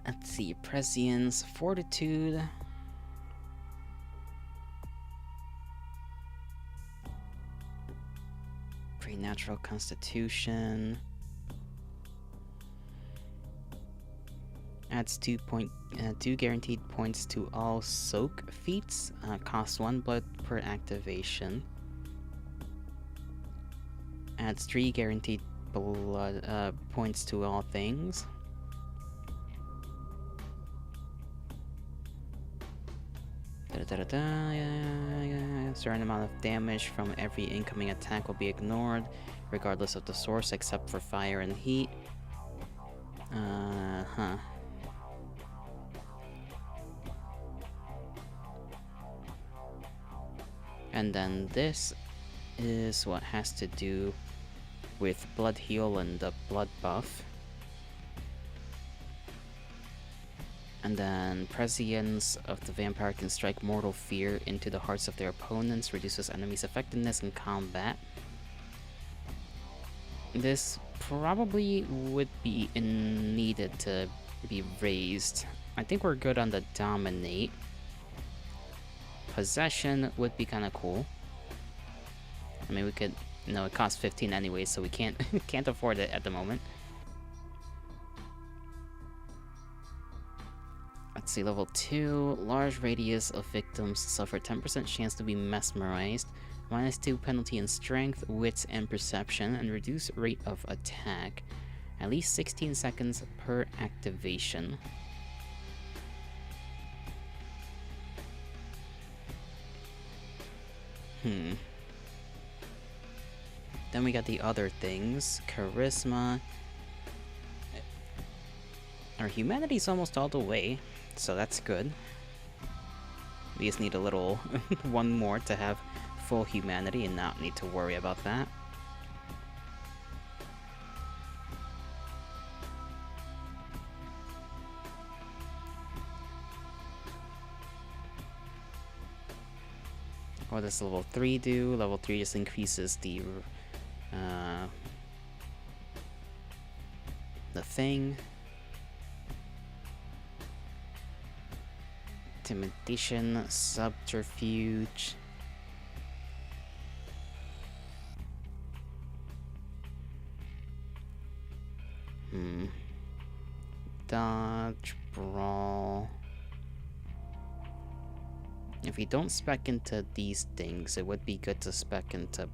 Let's see, prescience, fortitude. Preternatural constitution. Adds 2 guaranteed points to all soak feats. Costs 1 blood per activation. Adds 3 guaranteed blood points to all things. A certain amount of damage from every incoming attack will be ignored, regardless of the source, except for fire and heat. And then this is what has to do with blood heal and the blood buff. And then prescience of the vampire can strike mortal fear into the hearts of their opponents, reduces enemies' effectiveness in combat. This probably would be needed to be raised. I think we're good on the dominate. Possession would be kind of cool. I mean, we could, no, it costs 15 anyway, so we can't can't afford it at the moment. Let's see, level 2, large radius of victims suffer 10% chance to be mesmerized, -2 penalty in strength, wits, and perception, and reduced rate of attack. At least 16 seconds per activation. Then we got the other things. Charisma. Our humanity's almost all the way, so that's good. We just need a little one more to have full humanity and not need to worry about that. What does level 3 do? Level 3 just increases the thing. Intimidation, subterfuge. Dodge, brawl. If you don't spec into these things, it would be good to spec into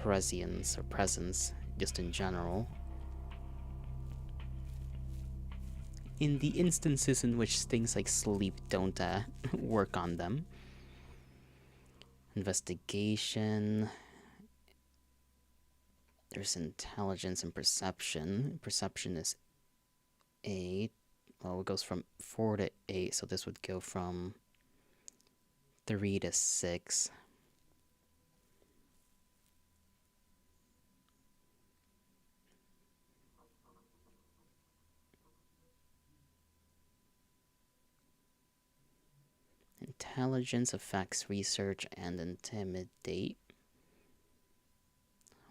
prescience or presence, just in general. In the instances in which things like sleep don't work on them. Investigation. There's intelligence and perception. Perception is 8. Well, it goes from 4 to 8, so this would go from 3 to 6. Intelligence affects research and intimidate.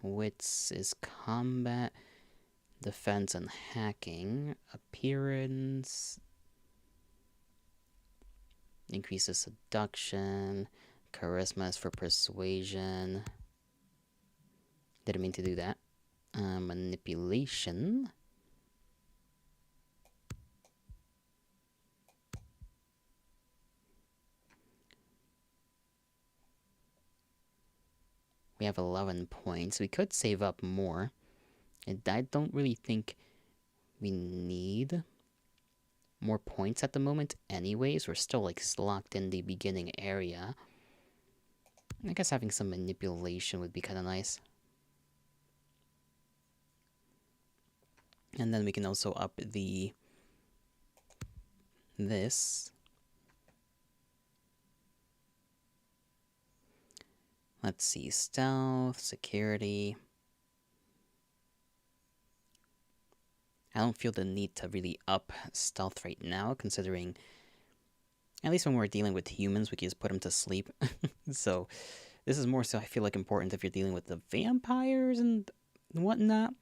Wits is combat, defense, and hacking. Appearance increases seduction. Charisma is for persuasion. Didn't mean to do that. Manipulation. We have 11 points. We could save up more. And I don't really think we need more points at the moment anyways. We're still like locked in the beginning area. I guess having some manipulation would be kind of nice. And then we can also up this. Let's see, stealth, security. I don't feel the need to really up stealth right now, considering, at least when we're dealing with humans, we can just put them to sleep. So, this is more so, I feel like, important if you're dealing with the vampires and whatnot.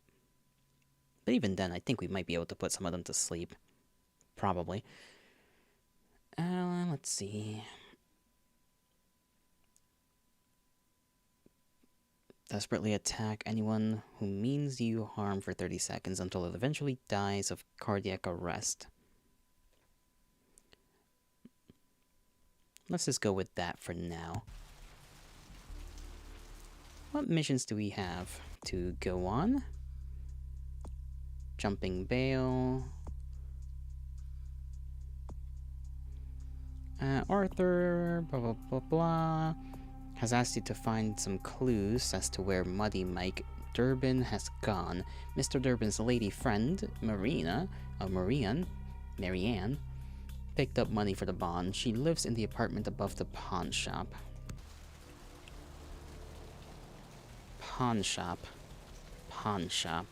But even then, I think we might be able to put some of them to sleep. Probably. Let's see. Desperately attack anyone who means you harm for 30 seconds until it eventually dies of cardiac arrest. Let's just go with that for now. What missions do we have to go on? Jumping bail. Arthur, blah, blah, blah, blah, has asked you to find some clues as to where Muddy Mike Durbin has gone. Mr. Durbin's lady friend, Marianne, picked up money for the bond. She lives in the apartment above the pawn shop. Pawn shop. Pawn shop.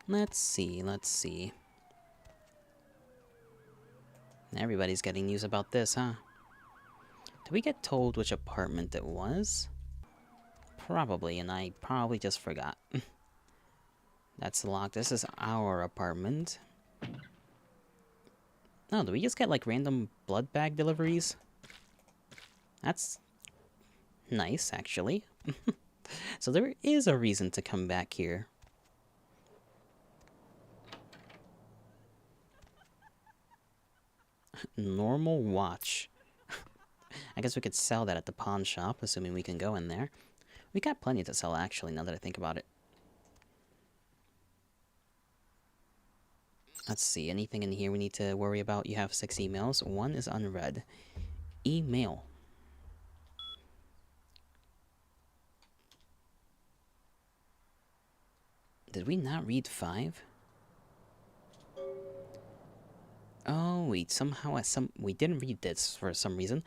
Let's see. Everybody's getting news about this, huh? Did we get told which apartment it was? Probably, and I probably just forgot. That's locked. This is our apartment. Oh, do we just get, like, random blood bag deliveries? That's nice, actually. So there is a reason to come back here. Normal watch. I guess we could sell that at the pawn shop, assuming we can go in there. We got plenty to sell, actually, now that I think about it. Let's see, anything in here we need to worry about? You have 6 emails. 1 is unread. Email. Did we not read 5? Oh, wait, somehow we didn't read this for some reason.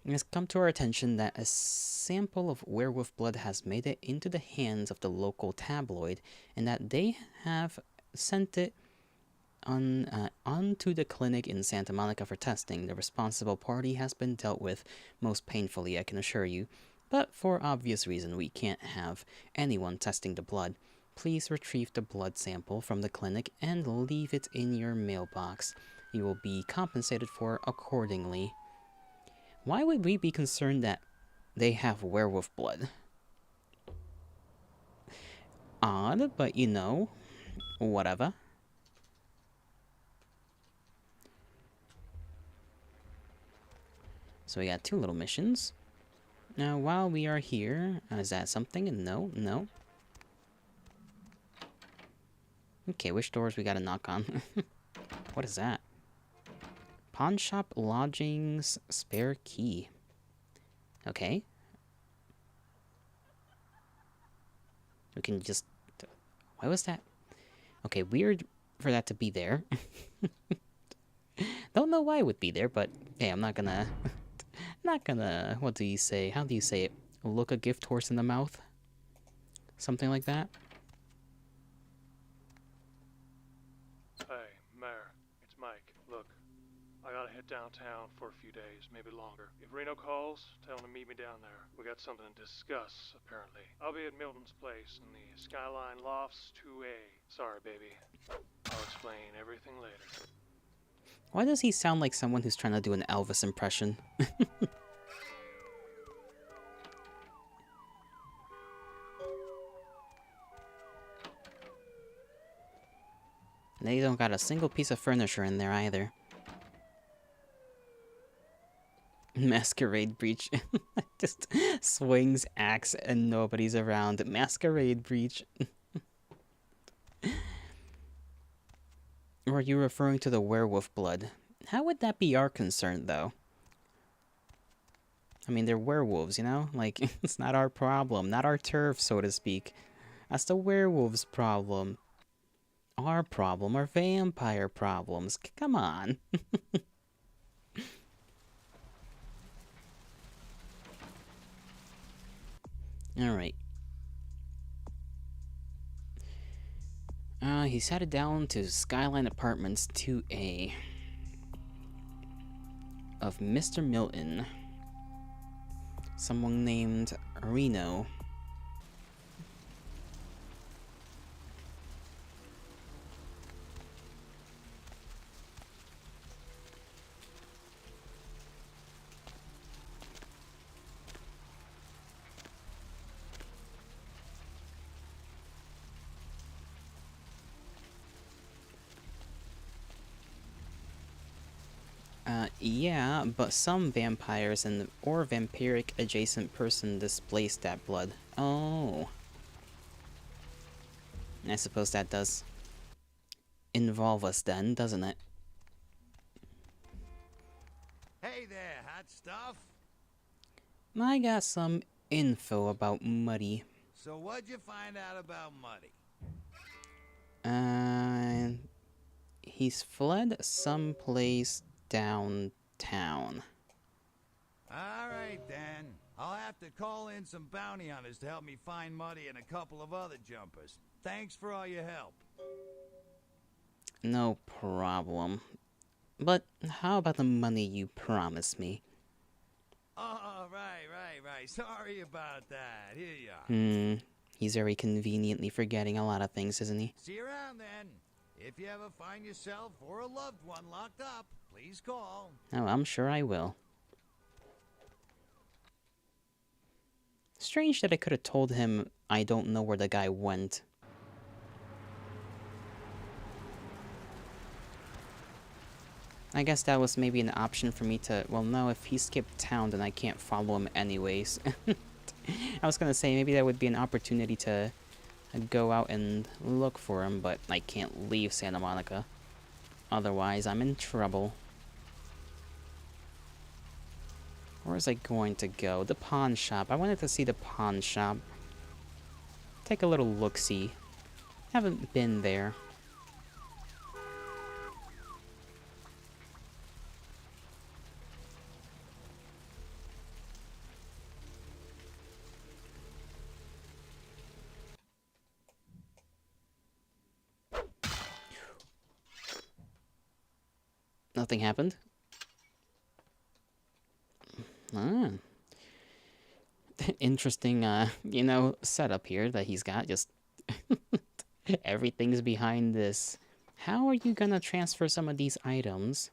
It has come to our attention that a sample of werewolf blood has made it into the hands of the local tabloid, and that they have sent it onto the clinic in Santa Monica for testing. The responsible party has been dealt with most painfully, I can assure you, but for obvious reason we can't have anyone testing the blood. Please retrieve the blood sample from the clinic and leave it in your mailbox. You will be compensated for accordingly. Why would we be concerned that they have werewolf blood? Odd, but you know, whatever. So we got 2 little missions. Now, while we are here, is that something? No, no. Okay, which doors we gotta knock on? What is that? Pawn shop, lodgings, spare key. Okay. We can just... Why was that? Okay, weird for that to be there. Don't know why it would be there, but hey, I'm not gonna... not gonna... What do you say? How do you say it? Look a gift horse in the mouth? Something like that? Hey, Mayor, it's Mike. Look, I gotta head downtown for a few days, maybe longer. If Reno calls, tell him to meet me down there. We got something to discuss, apparently. I'll be at Milton's place in the Skyline Lofts 2A. Sorry, baby. I'll explain everything later. Why does he sound like someone who's trying to do an Elvis impression? They don't got a single piece of furniture in there either. Masquerade breach. Just swings axe and nobody's around. Masquerade breach. Or are you referring to the werewolf blood? How would that be our concern, though? I mean, they're werewolves, you know? Like, it's not our problem. Not our turf, so to speak. That's the werewolves' problem. Our problem are vampire problems. Come on. Alright. He's headed down to Skyline Apartments 2A of Mr. Milton. Someone named Reno. Yeah, but some vampires and or vampiric adjacent person displaced that blood. Oh. I suppose that does involve us then, doesn't it? Hey there, hot stuff. I got some info about Muddy. So what'd you find out about Muddy? He's fled someplace downtown. All right, then. I'll have to call in some bounty hunters to help me find Muddy and a couple of other jumpers. Thanks for all your help. No problem. But how about the money you promised me? Oh, right. Sorry about that. Here you are. He's very conveniently forgetting a lot of things, isn't he? See you around, then. If you ever find yourself or a loved one locked up, please call. Oh, I'm sure I will. Strange that I could have told him I don't know where the guy went. I guess that was maybe an option for me to... Well, no, if he skipped town, then I can't follow him anyways. I was gonna say, maybe that would be an opportunity to go out and look for him, but I can't leave Santa Monica. Otherwise, I'm in trouble. Where was I going to go? The pawn shop. I wanted to see the pawn shop. Take a little look-see. Haven't been there. Nothing happened? Ah. Interesting, you know, setup here that he's got. Just everything's behind this. How are you gonna transfer some of these items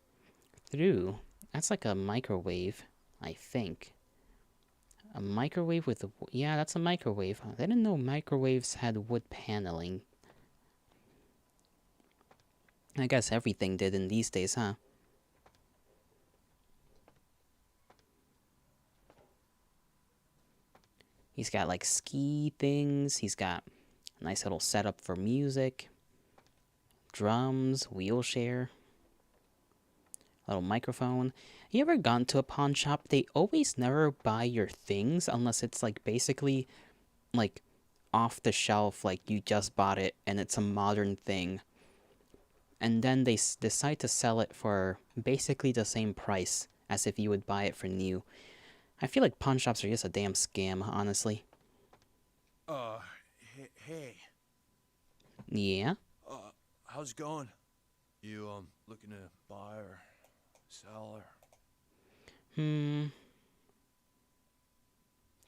through? That's like a microwave, I think. A microwave with a... Yeah, that's a microwave. I didn't know microwaves had wood paneling. I guess everything did in these days, huh? He's got like ski things. He's got a nice little setup for music. Drums, wheelchair, little microphone. You ever gone to a pawn shop? They always never buy your things unless it's like basically like off the shelf, like you just bought it and it's a modern thing. And then they decide to sell it for basically the same price as if you would buy it for new. I feel like pawn shops are just a damn scam, honestly. Hey. Yeah? How's it going? You, looking to buy or sell or...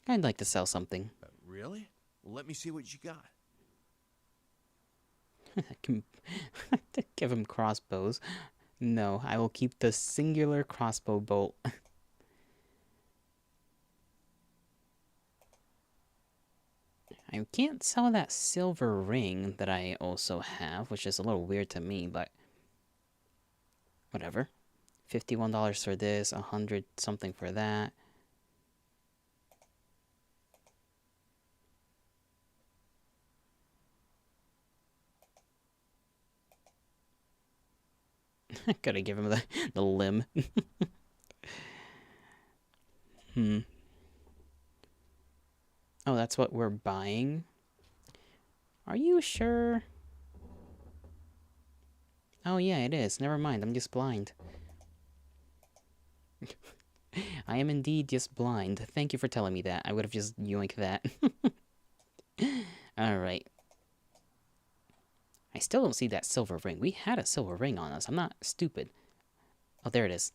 I'd like to sell something. Really? Well, let me see what you got. I can give him crossbows. No, I will keep the singular crossbow bolt. I can't sell that silver ring that I also have, which is a little weird to me, but whatever. $51 for this, 100 something for that. Gotta give him the limb. Oh, that's what we're buying? Are you sure? Oh yeah, it is. Never mind, I'm just blind. I am indeed just blind. Thank you for telling me that. I would have just yoinked that. Alright. I still don't see that silver ring. We had a silver ring on us. I'm not stupid. Oh, there it is.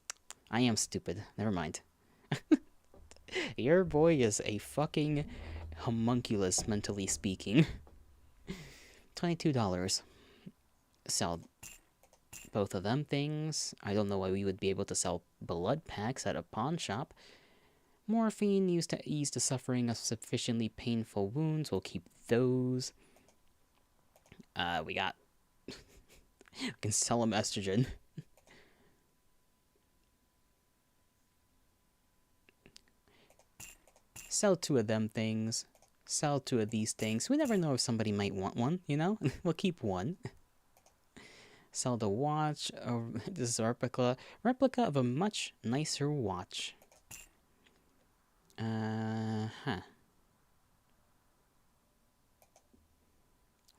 I am stupid. Never mind. Your boy is a fucking homunculus, mentally speaking. $22. Sell both of them things. I don't know why we would be able to sell blood packs at a pawn shop. Morphine used to ease the suffering of sufficiently painful wounds. We'll keep those. We got... we can sell him estrogen. Sell 2 of them things. Sell 2 of these things. We never know if somebody might want one, you know? We'll keep one. Sell the watch. This is a replica of a much nicer watch.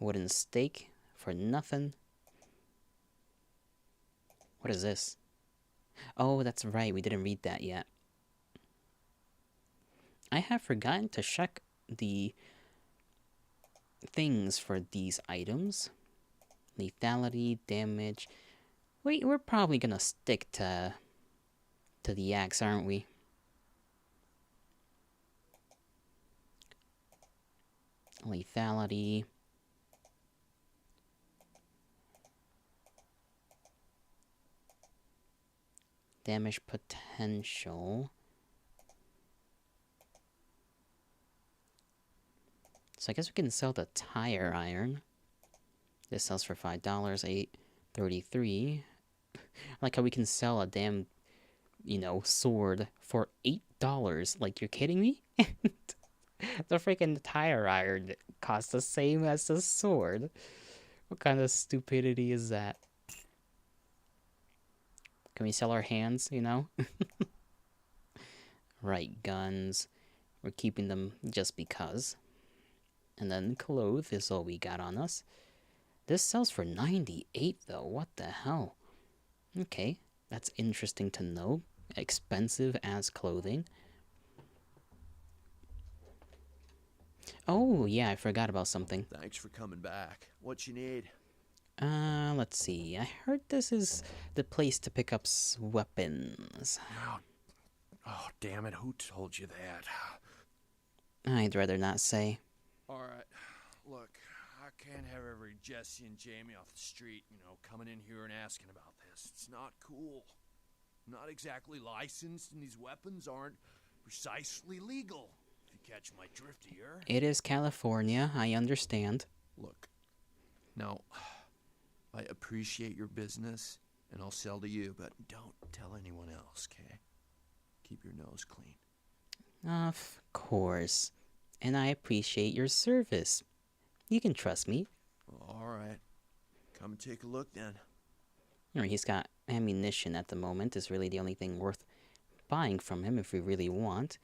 Wooden stake for nothing. What is this? Oh, that's right. We didn't read that yet. I have forgotten to check the things for these items. Lethality, damage. We're probably gonna stick to the axe, aren't we? Lethality. Damage potential. So I guess we can sell the tire iron. This sells for $5, $8.33. I like how we can sell a damn, sword for $8. Like, you're kidding me? The freaking tire iron costs the same as the sword. What kind of stupidity is that? Can we sell our hands, Right, guns. We're keeping them just because. And then clothes is all we got on us. This sells for $98 though. What the hell? Okay, that's interesting to know. Expensive as clothing. Oh, yeah, I forgot about something. Thanks for coming back. What you need? Let's see. I heard this is the place to pick up weapons. Oh, damn it. Who told you that? I'd rather not say. All right. Look, I can't have every Jesse and Jamie off the street, coming in here and asking about this. It's not cool. I'm not exactly licensed, and these weapons aren't precisely legal. If you catch my drift here. It is California. I understand. Look, now, I appreciate your business, and I'll sell to you, but don't tell anyone else, okay? Keep your nose clean. Of course. and I appreciate your service. You can trust me. Alright. Come take a look then. Alright, he's got ammunition at the moment. Is really the only thing worth buying from him if we really want.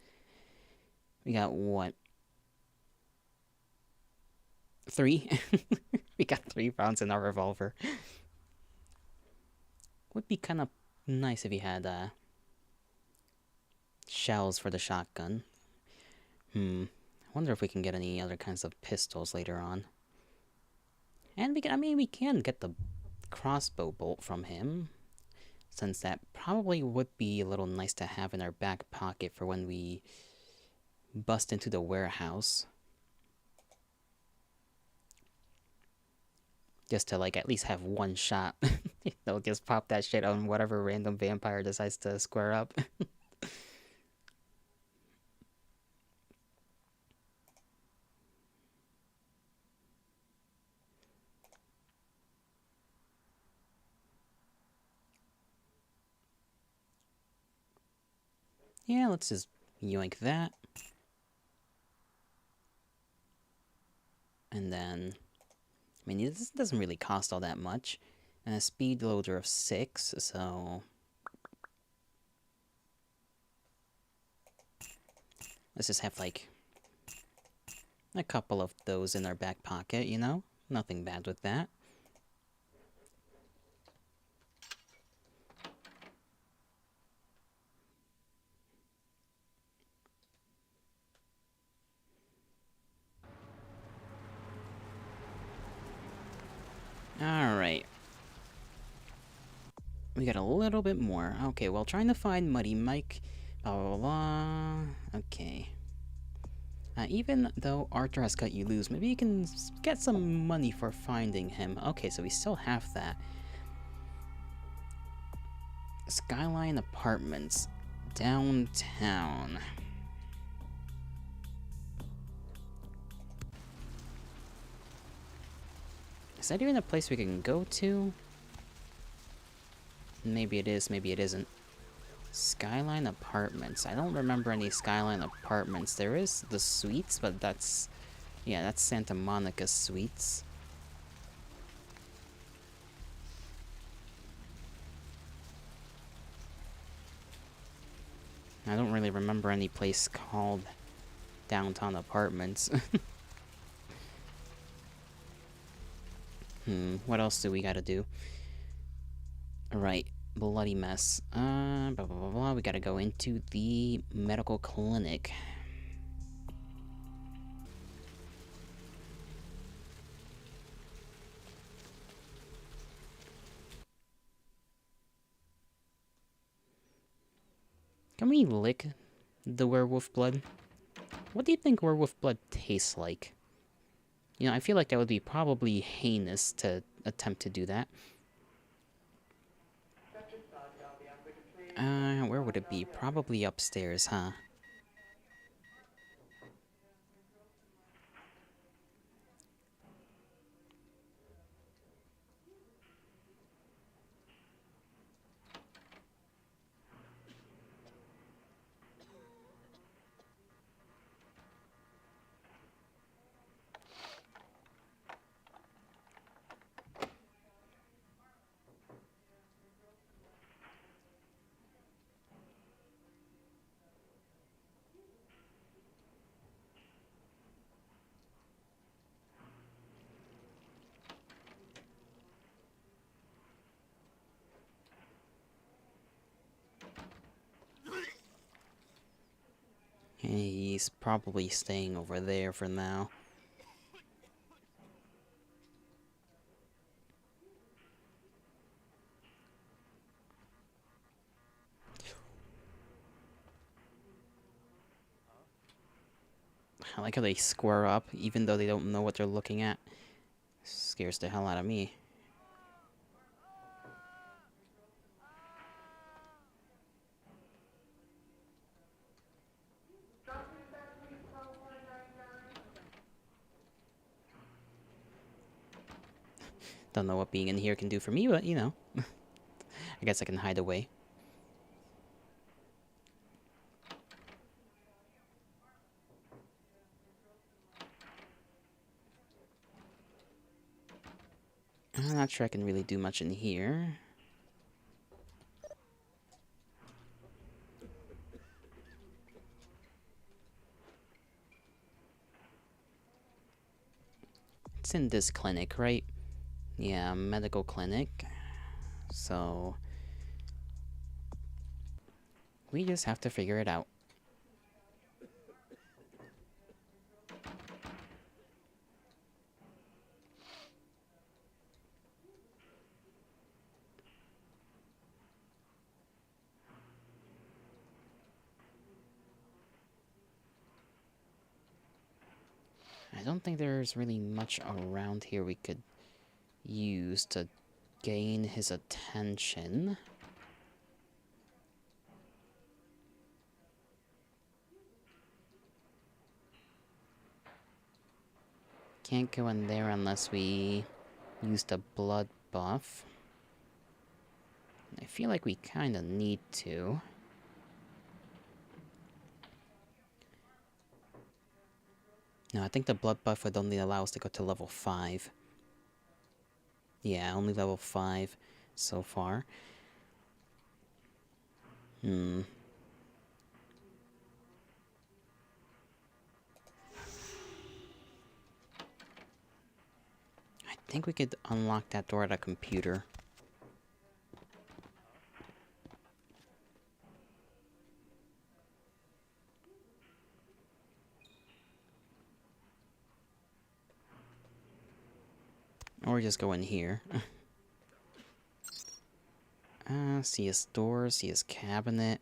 We got what? 3? We got 3 rounds in our revolver. Would be kind of nice if he had shells for the shotgun. I wonder if we can get any other kinds of pistols later on. And we can get the crossbow bolt from him, since that probably would be a little nice to have in our back pocket for when we bust into the warehouse. Just to, like, at least have one shot. You know, just pop that shit on whatever random vampire decides to square up. Yeah, let's just yoink that. And then, this doesn't really cost all that much. And a speed loader of 6, so... let's just have, like, a couple of those in our back pocket, you know? Nothing bad with that. Alright. We got a little bit more. Okay, well, trying to find Muddy Mike. Blah, blah, blah. Okay. Even though Arthur has cut you loose, maybe you can get some money for finding him. Okay, so we still have that. Skyline Apartments. Downtown. Is that even a place we can go to? Maybe it is, maybe it isn't. Skyline Apartments. I don't remember any Skyline Apartments. There is the Suites, but that's... yeah, that's Santa Monica Suites. I don't really remember any place called Downtown Apartments. What else do we gotta do? Right, bloody mess. Blah, blah, blah, blah. We gotta go into the medical clinic. Can we lick the werewolf blood? What do you think werewolf blood tastes like? You know, I feel like that would be probably heinous to attempt to do that. Where would it be? Probably upstairs, huh? He's probably staying over there for now. I like how they square up, even though they don't know what they're looking at. Scares the hell out of me. Don't know what being in here can do for me, but, you know. I guess I can hide away. I'm not sure I can really do much in here. It's in this clinic, right? Yeah, medical clinic. So we just have to figure it out. I don't think there's really much around here we could use to gain his attention. Can't go in there unless we use the blood buff. I feel like we kind of need to. No, I think the blood buff would only allow us to go to level 5. Yeah, only level 5 so far. I think we could unlock that door at a computer. Or just go in here. See his door, see his cabinet.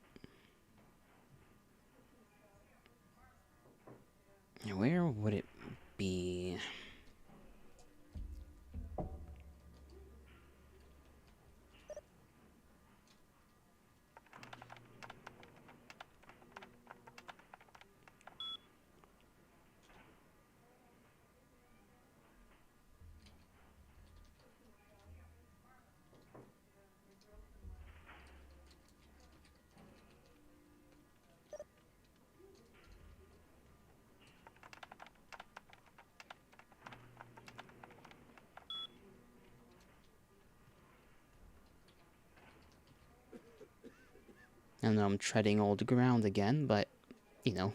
Where would it be? I know I'm treading old ground again, but, you know.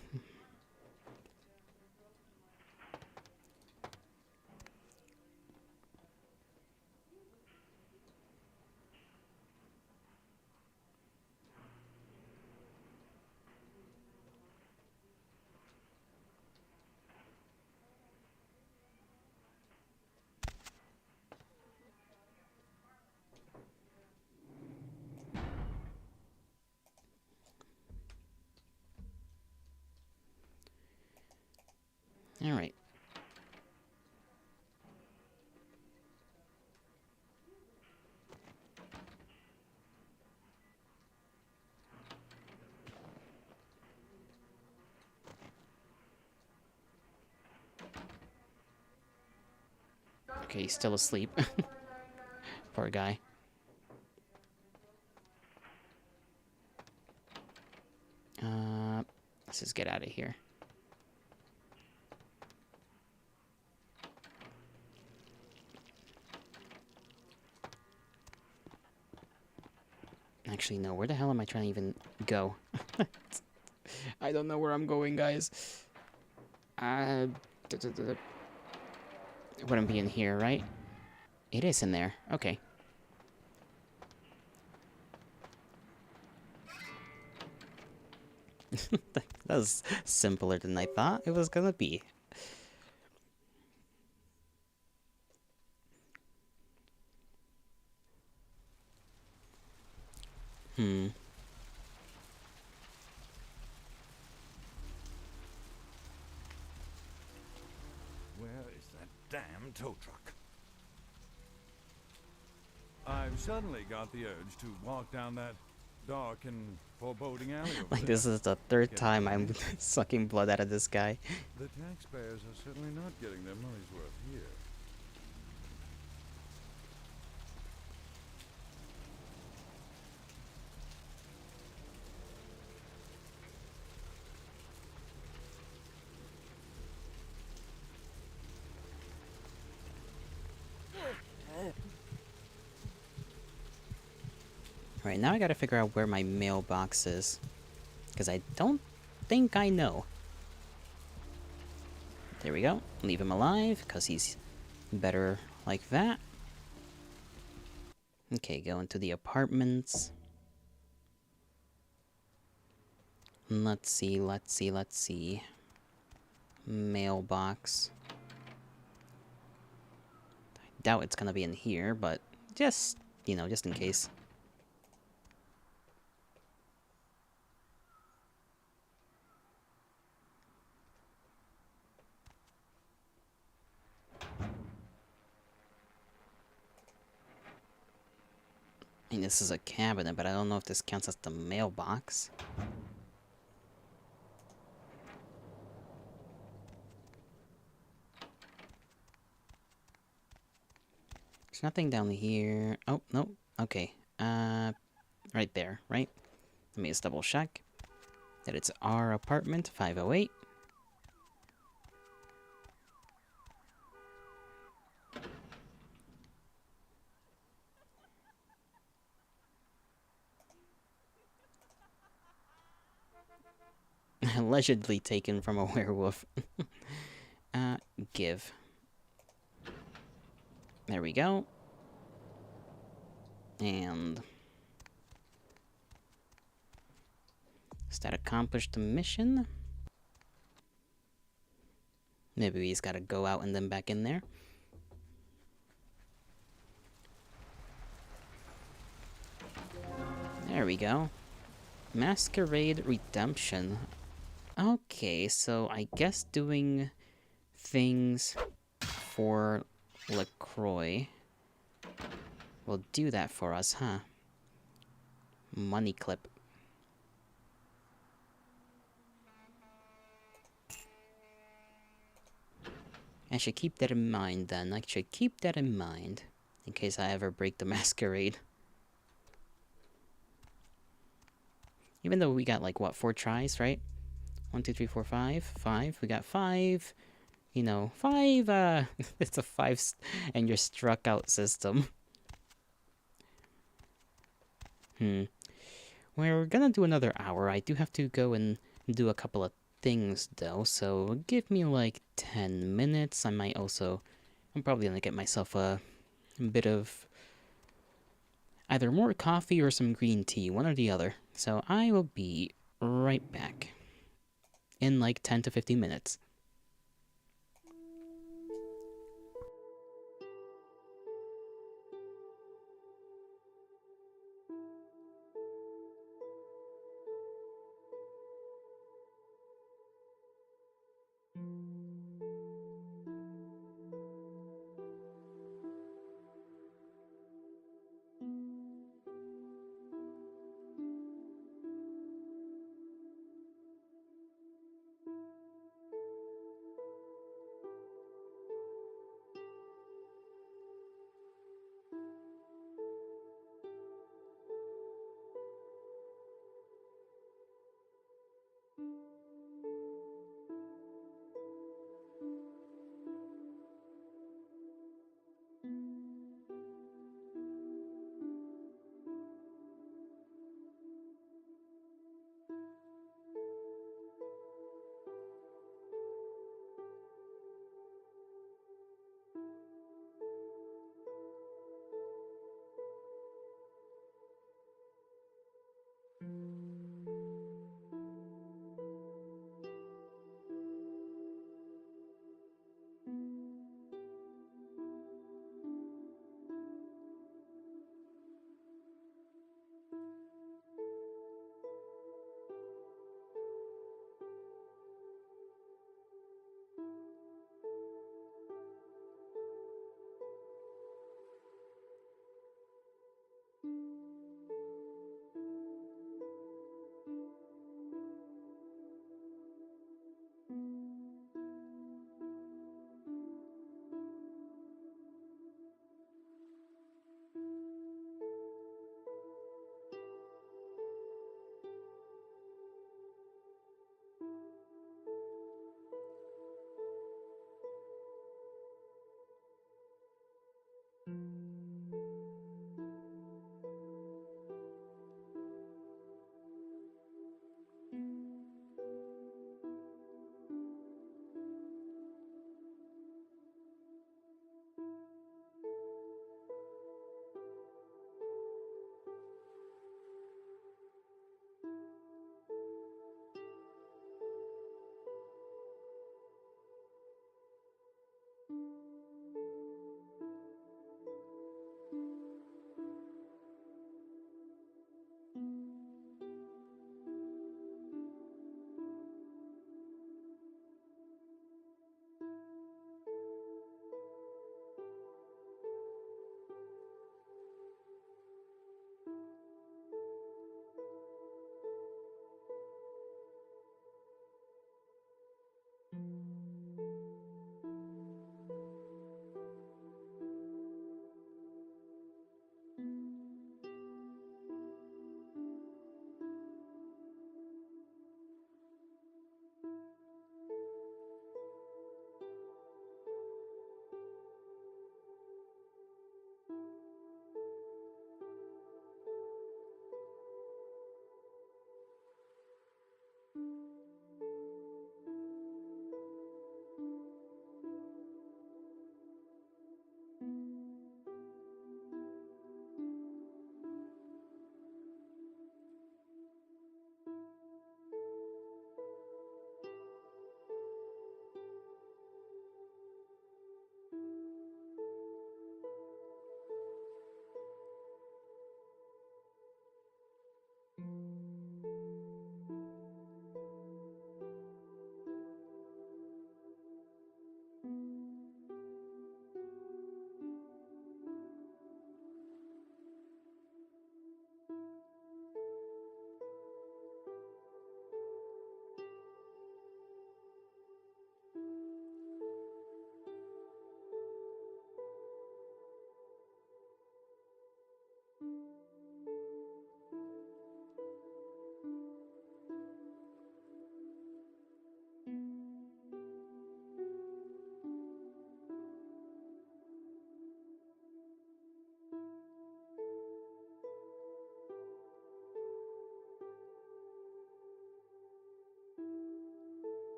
Alright. Okay, he's still asleep. Poor guy. Let's just get out of here. Actually, no. Where the hell am I trying to even go? I don't know where I'm going, guys. It wouldn't be in here, right? It is in there. Okay. That was simpler than I thought it was gonna be. Where is that damn tow truck? I've suddenly got the urge to walk down that dark and foreboding alley over Like, there. this is the third time I'm sucking blood out of this guy. The taxpayers are certainly not getting their money's worth here. Right, now I gotta figure out where my mailbox is. Because I don't think I know. There we go. Leave him alive, because he's better like that. Okay, go into the apartments. Let's see. Mailbox. I doubt it's gonna be in here, but just, you know, just in case. I mean, this is a cabinet, but I don't know if this counts as the mailbox. There's nothing down here. Oh, no. Okay. Right there, right? Let me just double check that it's our apartment, 508. Allegedly taken from a werewolf. Give. There we go. And does that accomplish the mission? Maybe he's gotta go out and then back in there. There we go. Masquerade Redemption. Okay, so I guess doing things for LaCroix will do that for us, huh? Money clip. I should keep that in mind then. I should keep that in mind. In case I ever break the Masquerade. Even though we got like, what, 4 tries, right? 1, 2, 3, 4, 5. 5. We got 5. You know, 5, it's a 5 and you're struck out system. We're gonna do another hour. I do have to go and do a couple of things though, so give me like 10 minutes. I'm probably gonna get myself a bit of either more coffee or some green tea, one or the other. So I will be right back in like 10 to 15 minutes.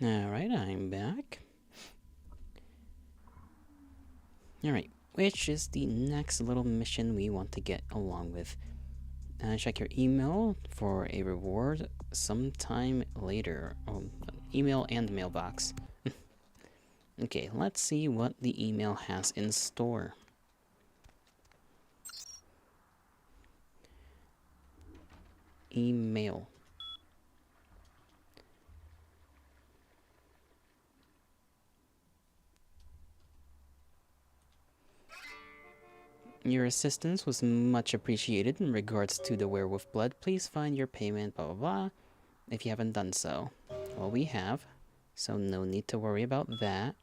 Alright, I'm back. Alright, which is the next little mission we want to get along with? Check your email for a reward sometime later. Oh, email and mailbox. Okay, let's see what the email has in store. Email. Your assistance was much appreciated in regards to the werewolf blood. Please find your payment, blah blah blah, if you haven't done so. Well, we have, so no need to worry about that.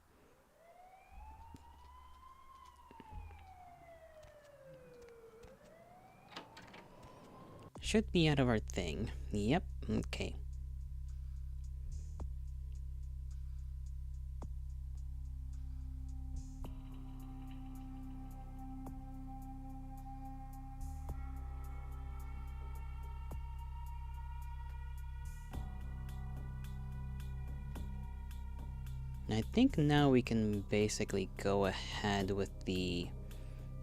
Should be out of our thing. Yep, okay. I think now we can basically go ahead with the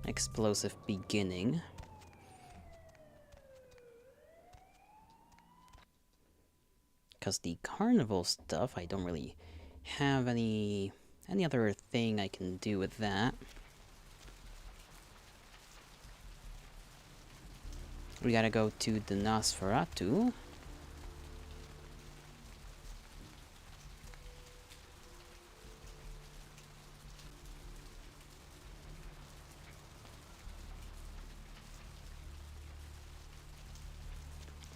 explosive beginning. Because the carnival stuff, I don't really have any other thing I can do with that. We gotta go to the Nosferatu.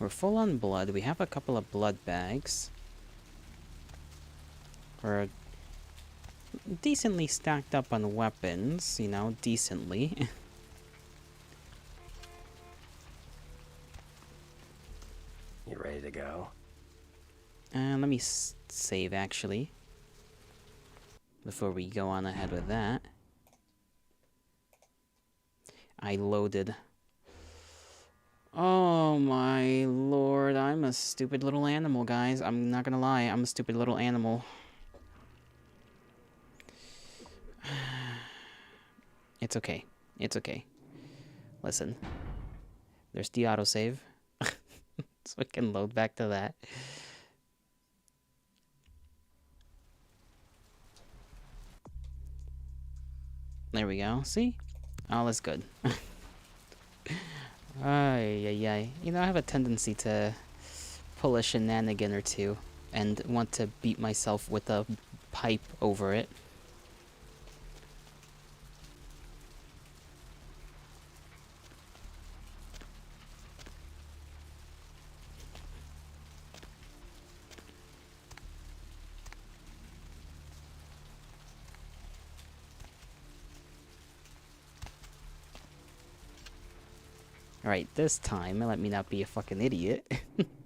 We're full on blood. We have a couple of blood bags. We're decently stacked up on weapons, you know, decently. You ready to go? Let me save, actually. Before we go on ahead with that. I loaded. Oh my lord, I'm a stupid little animal, guys. I'm not gonna lie, I'm a stupid little animal. It's okay. It's okay. Listen. There's the autosave. So we can load back to that. There we go. See? All is good. Ay, ay, ay. You know, I have a tendency to pull a shenanigan or two and want to beat myself with a pipe over it. Alright, this time, let me not be a fucking idiot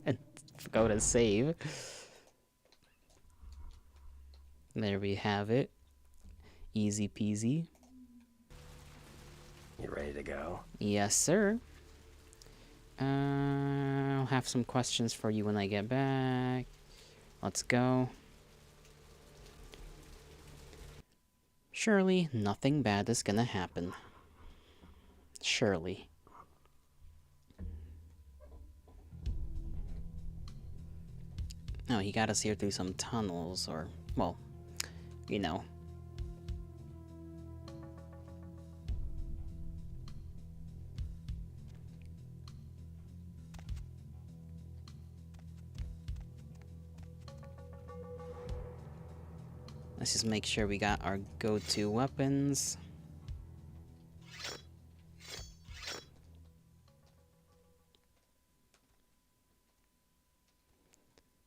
and go to save. There we have it. Easy peasy. You ready to go? Yes, sir. I'll have some questions for you when I get back. Let's go. Surely, nothing bad is gonna happen. Surely. Oh, he got us here through some tunnels, or, well, you know. Let's just make sure we got our go-to weapons.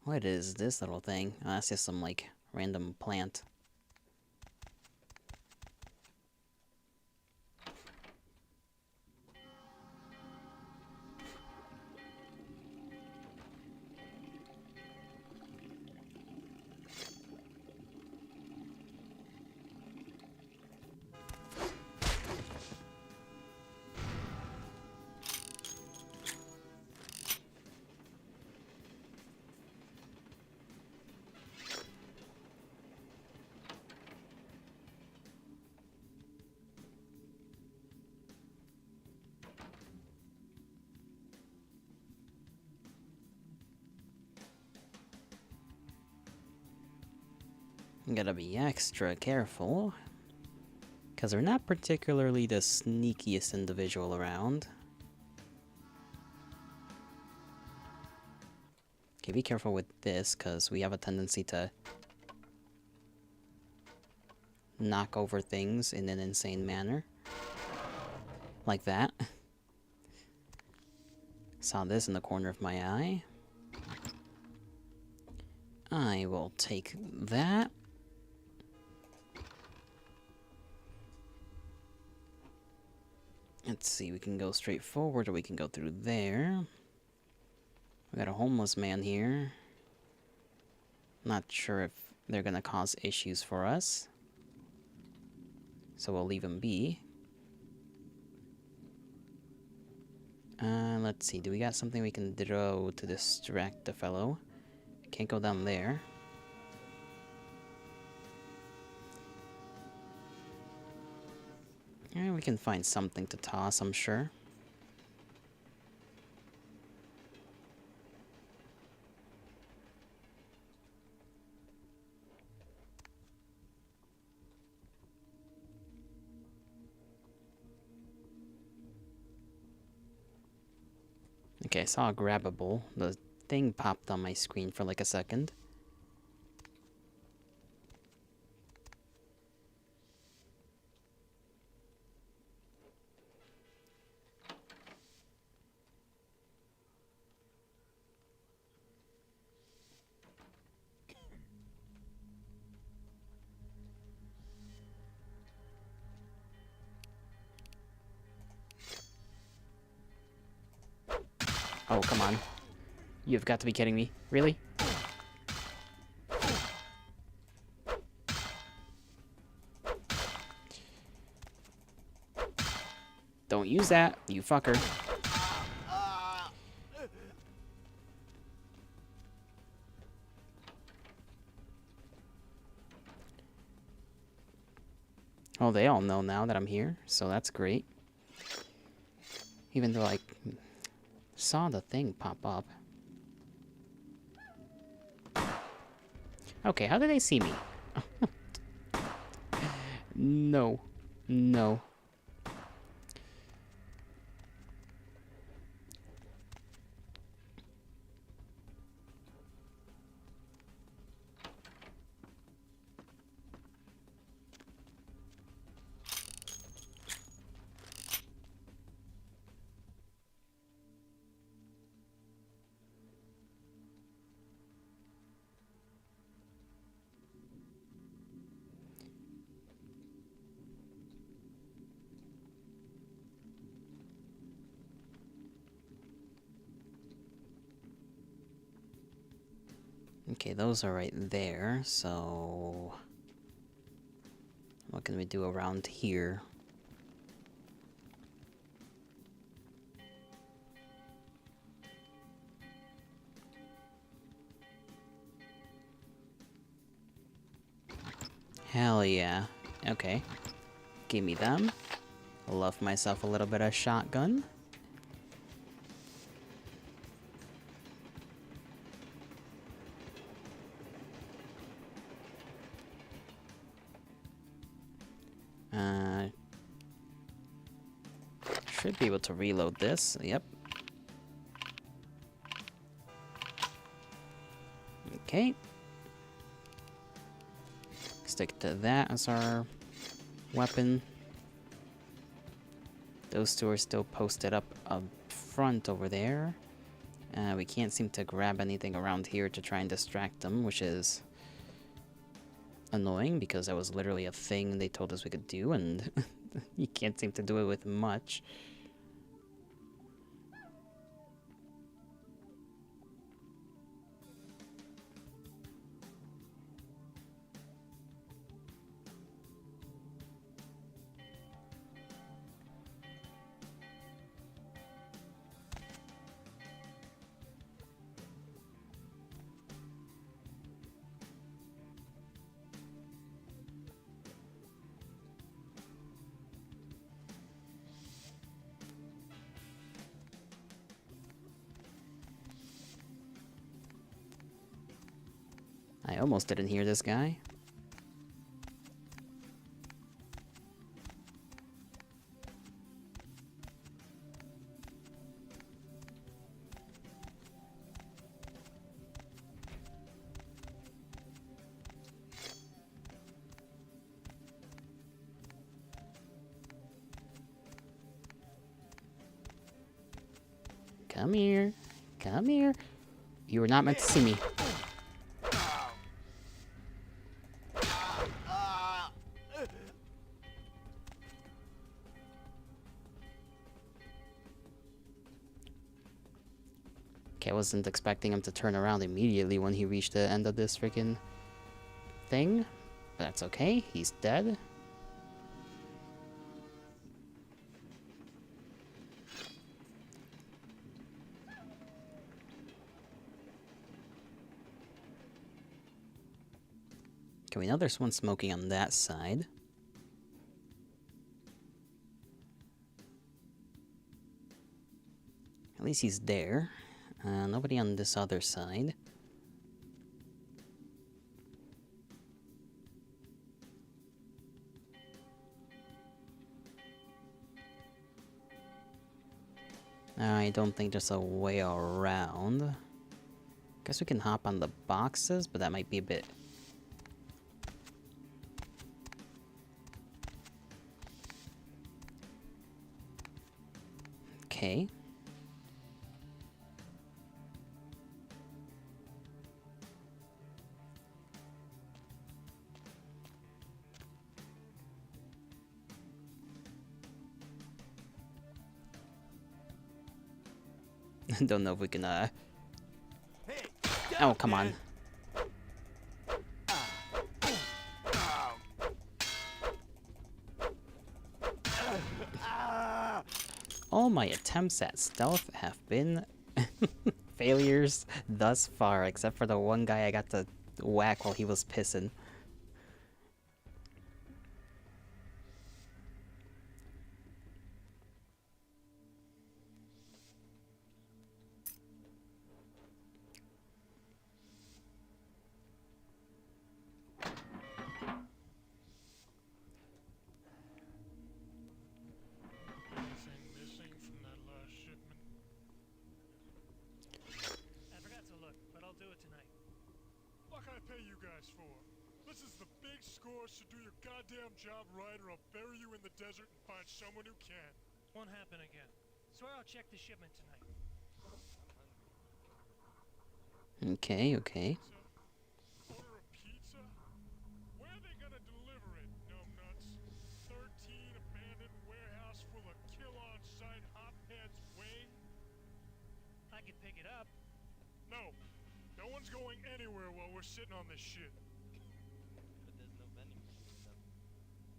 What is this little thing? Oh, that's just some, like, random plant. Gotta be extra careful. Because we're not particularly the sneakiest individual around. Okay, be careful with this, because we have a tendency to knock over things in an insane manner. Like that. Saw this in the corner of my eye. I will take that. Let's see, we can go straight forward or we can go through there. We got a homeless man here. Not sure if they're gonna cause issues for us. So we'll leave him be. Let's see, do we got something we can throw to distract the fellow? Can't go down there. Yeah, we can find something to toss, I'm sure. Okay, I saw a grabbable. The thing popped on my screen for like a second. Oh, come on. You've got to be kidding me. Really? Don't use that, you fucker. Oh, they all know now that I'm here, so that's great. Even though I saw the thing pop up. Okay, how did they see me? No. No. Okay, those are right there, so... what can we do around here? Hell yeah. Okay. Give me them. Love myself a little bit of shotgun. Should be able to reload this. Yep. Okay. Stick to that as our weapon. Those two are still posted up front over there. We can't seem to grab anything around here to try and distract them, which is annoying because that was literally a thing they told us we could do, and you can't seem to do it with much. I almost didn't hear this guy. Come here. Come here. You were not meant to see me. Okay, I wasn't expecting him to turn around immediately when he reached the end of this freaking thing. But that's okay. He's dead. Okay, we know there's one smoking on that side. At least he's there. Nobody on this other side. I don't think there's a way around. Guess we can hop on the boxes, but that might be a bit... Okay. Don't know if we can, Oh, come on. All my attempts at stealth have been failures thus far, except for the one guy I got to whack while he was pissing. To do your goddamn job right, or I'll bury you in the desert and find someone who can. Won't happen again. Swear I'll check the shipment tonight. Okay, okay. Order a pizza? Where are they gonna deliver it, numbnuts? 13 abandoned warehouse full of kill-on-site hopheads way? I could pick it up. No. No one's going anywhere while we're sitting on this shit.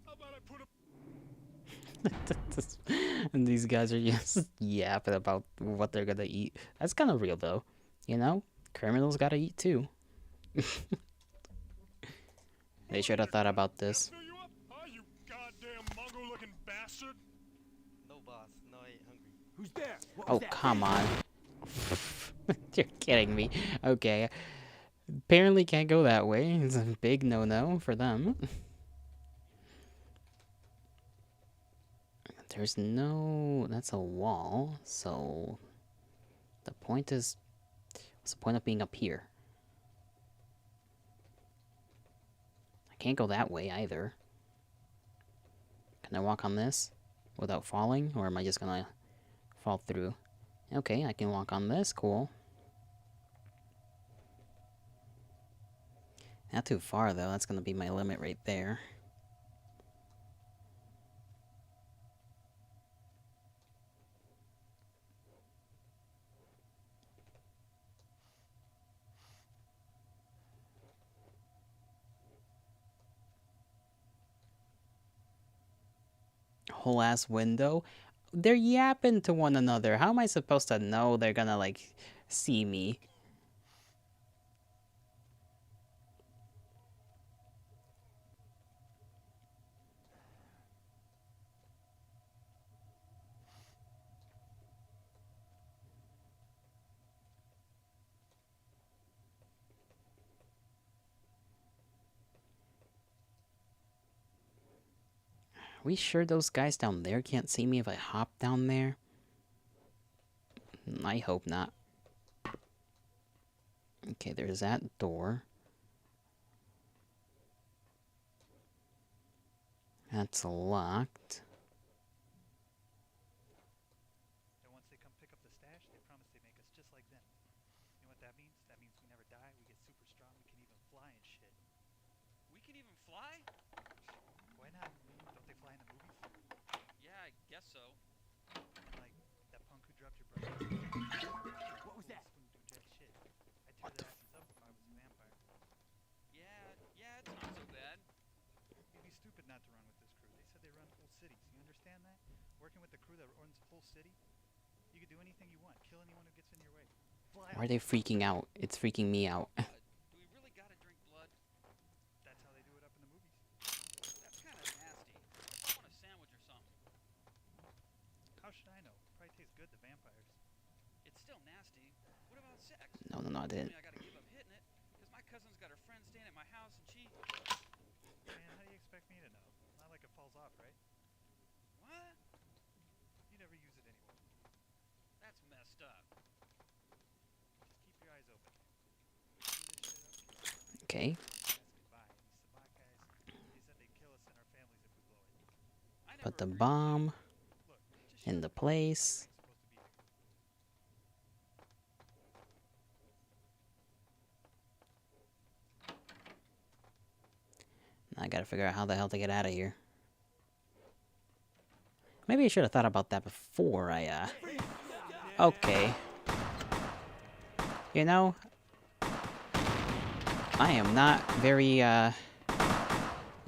How about I put a... And these guys are just yapping about what they're gonna eat. That's kind of real, though. You know? Criminals gotta eat, too. They should have thought about this. You goddamn Mongo-looking bastard! No, boss. No, I ain't hungry. Who's there? Oh, come on. You're kidding me. Okay. Apparently can't go that way. It's a big no-no for them. There's no... That's a wall, so... The point is... What's the point of being up here? I can't go that way either. Can I walk on this without falling? Or am I just gonna fall through? Okay, I can walk on this. Cool. Not too far, though. That's gonna be my limit right there. Whole ass window. They're yapping to one another. How am I supposed to know they're gonna, like, see me? Are we sure those guys down there can't see me if I hop down there? I hope not. Okay, there's that door. That's locked. And once they come pick up the stash, they promise they so. Like that punk who dropped your brother. What was that? Wouldn't do jack shit. I'd tear their asses up if I was a vampire. Yeah, it's not so bad. You'd be stupid not to run with this crew. They said they run whole cities. You understand that? Working with the crew that runs a whole city, you could do anything you want. Kill anyone who gets in your way. Fly Why are they freaking out? It's freaking me out. Do we really gotta drink blood? That's how they do it up in the movies. That's kind of nasty. I want a sandwich or something. How should I know? Probably tastes good to vampires. It's still nasty. What about sex? No, I didn't. I gotta give up hitting it because my cousin's got her friend staying at my house and she. Man, how do you expect me to know? Not like it falls off, right? What? You never use it anyway. That's messed up. Just keep your eyes open. Okay. Put the bomb in the place. I gotta figure out how the hell to get out of here. Maybe I should have thought about that before I, Okay. You know, I am not very,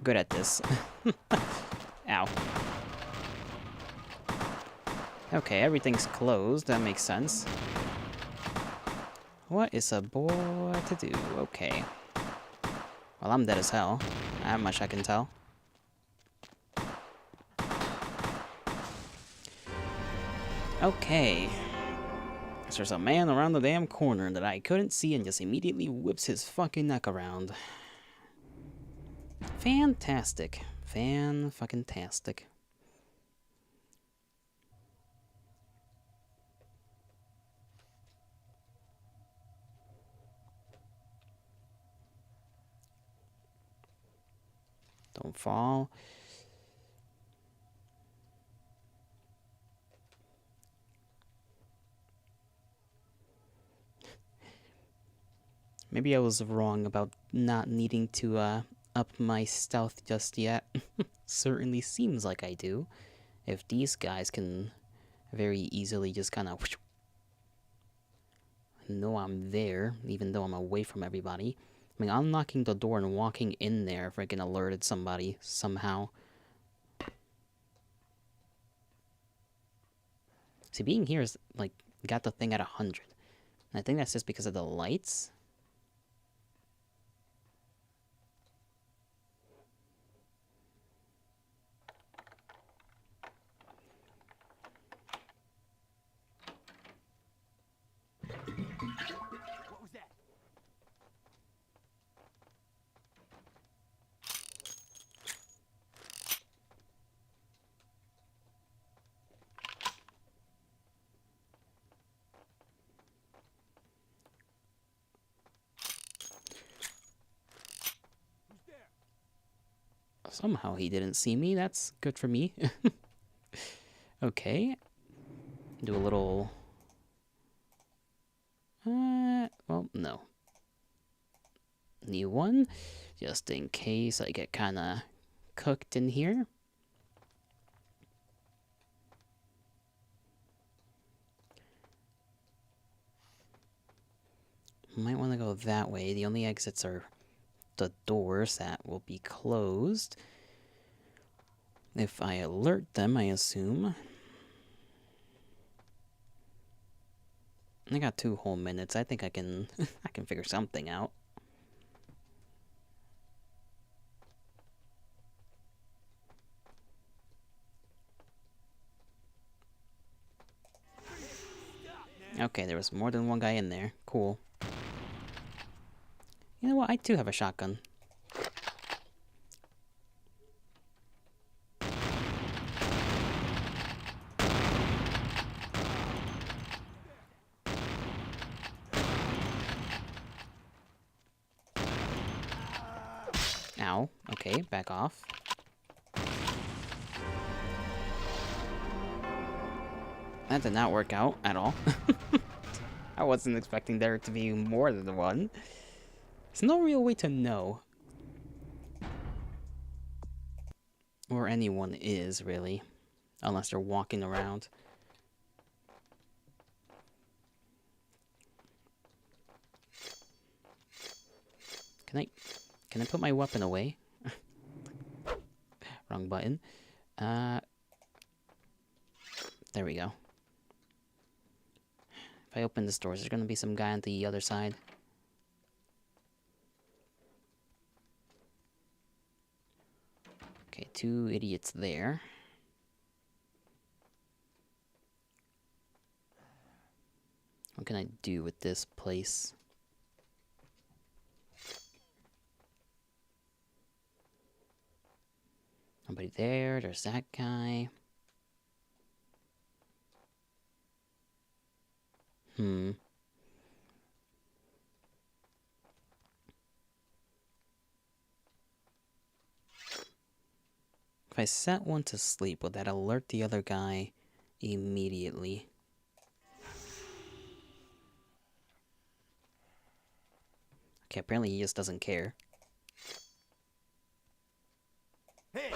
good at this. Ow. Okay, everything's closed. That makes sense. What is a boy to do? Okay. Well, I'm dead as hell. That much I can tell. Okay. So there's a man around the damn corner that I couldn't see and just immediately whips his fucking neck around. Fantastic. Fan-fucking-tastic. Don't fall. Maybe I was wrong about not needing to up my stealth just yet. Certainly seems like I do. If these guys can very easily just kind of know I'm there, even though I'm away from everybody. I mean, unlocking the door and walking in there freaking alerted somebody somehow. See, being here is, like, got the thing at 100. And I think that's just because of the lights. What was that? Who's there? Somehow he didn't see me. That's good for me. Okay. Do a little... well, no. New one. Just in case I get kind of cooked in here. Might want to go that way. The only exits are the doors that will be closed. If I alert them, I assume. I got 2 whole minutes. I think I can I can figure something out. Okay, there was more than one guy in there. Cool. You know what? I too have a shotgun. Ow. Okay, back off. That did not work out at all. I wasn't expecting there to be more than one. There's no real way to know where anyone is, really. Unless they're walking around. Can I put my weapon away? Wrong button. There we go. If I open this door, is there gonna be some guy on the other side? Okay, 2 idiots there. What can I do with this place? Nobody there. There's that guy. If I set one to sleep, will that alert the other guy immediately? Okay, apparently he just doesn't care. Hey!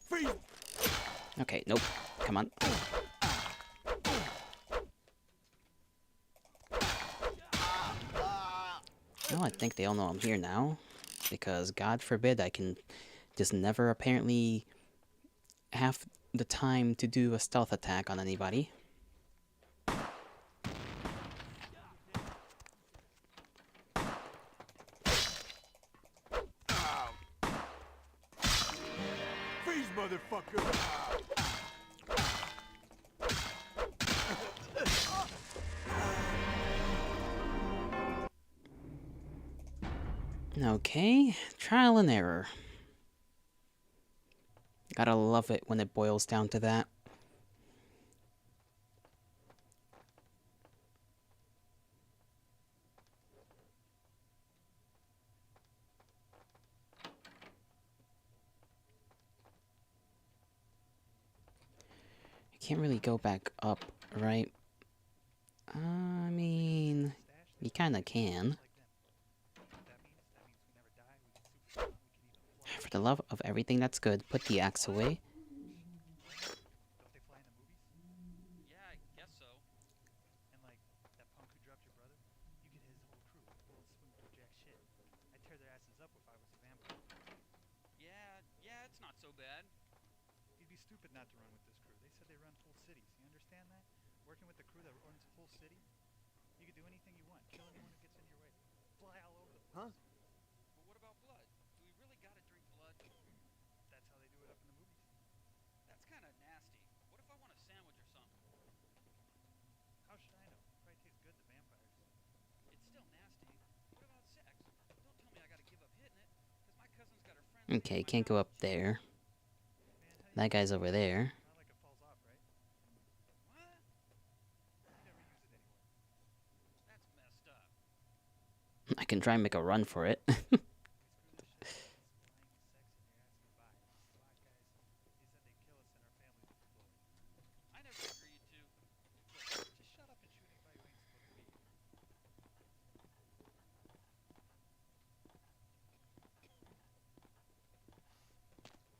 Freeze! Okay, nope. Come on. Well, I think they all know I'm here now. Because, God forbid, I can just never apparently have the time to do a stealth attack on anybody. Freeze, motherfucker! Okay, trial and error. Gotta love it when it boils down to that. I can't really go back up, right? I mean, you kinda can. For the love of everything that's good, put the axe away. Yeah, I guess so. And like that punk who dropped your brother, you get his whole crew. They don't swing for jack shit. I'd tear their asses up if I was a vampire. Yeah, it's not so bad. You'd be stupid not to run with this crew. They said they run whole cities. You understand that? Working with the crew that runs a whole city, you could do anything you want. Kill anyone who gets in your way. Fly all over the place. Huh? But what about blood? Do we really gotta drink blood? That's how they do it up in the movies. That's kind of nasty. What if I want a sandwich or something? How should I know? Probably tastes good to vampires. It's still nasty. What about sex? Don't tell me I gotta give up hitting it, because my cousin's got her friends. Okay, can't go up there. That guy's over there. Not like it falls off, right? What? You never use it anyway. That's messed up. I can try and make a run for it. I never agreed to. Just shut up and shoot anybody who ain't supposed to be.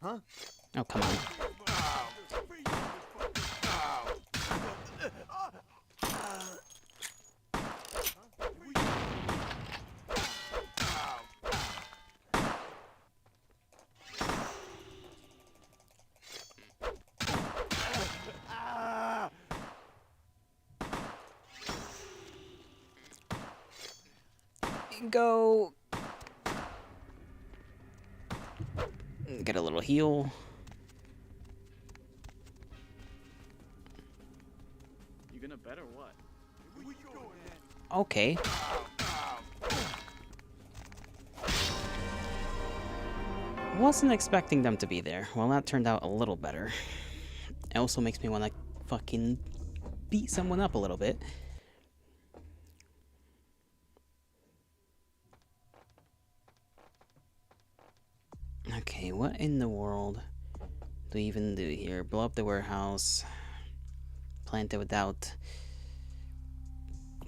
Huh? Oh, come on. Go. Get a little heal. You gonna bet or what? Okay. Wasn't expecting them to be there. Well, that turned out a little better. It also makes me want to fucking beat someone up a little bit. Okay, what in the world do we even do here? Blow up the warehouse. Plant it without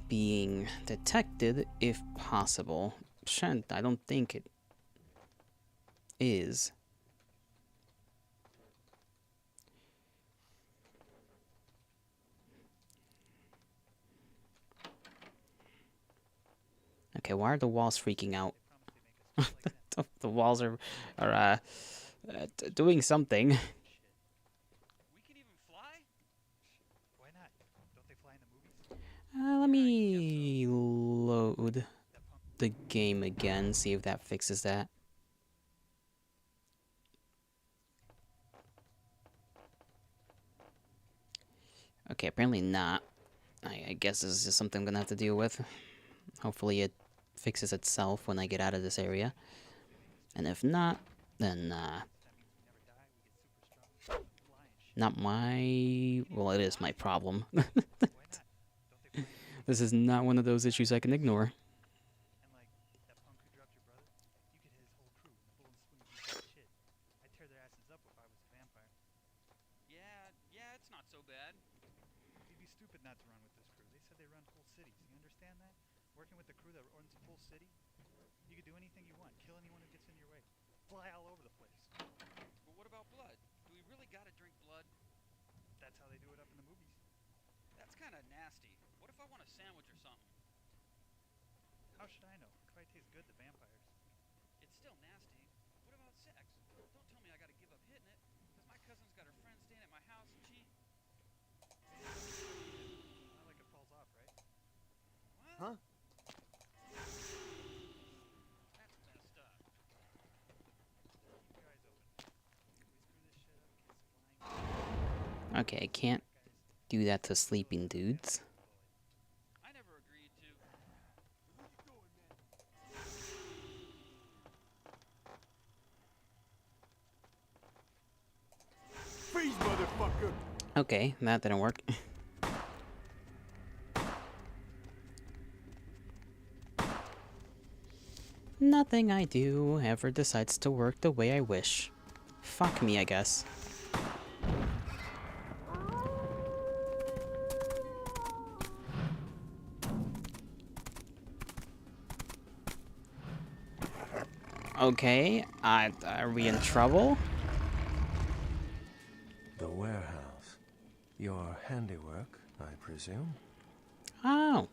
being detected, if possible. Shouldn't. I don't think it is. Okay, why are the walls freaking out? The walls are doing something. We can even fly? Why not? Don't they fly in the movies? Let me load the game again, see if that fixes that. Okay, apparently not. I guess this is just something I'm gonna have to deal with. Hopefully it fixes itself when I get out of this area. And if not, then not my... well, it is my problem. This is not one of those issues I can ignore. And like that punk who dropped your brother, you could hit his whole crew, full and spoon piece of shit. I'd tear their asses up if I was a vampire. Yeah, it's not so bad. You'd be stupid not to run with this crew. They said they run whole cities. You understand that? Working with the crew that runs a full city, you could do anything you want, kill anyone who gets in your way, fly all over the place. But what about blood? Do we really gotta drink blood? That's how they do it up in the movies. That's kind of nasty. What if I want a sandwich or something? How should I know? It probably tastes good to vampires. It's still nasty. What about sex? Don't tell me I gotta give up hitting it, because my cousin's got her friend staying at my house and she... Not like it falls off, right? What? Huh? That's messed up. Keep your eyes open. If we screw this shit up, kids flying. Okay, I can't do that to sleeping dudes. I never agreed to. Freeze, motherfucker! Okay, that didn't work. Nothing I do ever decides to work the way I wish. Fuck me, I guess. Okay, are we in trouble? The warehouse. Your handiwork, I presume? Oh.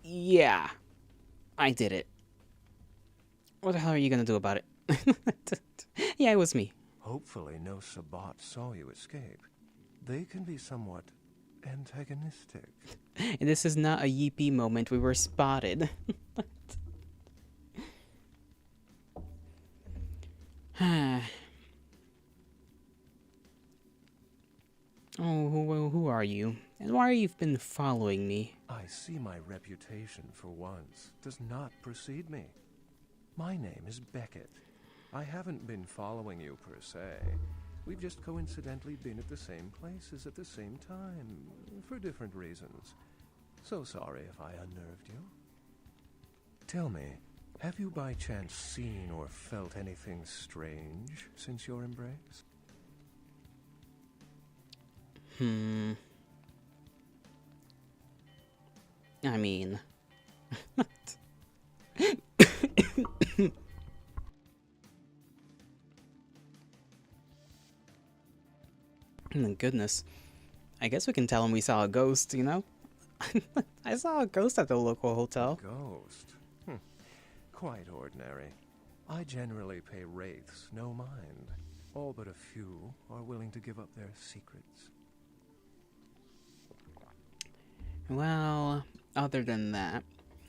Yeah. I did it. What the hell are you gonna do about it? Yeah, it was me. Hopefully no Sabbat saw you escape. They can be somewhat antagonistic. This is not a yeepee moment. We were spotted. Oh, who are you? And why have you been following me? I see my reputation for once does not precede me. My name is Beckett. I haven't been following you per se. We've just coincidentally been at the same places at the same time, for different reasons. So sorry if I unnerved you. Tell me, have you by chance seen or felt anything strange since your embrace? I mean... Oh, goodness. I guess we can tell him we saw a ghost, you know? I saw a ghost at the local hotel. Ghost? Quite ordinary. I generally pay wraiths no mind. All but a few are willing to give up their secrets. Well, other than that,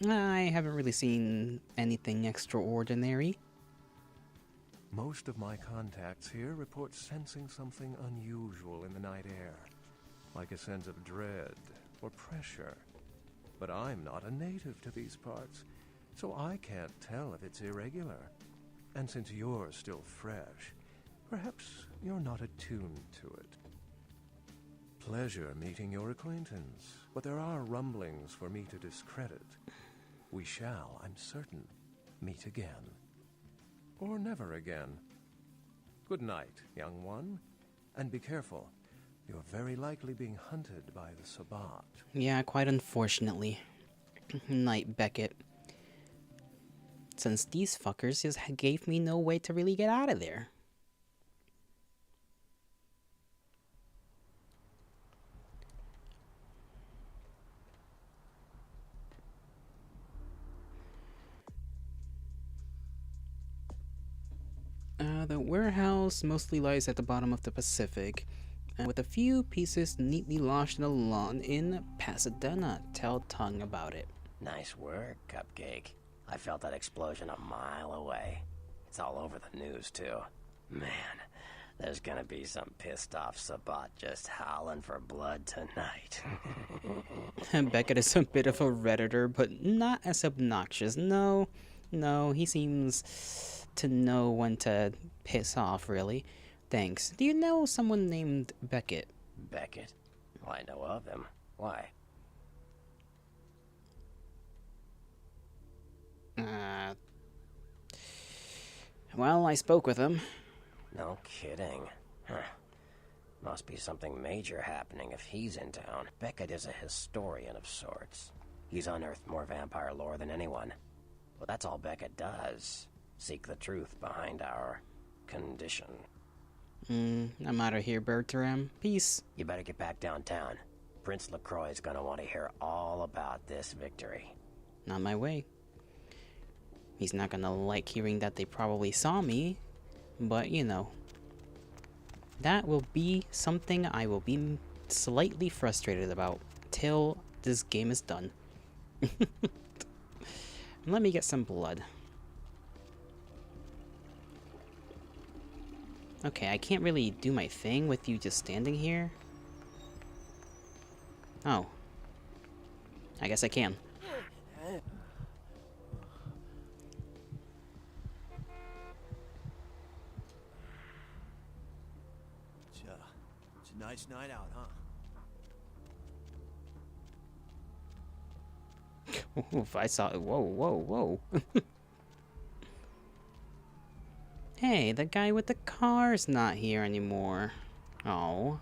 I haven't really seen anything extraordinary. Most of my contacts here report sensing something unusual in the night air, like a sense of dread or pressure. But I'm not a native to these parts, so I can't tell if it's irregular. And since you're still fresh, perhaps you're not attuned to it. Pleasure meeting your acquaintance, but there are rumblings for me to discredit. We shall, I'm certain, meet again. Or never again. Good night, young one, and be careful. You're very likely being hunted by the Sabbat. Yeah, quite unfortunately. Night, Beckett. Since these fuckers just gave me no way to really get out of there. The warehouse mostly lies at the bottom of the Pacific, with a few pieces neatly lodged in the lawn in Pasadena. Tell Tongue about it. Nice work, Cupcake. I felt that explosion a mile away. It's all over the news, too. Man, there's gonna be some pissed off Sabbat just howling for blood tonight. Beckett is a bit of a redditor, but not as obnoxious. No, he seems to know when to piss off, really. Thanks. Do you know someone named Beckett? Beckett? Well, I know of him. Why? Well, I spoke with him. No kidding. Huh. Must be something major happening if he's in town. Beckett is a historian of sorts. He's unearthed more vampire lore than anyone. Well, that's all Beckett does. Seek the truth behind our condition. I'm out of here, Bertram. Peace. You better get back downtown. Prince LaCroix is gonna want to hear all about this victory. Not my way. He's not gonna like hearing that they probably saw me, but you know. That will be something I will be slightly frustrated about till this game is done. Let me get some blood. Okay, I can't really do my thing with you just standing here. Oh. I guess I can. It's a nice night out, huh? Oof, I saw it. Whoa. Hey, the guy with the car's not here anymore. Oh.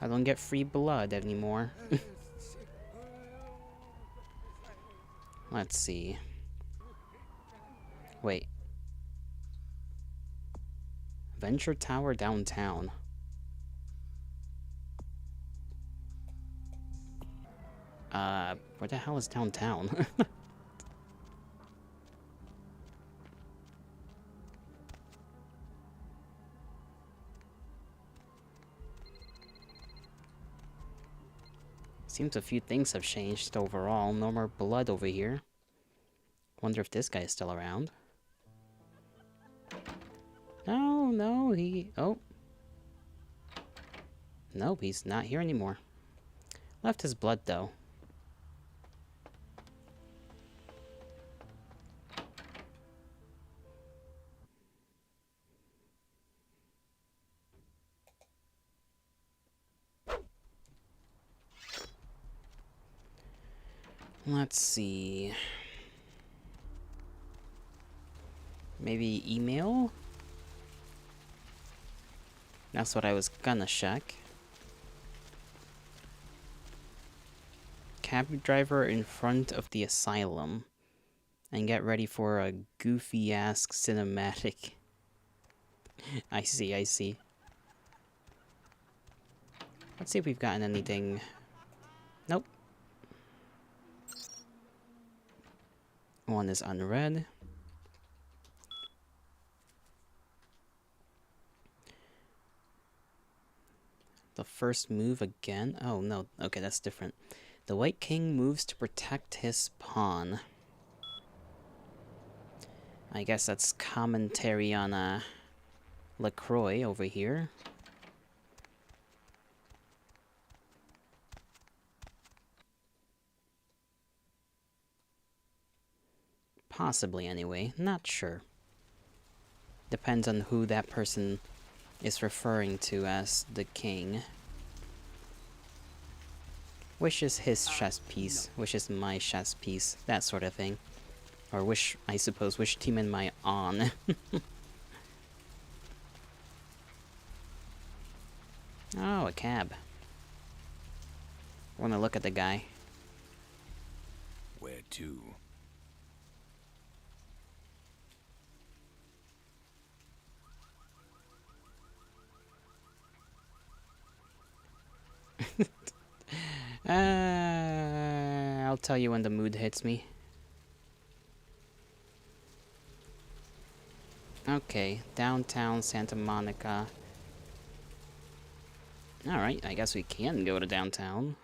I don't get free blood anymore. Let's see. Wait. Venture Tower downtown. Where the hell is downtown? Seems a few things have changed overall. No more blood over here. Wonder if this guy is still around. No, he... Oh. Nope, he's not here anymore. Left his blood, though. Let's see. Maybe email? That's what I was gonna check. Cab driver in front of the asylum. And get ready for a goofy-ass cinematic. I see. Let's see if we've gotten anything. Nope. One is unread. The first move again? Oh no, okay, that's different. The White King moves to protect his pawn. I guess that's commentary on LaCroix over here. Possibly, anyway. Not sure. Depends on who that person is referring to as the king. Which is his chess piece, which is my chess piece, that sort of thing. Or which, I suppose, which team am I on? Oh, a cab. I want to look at the guy. Where to? I'll tell you when the mood hits me. Okay, downtown Santa Monica. Alright, I guess we can go to downtown.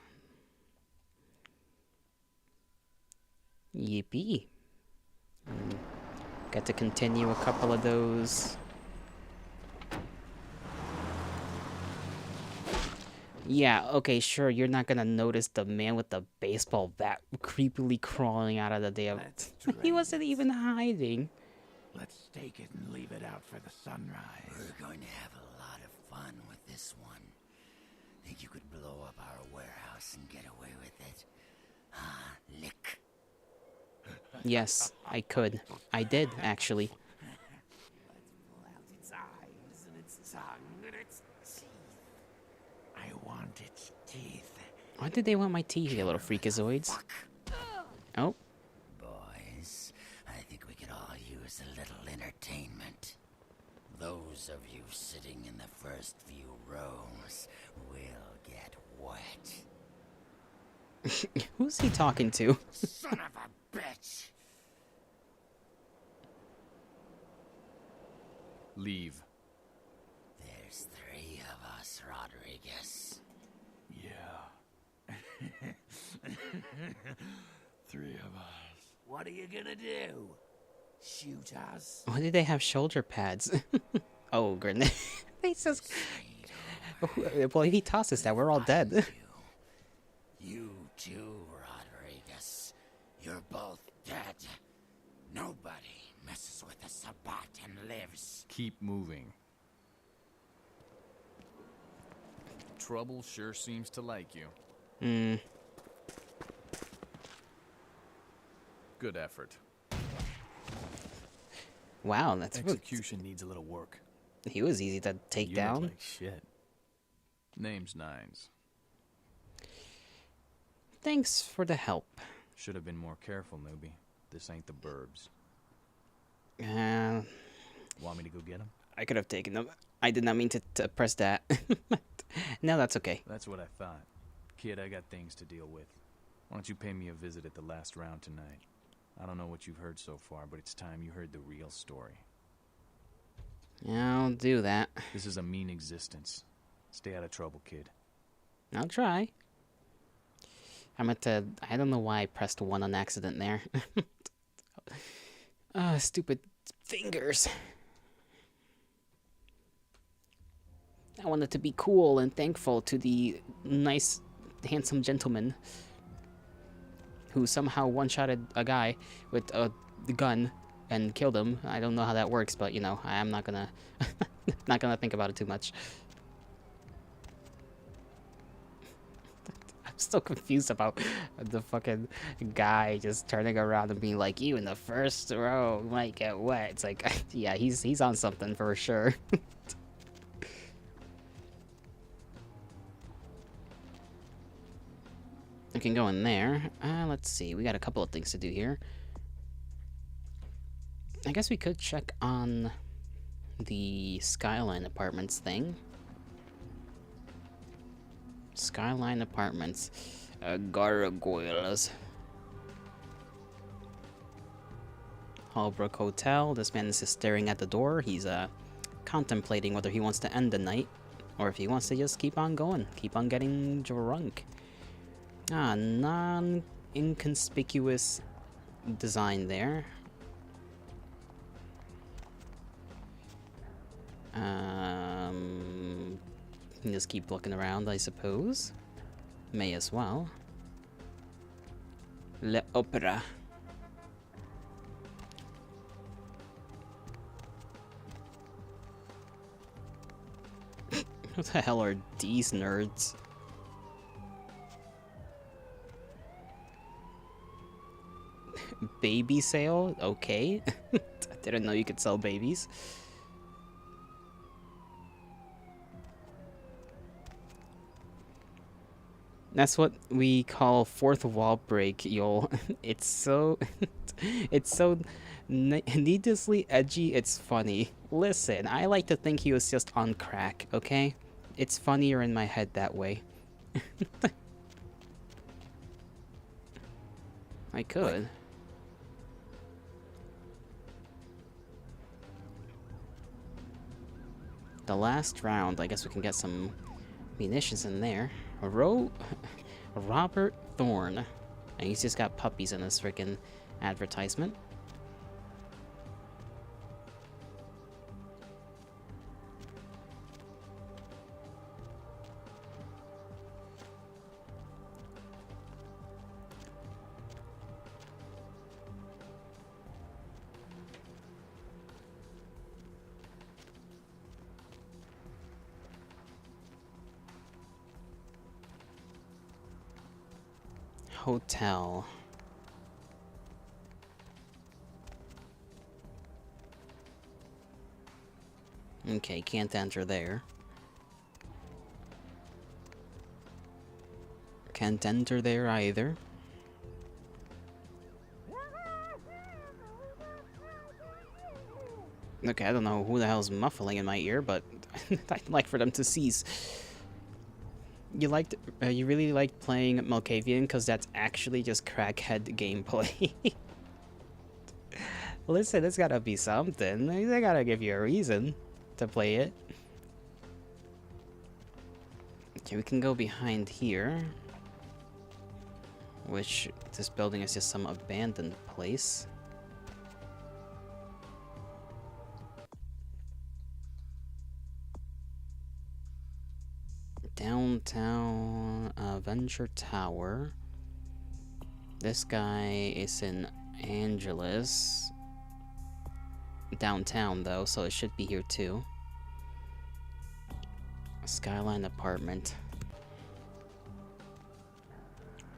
Yippee. Get to continue a couple of those. Yeah, okay, sure, you're not gonna notice the man with the baseball bat creepily crawling out of the damn... He wasn't even hiding. Let's stake it and leave it out for the sunrise. We're going to have a lot of fun with this one. Think you could blow up our warehouse and get away with it? Ah, lick. Yes, I could. I did, actually. Let's pull out its eyes and its tongue and its teeth. I want its teeth. Why did they want my teeth, you little freakazoids? Oh. Boys, I think we could all use a little entertainment. Those of you sitting in the first few rows will get wet. Who's he talking to? Son of a bitch! Leave. There's 3 of us, Rodriguez. Yeah. 3 of us. What are you gonna do? Shoot us? Why did they have shoulder pads? Oh, grenade. They just... Well, if he tosses that, we're all dead. You too, Rodriguez. You're both dead. Nobody messes with a Sabat and lives. Keep moving. Trouble sure seems to like you. Good effort. Wow, that's... Execution needs a little work. He was easy to take You down. look like shit. Name's Nines. Thanks for the help. Should have been more careful, newbie. This ain't the burbs. Want me to go get him? I could have taken them. I did not mean to press that. No, that's okay. That's what I thought. Kid, I got things to deal with. Why don't you pay me a visit at the last round tonight? I don't know what you've heard so far, but it's time you heard the real story. I'll do that. This is a mean existence. Stay out of trouble, kid. I'll try. I don't know why I pressed 1 on accident there. Stupid fingers. I wanted to be cool and thankful to the nice, handsome gentleman who somehow one-shotted a guy with a gun and killed him. I don't know how that works, but, you know, I'm not gonna... not gonna think about it too much. I'm still confused about the fucking guy just turning around and being like, you in the first row might get wet. It's like, yeah, he's on something for sure. We can go in there. Let's see. We got a couple of things to do here. I guess we could check on the Skyline Apartments thing. Skyline Apartments. Gargoyles. Hallbrook Hotel. This man is just staring at the door. He's contemplating whether he wants to end the night or if he wants to just keep on going. Keep on getting drunk. Non-inconspicuous design there. Just keep looking around, I suppose. May as well. Le Opera. What the hell are these nerds? Baby sale? Okay. I didn't know you could sell babies. That's what we call fourth wall break, y'all. It's so... it's so needlessly edgy, it's funny. Listen, I like to think he was just on crack, okay? It's funnier in my head that way. I could. The last round, I guess we can get some munitions in there. Robert Thorne. And he's just got puppies in his freaking advertisement. Hotel. Okay, can't enter there. Can't enter there either. Okay, I don't know who the hell's muffling in my ear, but I'd like for them to cease. You really liked playing Malkavian because that's actually just crackhead gameplay. Listen, it's gotta be something. They gotta give you a reason to play it. Okay, we can go behind here. Which, this building is just some abandoned place. Downtown Venture Tower. This guy is in Angeles. Downtown though, so it should be here too. Skyline apartment.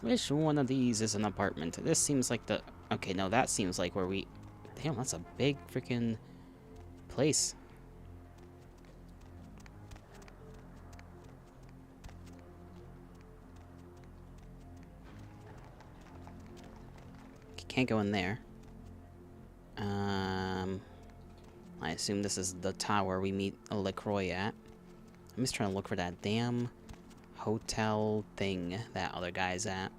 Which one of these is an apartment? This seems like the... Okay, no, that seems like where we... Damn, that's a big freaking place. Can't go in there. I assume this is the tower we meet LaCroix at. I'm just trying to look for that damn hotel thing that other guy's at.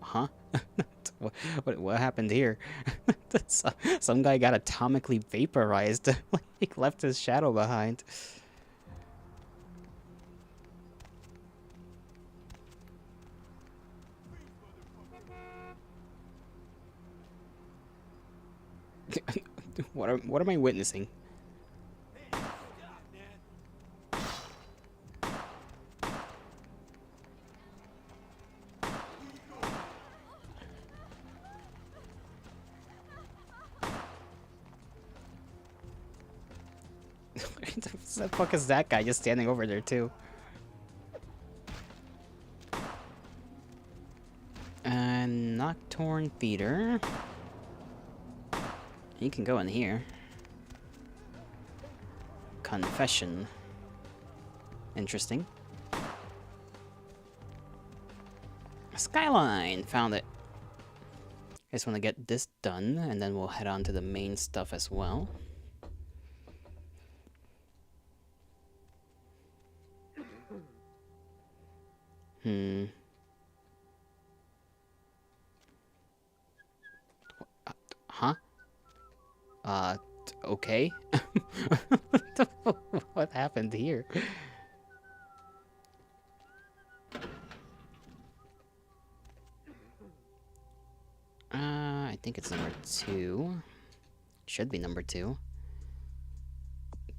Huh? What happened here? Some guy got atomically vaporized. Like, left his shadow behind. What am I witnessing? What the fuck is that guy just standing over there too? Nocturne Theater. You can go in here. Confession. Interesting. Skyline! Found it. I just want to get this done, and then we'll head on to the main stuff as well. Huh? Okay. What happened here? I think it's number 2. Should be number 2.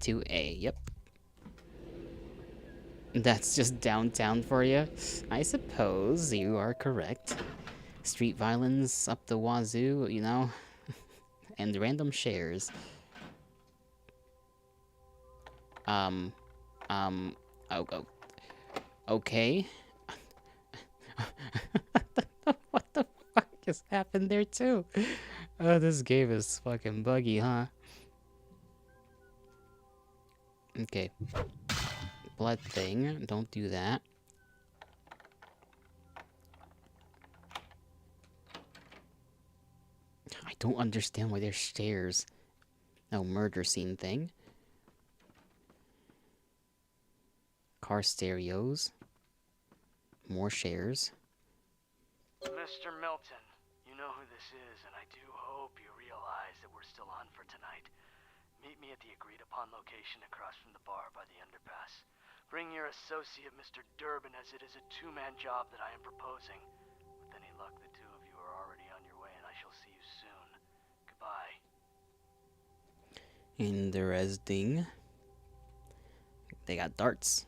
2A, yep. That's just downtown for you? I suppose you are correct. Street violence up the wazoo, you know? And random shares. Okay. What the fuck just happened there too? Oh, this game is fucking buggy, huh? Okay. blood thing. Don't do that. I don't understand why there's stairs. No murder scene thing. Car stereos. More shares. Mr. Milton, you know who this is, and I do hope you realize that we're still on for tonight. Meet me at the agreed-upon location across from the bar by the underpass. Bring your associate, Mr. Durbin, as it is a two-man job that I am proposing. With any luck, the two of you are already on your way, and I shall see you soon. Goodbye. Interesting. They got darts.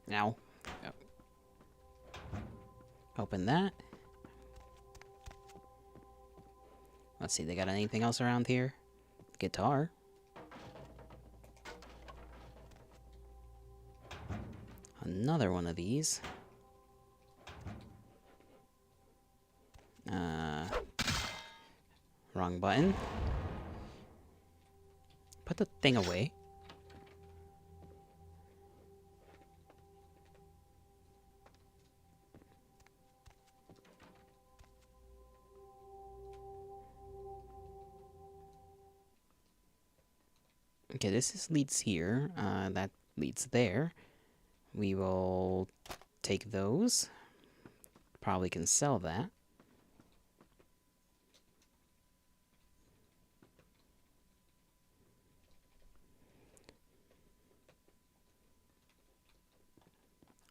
Now, open that. Let's see, they got anything else around here? Guitar. Another one of these. Wrong button. Put the thing away. Okay, leads here. That leads there. We will take those. Probably can sell that.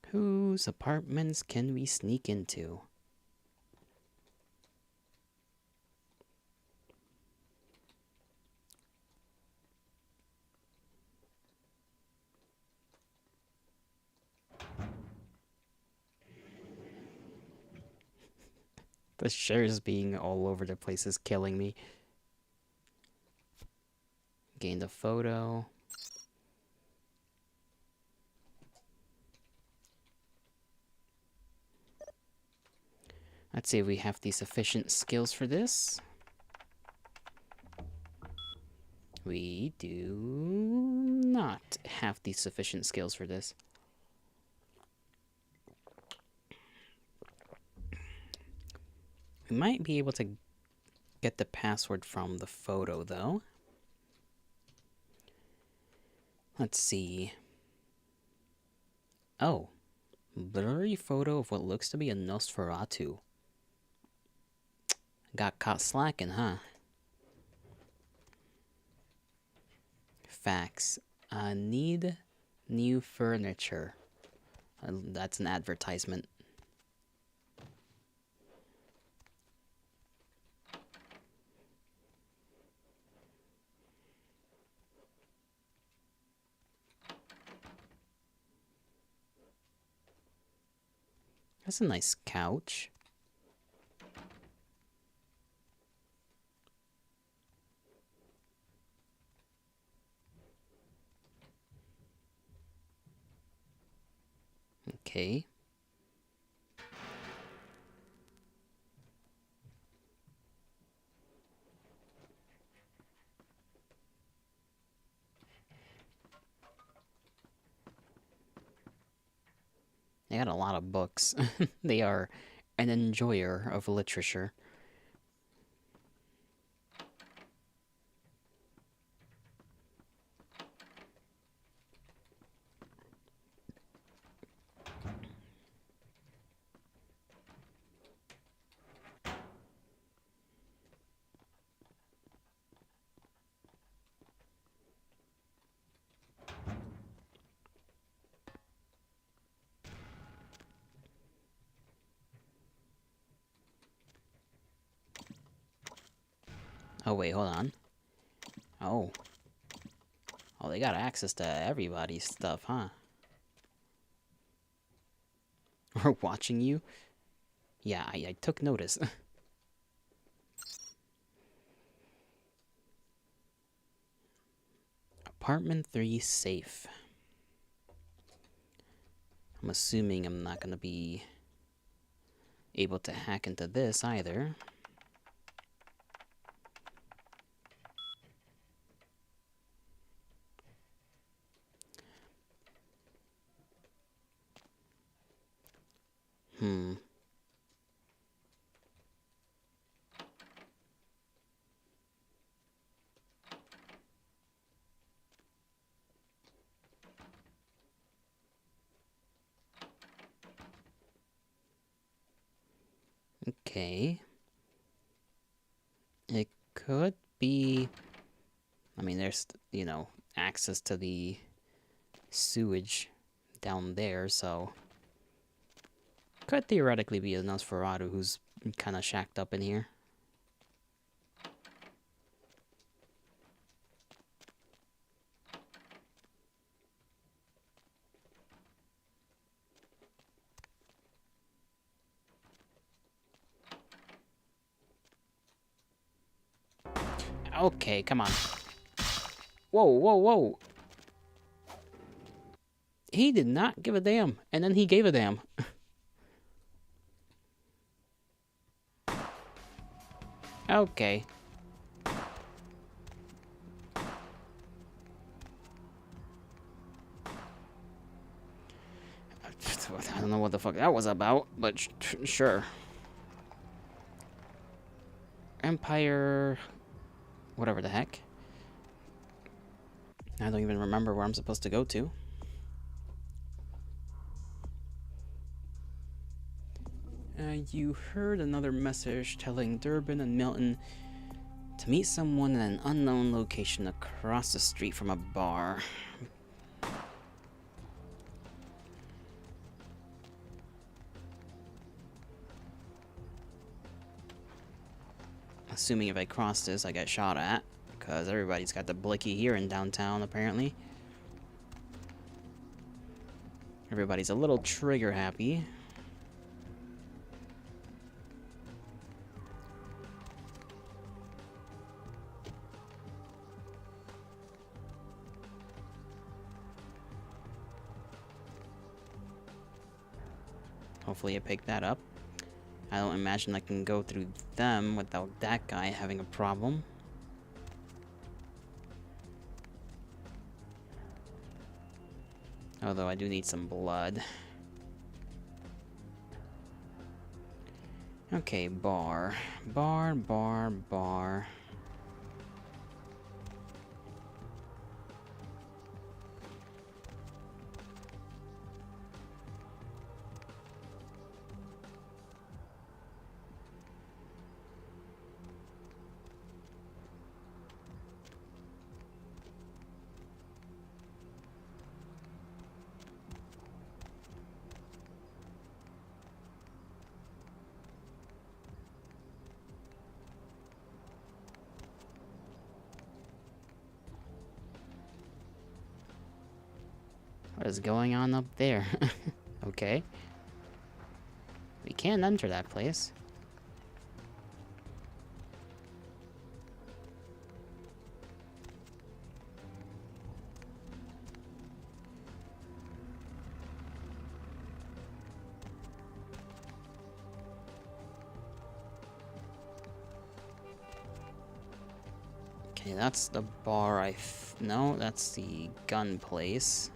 Whose apartments can we sneak into? The shares being all over the place is killing me. Gained a photo. Let's see if we have the sufficient skills for this. We do not have the sufficient skills for this. We might be able to get the password from the photo, though. Let's see. Oh. Blurry photo of what looks to be a Nosferatu. Got caught slacking, huh? Facts. Need new furniture. That's an advertisement. That's a nice couch. Okay. They got a lot of books. They are an enjoyer of literature. Oh, wait, hold on. Oh. Oh, they got access to everybody's stuff, huh? Or watching you? Yeah, I took notice. Apartment 3 safe. I'm assuming I'm not gonna be able to hack into this either. Okay. It could be... I mean, there's, you know, access to the sewage down there, so... Could theoretically be a Nosferatu who's kind of shacked up in here. Okay, come on. Whoa, whoa, whoa. He did not give a damn, and then he gave a damn. Okay. I don't know what the fuck that was about, but sure. Empire... whatever the heck. I don't even remember where I'm supposed to go to. You heard another message telling Durbin and Milton to meet someone at an unknown location across the street from a bar. Assuming if I cross this, I get shot at, because everybody's got the blicky here in downtown, apparently. Everybody's a little trigger happy. Hopefully I pick that up. I don't imagine I can go through them without that guy having a problem. Although I do need some blood. Okay, bar. Bar, bar, bar. What is going on up there? Okay. We can't enter that place. Okay, that's the bar no, that's the gun place.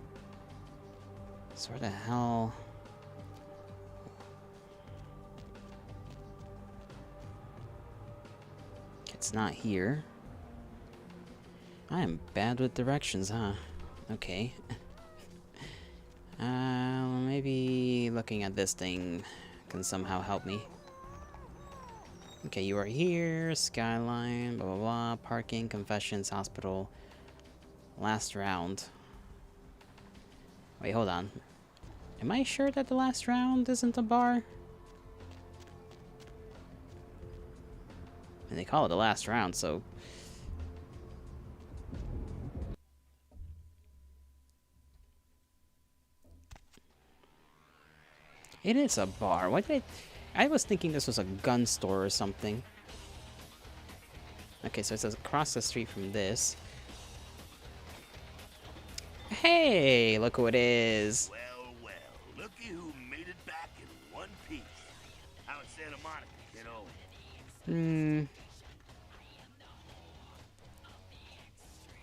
So where the hell... It's not here. I am bad with directions, huh? Okay. Maybe looking at this thing can somehow help me. Okay, you are here, skyline, blah blah blah, parking, confessions, hospital. Last round. Wait, hold on. Am I sure that the last round isn't a bar? And they call it the last round, so... It is a bar. Why did I was thinking this was a gun store or something. Okay, so it says across the street from this. Hey, look who it is. Well, well, looky Hmm.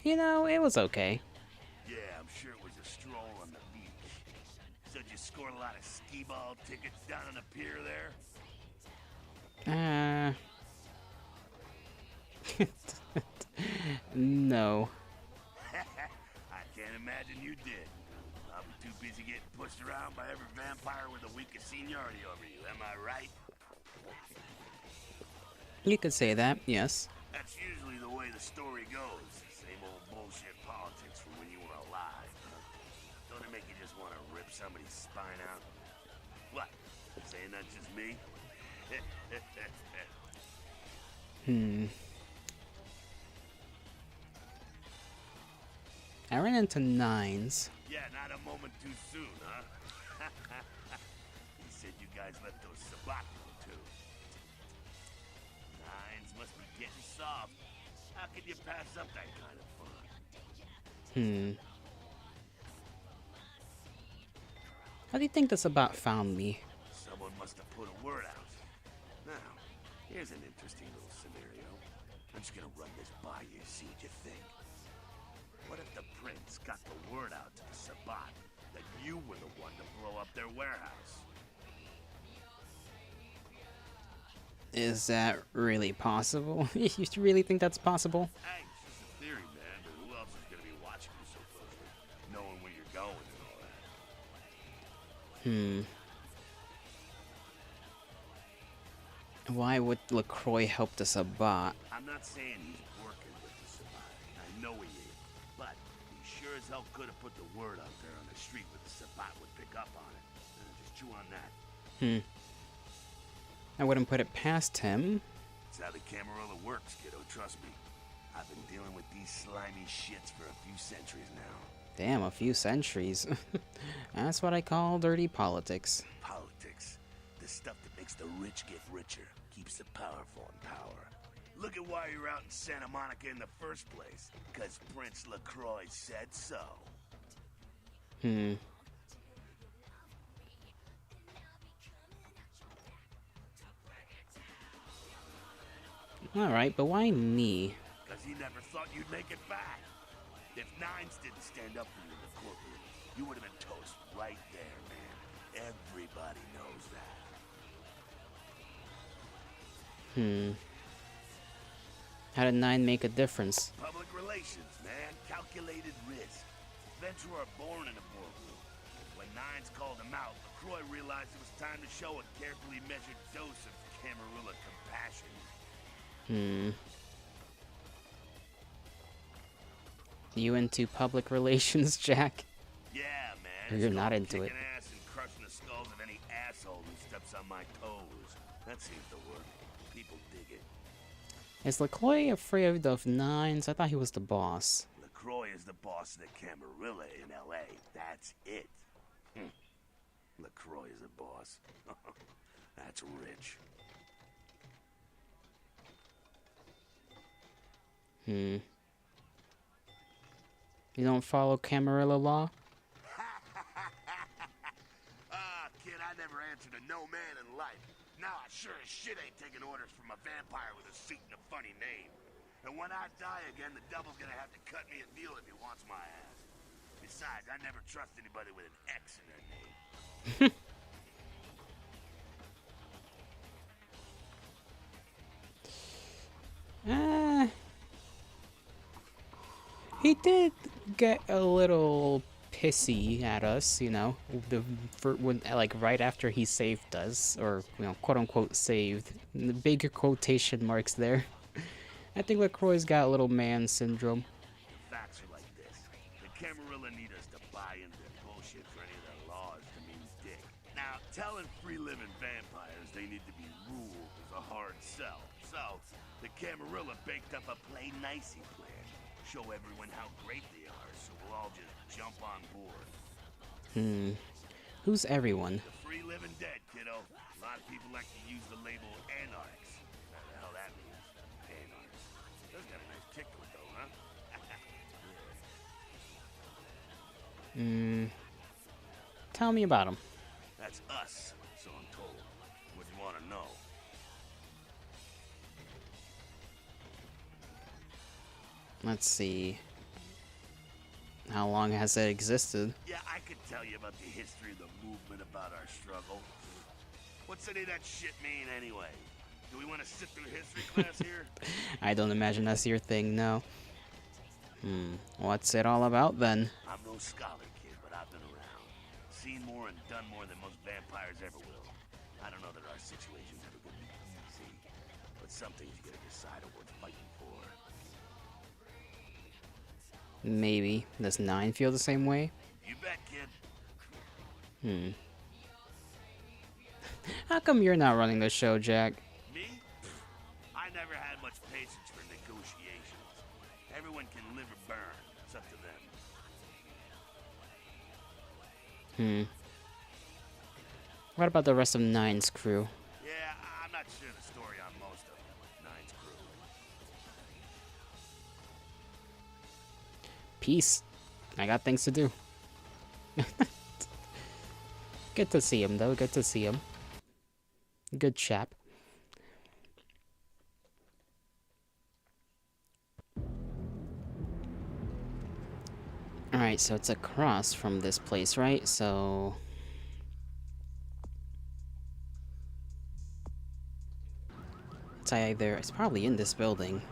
You know, it was okay. Yeah, I'm sure it was a stroll on the beach. Said you scored a lot of skee-ball tickets down on the pier there? No. I can't imagine you did. I'll be too busy getting pushed around by every vampire with the weakest seniority over you, am I right? You could say that, yes. That's usually the way the story goes. Same old bullshit politics from when you were alive. Don't it make you just want to rip somebody's spine out? What? Saying that's just me? I ran into nines. Yeah, not a moment too soon, huh? He said you guys let those Sabat go too. Nines must be getting soft. How could you pass up that kind of fun? How do you think this about found me? Someone must have put a word out. Now, here's an interesting little scenario. I'm just gonna run this by you, see what you think. What if the prince got the word out to the Sabat that you were the one to blow up their warehouse? Is that really possible? You really think that's possible? Hey, it's just a theory, man, but who else is gonna be watching you so closely, knowing where you're going and all that? Why would LaCroix help the Sabat? I'm not saying he's working with the Sabat. I know he ain't. But he sure as hell could have put the word out there on the street where the Sabat would pick up on it. Just chew on that. I wouldn't put it past him. That's how the Camarilla works, kiddo, trust me. I've been dealing with these slimy shits for a few centuries now. Damn, a few centuries. That's what I call dirty politics. Politics. The stuff that makes the rich get richer, keeps the powerful in power. Look at why you're out in Santa Monica in the first place. Because Prince LaCroix said so. Alright, but why me? Because he never thought you'd make it back. If Nines didn't stand up for you in the courtroom, you would have been toast right there, man. Everybody knows that. How did 9 make a difference? Public relations, man. Calculated risk. Venture are born in a boardroom. When Nines called him out, LaCroix realized it was time to show a carefully measured dose of Camarilla compassion. You into public relations, Jack? Yeah, man. Or you're not into it? Kicking ass and crushing the skulls of any asshole who steps on my toes. That seems to work. People dig it. Is LaCroix afraid of 9s? I thought he was the boss. LaCroix is the boss of the Camarilla in L.A. That's it. LaCroix is a boss. That's rich. You don't follow Camarilla law? Kid, I never answered to no man in life. Now I sure as shit ain't taking orders from a vampire with a suit and a funny name. And when I die again, the devil's gonna have to cut me a deal if he wants my ass. Besides, I never trust anybody with an X in their name. He did get a little pissy at us, you know, like right after he saved us, or quote unquote saved. The bigger quotation marks there. I think LaCroix's got a little man syndrome. The facts are like this. The Camarilla need us to buy into their bullshit for any of their laws to mean dick. Now, telling free-living vampires they need to be ruled is a hard sell. So, the Camarilla baked up a play nicey plan. Show everyone how great they are, so we'll all just jump on board. Who's everyone? The free-living dead, kiddo. A lot of people like to use the label anarchs. What the hell that means? Anarchs. That's got a nice kick to it, though, huh? Tell me about him. That's us, so I'm told. What do you want to know? Let's see. How long has it existed? Yeah, I could tell you about the history of the movement, about our struggle. What's any of that shit mean anyway? Do we want to sit through history class here? I don't imagine that's your thing, no. What's it all about then? I'm no scholar, kid, but I've been around. Seen more and done more than most vampires ever will. I don't know that our situation's ever gonna be easy, but some things you gotta decide are worth fighting for. Maybe. Does 9 feel the same way? You bet, kid. How come you're not running the show, Jack? Me? I never had much patience for negotiations. Everyone can live or burn. It's up to them. What about the rest of 9's crew? Yeah, I'm not sure the story on most of them. Nine's crew. Peace. I got things to do. Good to see him, though. Good to see him. Good chap. Alright, so it's across from this place, right? So... it's either... it's probably in this building.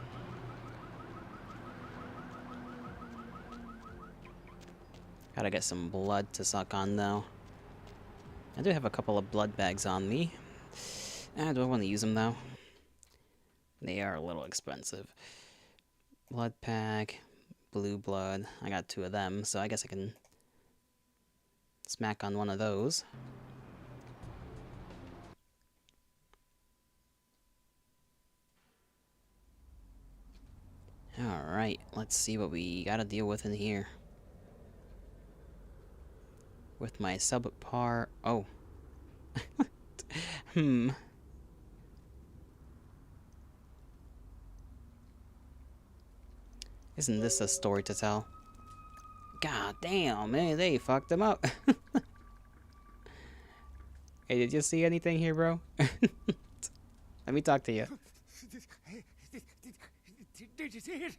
Gotta get some blood to suck on, though. I do have a couple of blood bags on me. Do I want to use them, though? They are a little expensive. Blood pack, blue blood. I got 2 of them, so I guess I can smack on one of those. Alright, let's see what we gotta deal with in here. With my subpar... oh. Isn't this a story to tell? God damn, man, they fucked him up. Hey, did you see anything here, bro? Let me talk to you. Did you see it?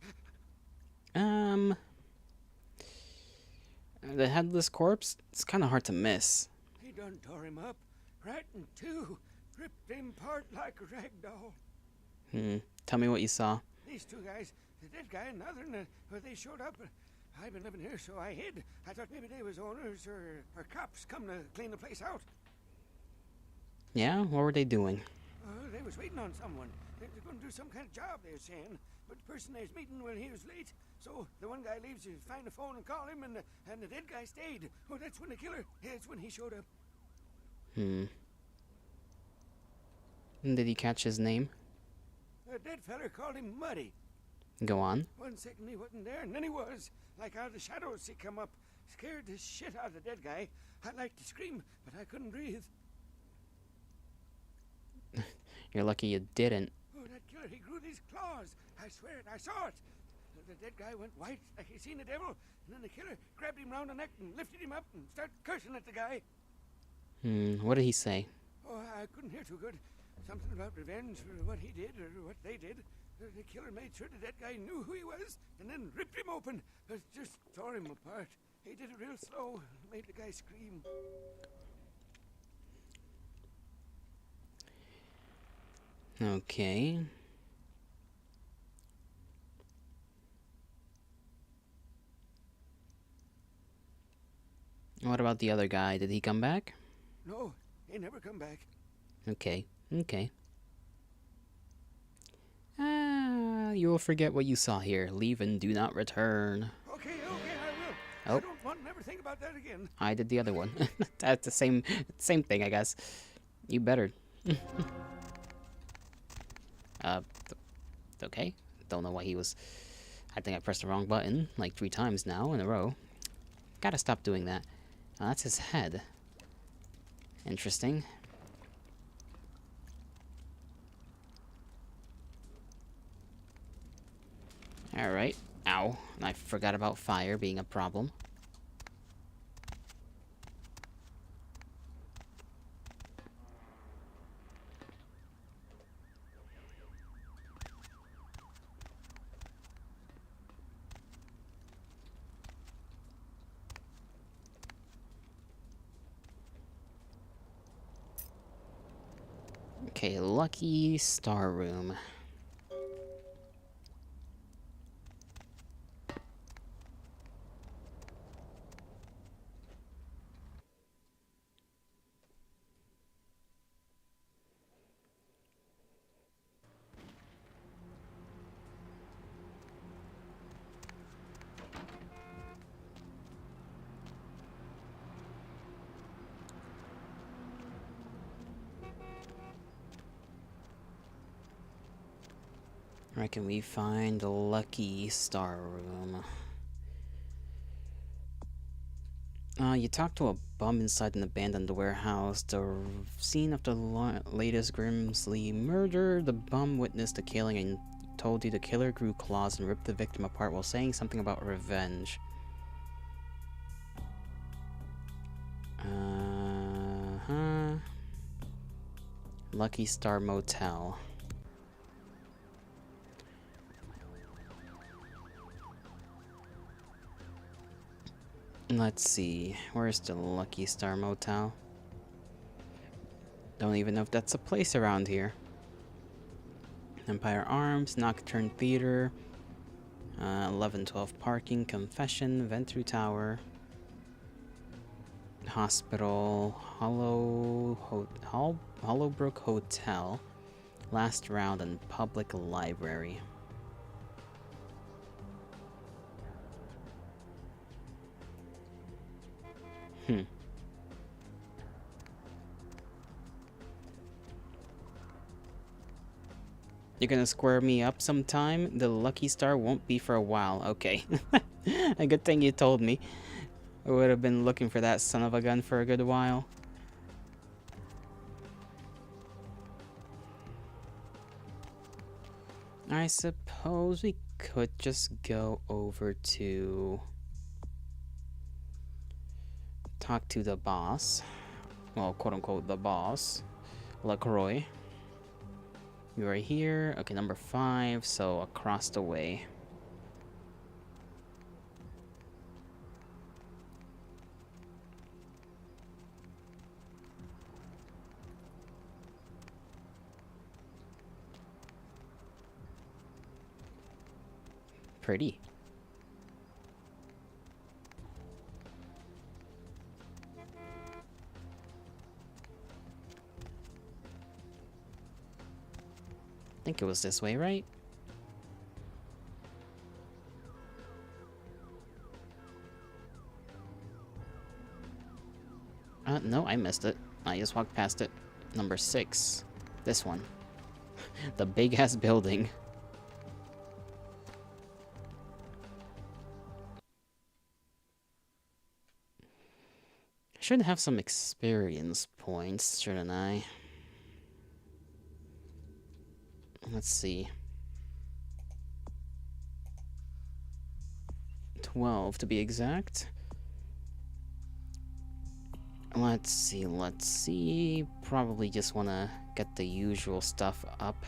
The headless corpse? It's kind of hard to miss. He done tore him up, right in 2, ripped him apart like a rag doll. Tell me what you saw. These 2 guys, the dead guy and the other, they showed up. I've been living here, so I hid. I thought maybe they was owners or cops come to clean the place out. Yeah? What were they doing? They was waiting on someone. They was going to do some kind of job, they were saying. But the person they was meeting, well, he was late. So the one guy leaves to find a phone and call him, and the dead guy stayed. Oh, that's when the killer, that's when he showed up. And did he catch his name? The dead feller called him Muddy. Go on. 1 second he wasn't there, and then he was. Like out of the shadows he come up. Scared the shit out of the dead guy. I'd like to scream, but I couldn't breathe. You're lucky you didn't. Oh, that killer, he grew these claws. I swear it, I saw it. The dead guy went white like he seen the devil, and then the killer grabbed him round the neck and lifted him up and started cursing at the guy. What did he say? Oh, I couldn't hear too good. Something about revenge for what he did or what they did. The killer made sure the dead guy knew who he was and then ripped him open. Just tore him apart. He did it real slow, made the guy scream. Okay. What about the other guy? Did he come back? No, he never come back. Okay. You will forget what you saw here. Leave and do not return. Okay, I will. Oh. I don't want to never think about that again. I did the other one. That's the same thing, I guess. You better. Okay. Don't know why he was... I think I pressed the wrong button like 3 times now in a row. Gotta stop doing that. Oh, that's his head. Interesting. Alright. Ow. I forgot about fire being a problem. Okay, lucky star room. Where can we find the lucky star room? You talked to a bum inside an abandoned warehouse. The scene of the latest grimly murder. The bum witnessed the killing and told you the killer grew claws and ripped the victim apart while saying something about revenge. Lucky Star Motel. Let's see, where's the Lucky Star Motel? Don't even know if that's a place around here. Empire Arms, Nocturne Theater, 1112 Parking, Confession, Ventru Tower, Hospital, Hollowbrook Hotel, Last Round, and Public Library. You're gonna square me up sometime? The Lucky Star won't be for a while. Okay. A good thing you told me. I would have been looking for that son of a gun for a good while. I suppose we could just go over to talk to the boss. Well, quote unquote, the boss. LaCroix. You are here. Okay, number 5, so across the way. Pretty. I think it was this way, right? No, I missed it. I just walked past it. Number 6. This one. The big-ass building. Should have some experience points, shouldn't I? Let's see. 12 to be exact. Let's see. Probably just want to get the usual stuff up.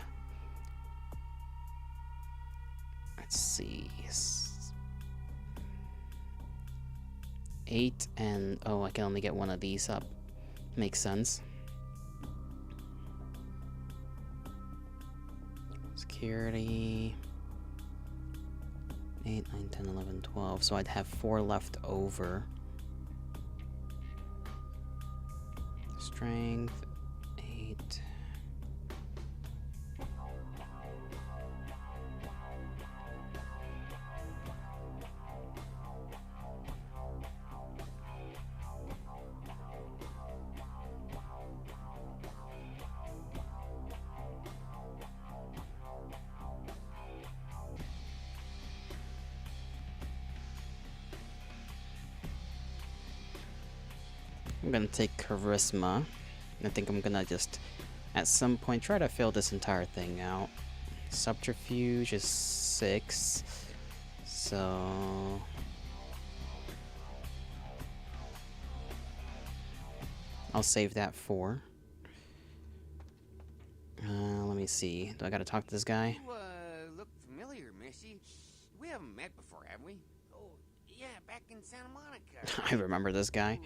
Let's see. 8 and... oh, I can only get one of these up. Makes sense. Security... 8, 9, 10, 11, 12. So I'd have 4 left over. Strength... 8... I'm gonna take Charisma. I think I'm gonna just, at some point, try to fill this entire thing out. Subterfuge is 6. So... I'll save that 4. Let me see. Do I gotta talk to this guy? You, look familiar, Missy. We haven't met before, have we? Oh, yeah, back in Santa Monica. I remember this guy.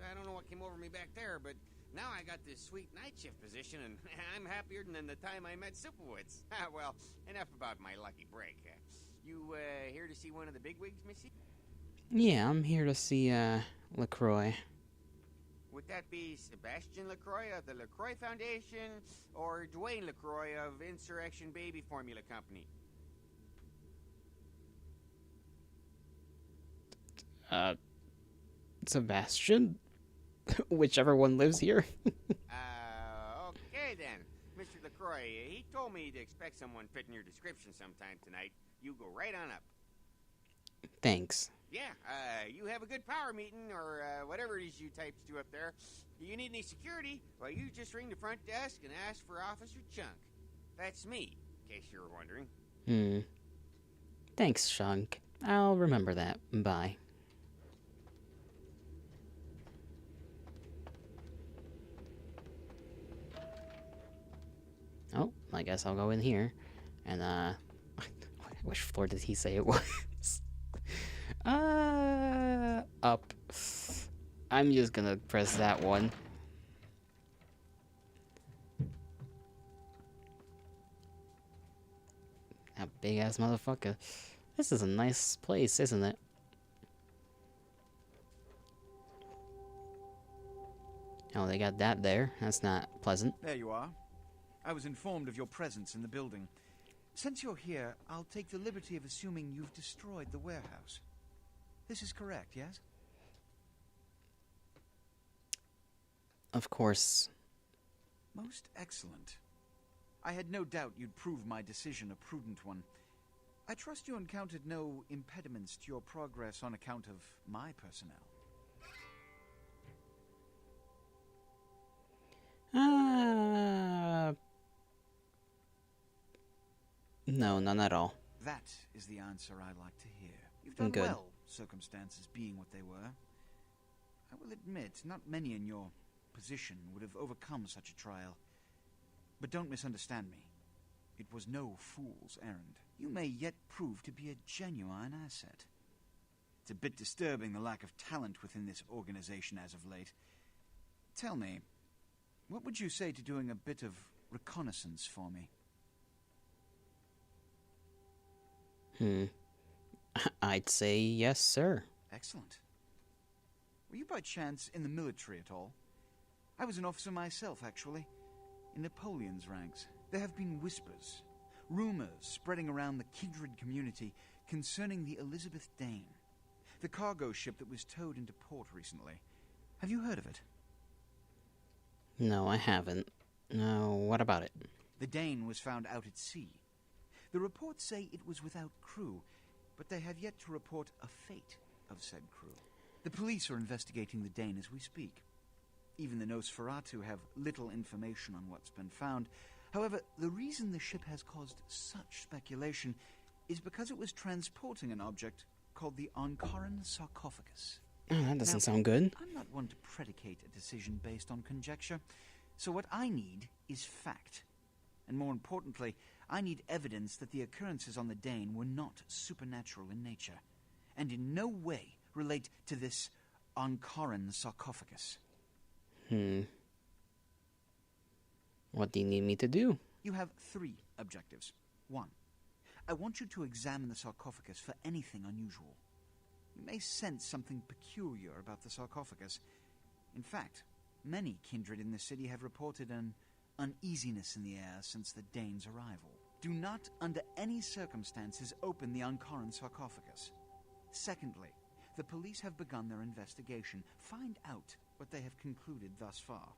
I don't know what came over me back there, but Now I got this sweet night shift position, and I'm happier than the time I met Superwoods. Well, enough about my lucky break. You here to see one of the bigwigs, Missy? Yeah, I'm here to see, LaCroix. Would that be Sebastian LaCroix of the LaCroix Foundation, or Dwayne LaCroix of Insurrection Baby Formula Company? Sebastian? Whichever one lives here. Okay then. Mr. LaCroix, he told me to expect someone fitting your description sometime tonight. You go right on up. Thanks. Yeah, you have a good power meeting, or whatever it is you types do up there. You need any security? Well, you just ring the front desk and ask for Officer Chunk. That's me, in case you were wondering. Thanks, Chunk. I'll remember that. Bye. Oh, I guess I'll go in here. And, which floor did he say it was? Up. I'm just gonna press that one. That big ass motherfucker. This is a nice place, isn't it? Oh, they got that there. That's not pleasant. There you are. I was informed of your presence in the building. Since you're here, I'll take the liberty of assuming you've destroyed the warehouse. This is correct, yes? Of course. Most excellent. I had no doubt you'd prove my decision a prudent one. I trust you encountered no impediments to your progress on account of my personnel. No, none at all. That is the answer I like to hear. You've done well, circumstances being what they were. I will admit, not many in your position would have overcome such a trial. But don't misunderstand me. It was no fool's errand. You may yet prove to be a genuine asset. It's a bit disturbing, the lack of talent within this organization as of late. Tell me, what would you say to doing a bit of reconnaissance for me? I'd say yes, sir. Excellent. Were you by chance in the military at all? I was an officer myself, actually, in Napoleon's ranks. There have been whispers, rumors spreading around the kindred community concerning the Elizabeth Dane, the cargo ship that was towed into port recently. Have you heard of it? No, I haven't. No, what about it? The Dane was found out at sea. The reports say it was without crew, but they have yet to report a fate of said crew. The police are investigating the Dane as we speak. Even the Nosferatu have little information on what's been found. However, the reason the ship has caused such speculation is because it was transporting an object called the Onkaran sarcophagus. Oh, that doesn't sound good. I'm not one to predicate a decision based on conjecture, so what I need is fact. And more importantly, I need evidence that the occurrences on the Dane were not supernatural in nature, and in no way relate to this Onkaran sarcophagus. What do you need me to do? You have 3 objectives. 1. I want you to examine the sarcophagus for anything unusual. You may sense something peculiar about the sarcophagus. In fact, many kindred in the city have reported an uneasiness in the air since the Dane's arrival. Do not, under any circumstances, open the Onkaran sarcophagus. Secondly, the police have begun their investigation. Find out what they have concluded thus far.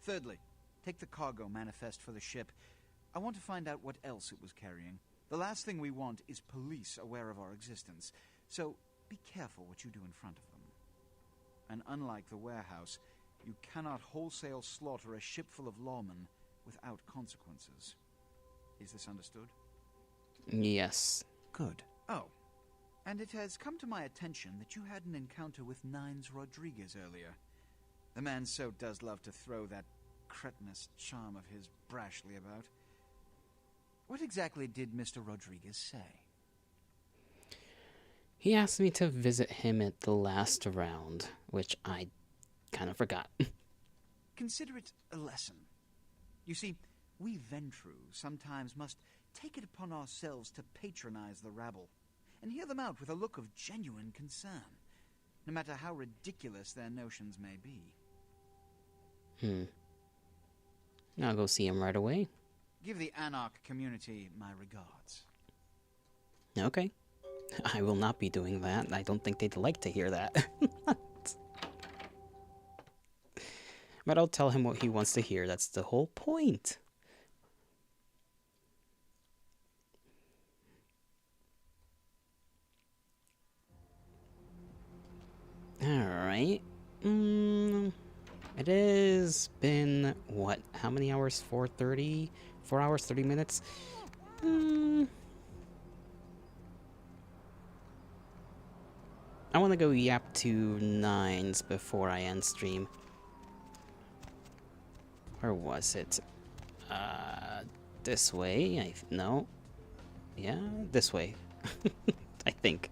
Thirdly, take the cargo manifest for the ship. I want to find out what else it was carrying. The last thing we want is police aware of our existence, so be careful what you do in front of them. And unlike the warehouse, you cannot wholesale slaughter a ship full of lawmen without consequences. Is this understood? Yes. Good. Oh, and it has come to my attention that you had an encounter with Nines Rodriguez earlier. The man so does love to throw that cretinous charm of his brashly about. What exactly did Mr. Rodriguez say? He asked me to visit him at the last round, which I kind of forgot. Consider it a lesson. You see, we Ventru sometimes must take it upon ourselves to patronize the rabble and hear them out with a look of genuine concern, no matter how ridiculous their notions may be. I'll go see him right away. Give the Anarch community my regards. Okay. I will not be doing that. I don't think they'd like to hear that. But I'll tell him what he wants to hear. That's the whole point. Alright. It has been, what? How many hours? 4:30? 4 hours, 30 minutes? I want to go yap to 9s before I end stream. Or was it? This way? No. Yeah, this way. I think.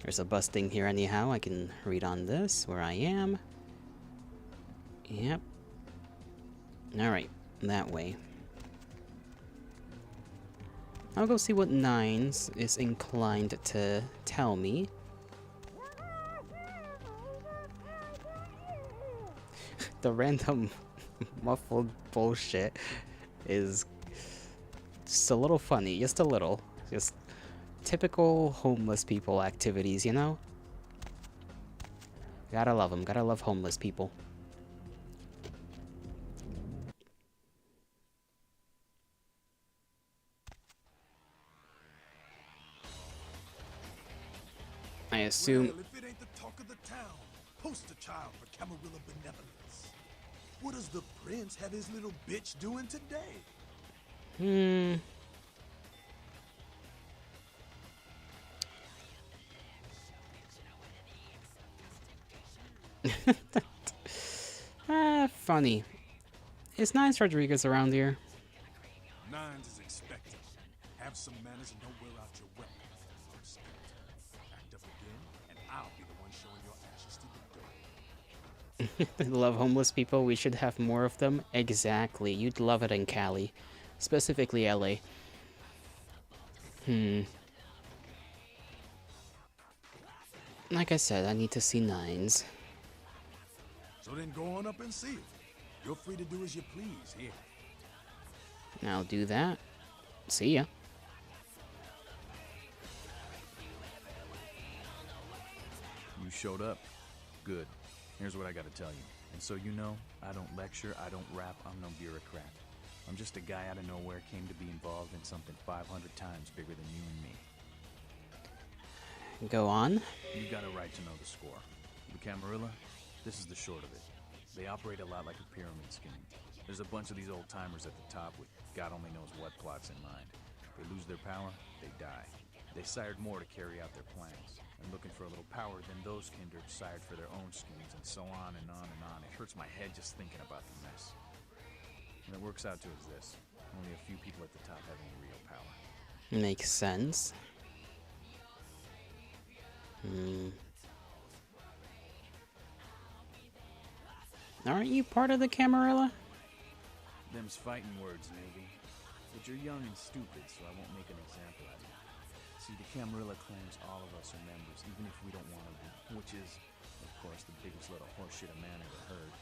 There's a bus thing here anyhow. I can read on this, where I am. Yep. Alright, that way. I'll go see what 9s is inclined to tell me. The random muffled bullshit is just a little funny, just a little. Just typical homeless people activities, you know? Gotta love them, gotta love homeless people. I assume... Well, if it ain't the talk of the town, poster child for Camarilla benevolence. What does the prince have his little bitch doing today? Funny. Is Nines Rodriguez around here? Nines is expected. Have some manners and don't wear out your weapon. Act up again, and I'll be the one showing your ashes to the door. Love homeless people. We should have more of them. Exactly. You'd love it in Cali. Specifically LA. Like I said, I need to see 9s. So then go on up and see it. You're free to do as you please here. I'll do that. See ya. You showed up. Good. Here's what I gotta tell you. And so you know, I don't lecture, I don't rap, I'm no bureaucrat. I'm just a guy out of nowhere came to be involved in something 500 times bigger than you and me. Go on. You got a right to know the score. The Camarilla, this is the short of it. They operate a lot like a pyramid scheme. There's a bunch of these old-timers at the top with God only knows what plots in mind. They lose their power, they die. They sired more to carry out their plans. And looking for a little power, then those kindred sired for their own schemes, and so on and on and on. It hurts my head just thinking about the mess. And it works out to is this. Only a few people at the top have any real power. Makes sense. Aren't you part of the Camarilla? Them's fighting words, maybe. But you're young and stupid, so I won't make an example of you. See, the Camarilla claims all of us are members, even if we don't want to be. Which is, of course, the biggest little horseshit a man ever heard.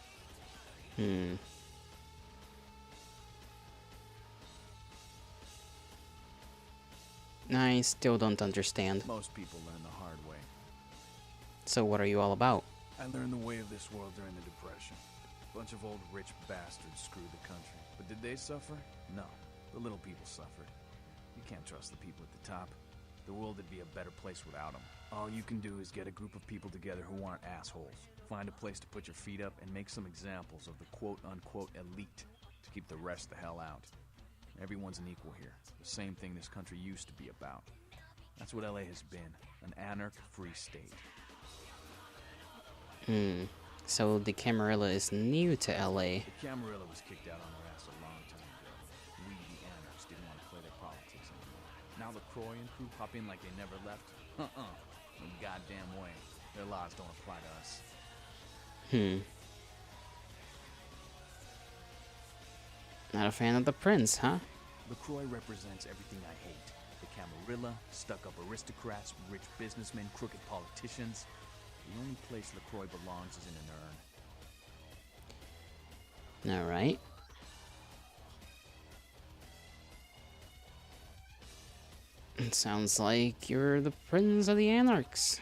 I still don't understand. Most people learn the hard way. So what are you all about? I learned the way of this world during the Depression. A bunch of old rich bastards screwed the country. But did they suffer? No. The little people suffered. You can't trust the people at the top. The world would be a better place without them. All you can do is get a group of people together who aren't assholes. Find a place to put your feet up and make some examples of the quote-unquote elite to keep the rest the hell out. Everyone's an equal here. The same thing this country used to be about. That's what LA has been. An anarch-free state. So the Camarilla is new to LA. The Camarilla was kicked out on their ass a long time ago. We, the anarchs, didn't want to play their politics anymore. Now the Croy and crew hop in like they never left. No goddamn way. Their laws don't apply to us. Not a fan of the prince, huh? LaCroix represents everything I hate. The Camarilla, stuck-up aristocrats, rich businessmen, crooked politicians. The only place LaCroix belongs is in an urn. Alright. It sounds like you're the prince of the anarchs.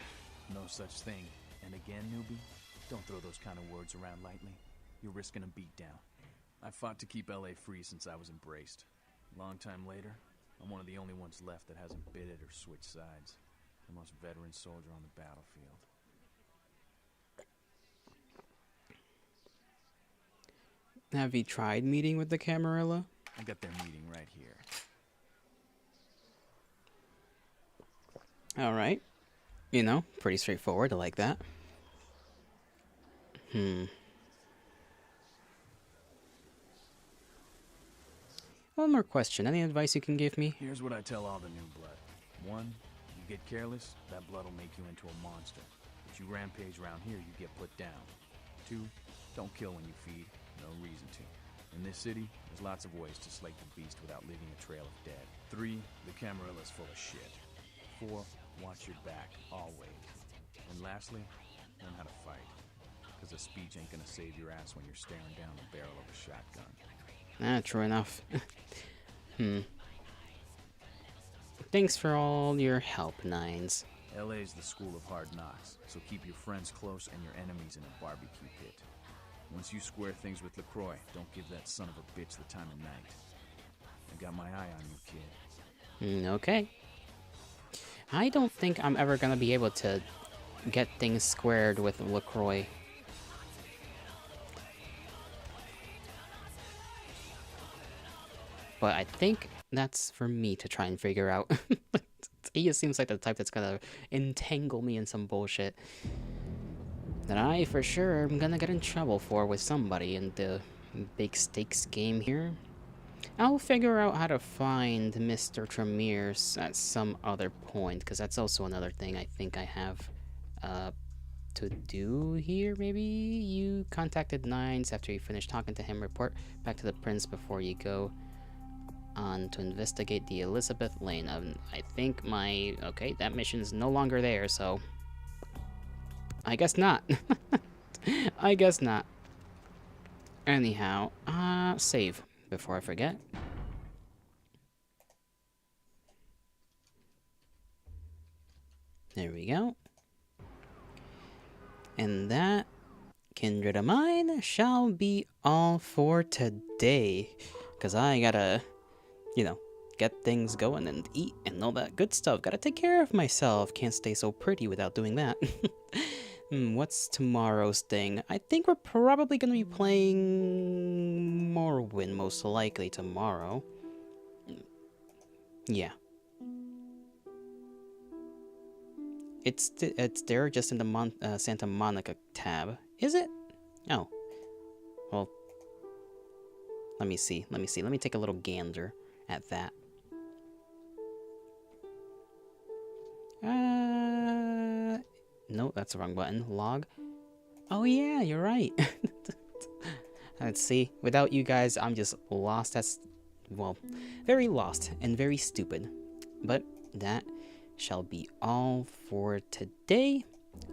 No such thing. And again, newbie, don't throw those kind of words around lightly. You're risking a beatdown. I fought to keep LA free since I was embraced. Long time later, I'm one of the only ones left that hasn't bid it or switched sides. The most veteran soldier on the battlefield. Have you tried meeting with the Camarilla? I got their meeting right here. Alright. You know, pretty straightforward. I like that. One more question. Any advice you can give me? Here's what I tell all the new blood. 1, you get careless, that blood will make you into a monster. If you rampage around here, you get put down. 2, don't kill when you feed. No reason to. In this city, there's lots of ways to slake the beast without leaving a trail of dead. 3, the Camarilla's full of shit. 4, watch your back, always. And lastly, learn how to fight. Because a speech ain't gonna save your ass when you're staring down the barrel of a shotgun. True enough. Thanks for all your help, Nines. LA's the school of hard knocks, so keep your friends close and your enemies in a barbecue pit. Once you square things with LaCroix, don't give that son of a bitch the time of night. I got my eye on you, kid. Okay. I don't think I'm ever gonna be able to get things squared with LaCroix. But I think that's for me to try and figure out. He just seems like the type that's gonna entangle me in some bullshit that I for sure am gonna get in trouble for with somebody in the big stakes game here. I'll figure out how to find Mr. Tremere at some other point, because that's also another thing I think I have to do here. Maybe you contacted Nines after you finished talking to him. Report back to the prince before you go on to investigate the Elizabeth Lane. I think my... Okay, that mission's no longer there, so... I guess not. I guess not. Anyhow, save before I forget. There we go. And that, kindred of mine, shall be all for today. Because I gotta, you know, get things going and eat and all that good stuff. Gotta take care of myself. Can't stay so pretty without doing that. What's tomorrow's thing? I think we're probably gonna be playing Morrowind, most likely tomorrow. Yeah. It's there just in the Santa Monica tab. Is it? Oh. Well. Let me see. Let me take a little gander at that. No, that's the wrong button. Log. Oh yeah, you're right. Let's see. Without you guys, I'm just lost. That's, well, very lost and very stupid. But that shall be all for today.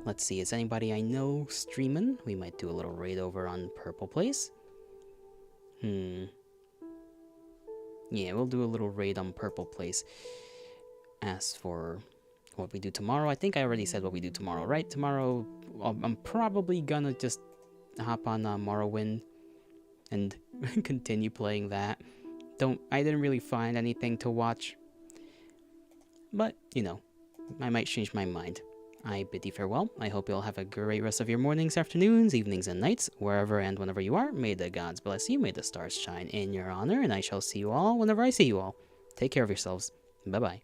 Let's see, is anybody I know streaming? We might do a little raid over on Purple Place. Yeah, we'll do a little raid on Purple Place. As for what we do tomorrow, I think I already said what we do tomorrow, right? Tomorrow, I'm probably gonna just hop on Morrowind and continue playing that. I didn't really find anything to watch. But, you know, I might change my mind. I bid you farewell. I hope you'll have a great rest of your mornings, afternoons, evenings, and nights, wherever and whenever you are. May the gods bless you, may the stars shine in your honor, and I shall see you all whenever I see you all. Take care of yourselves. Bye-bye.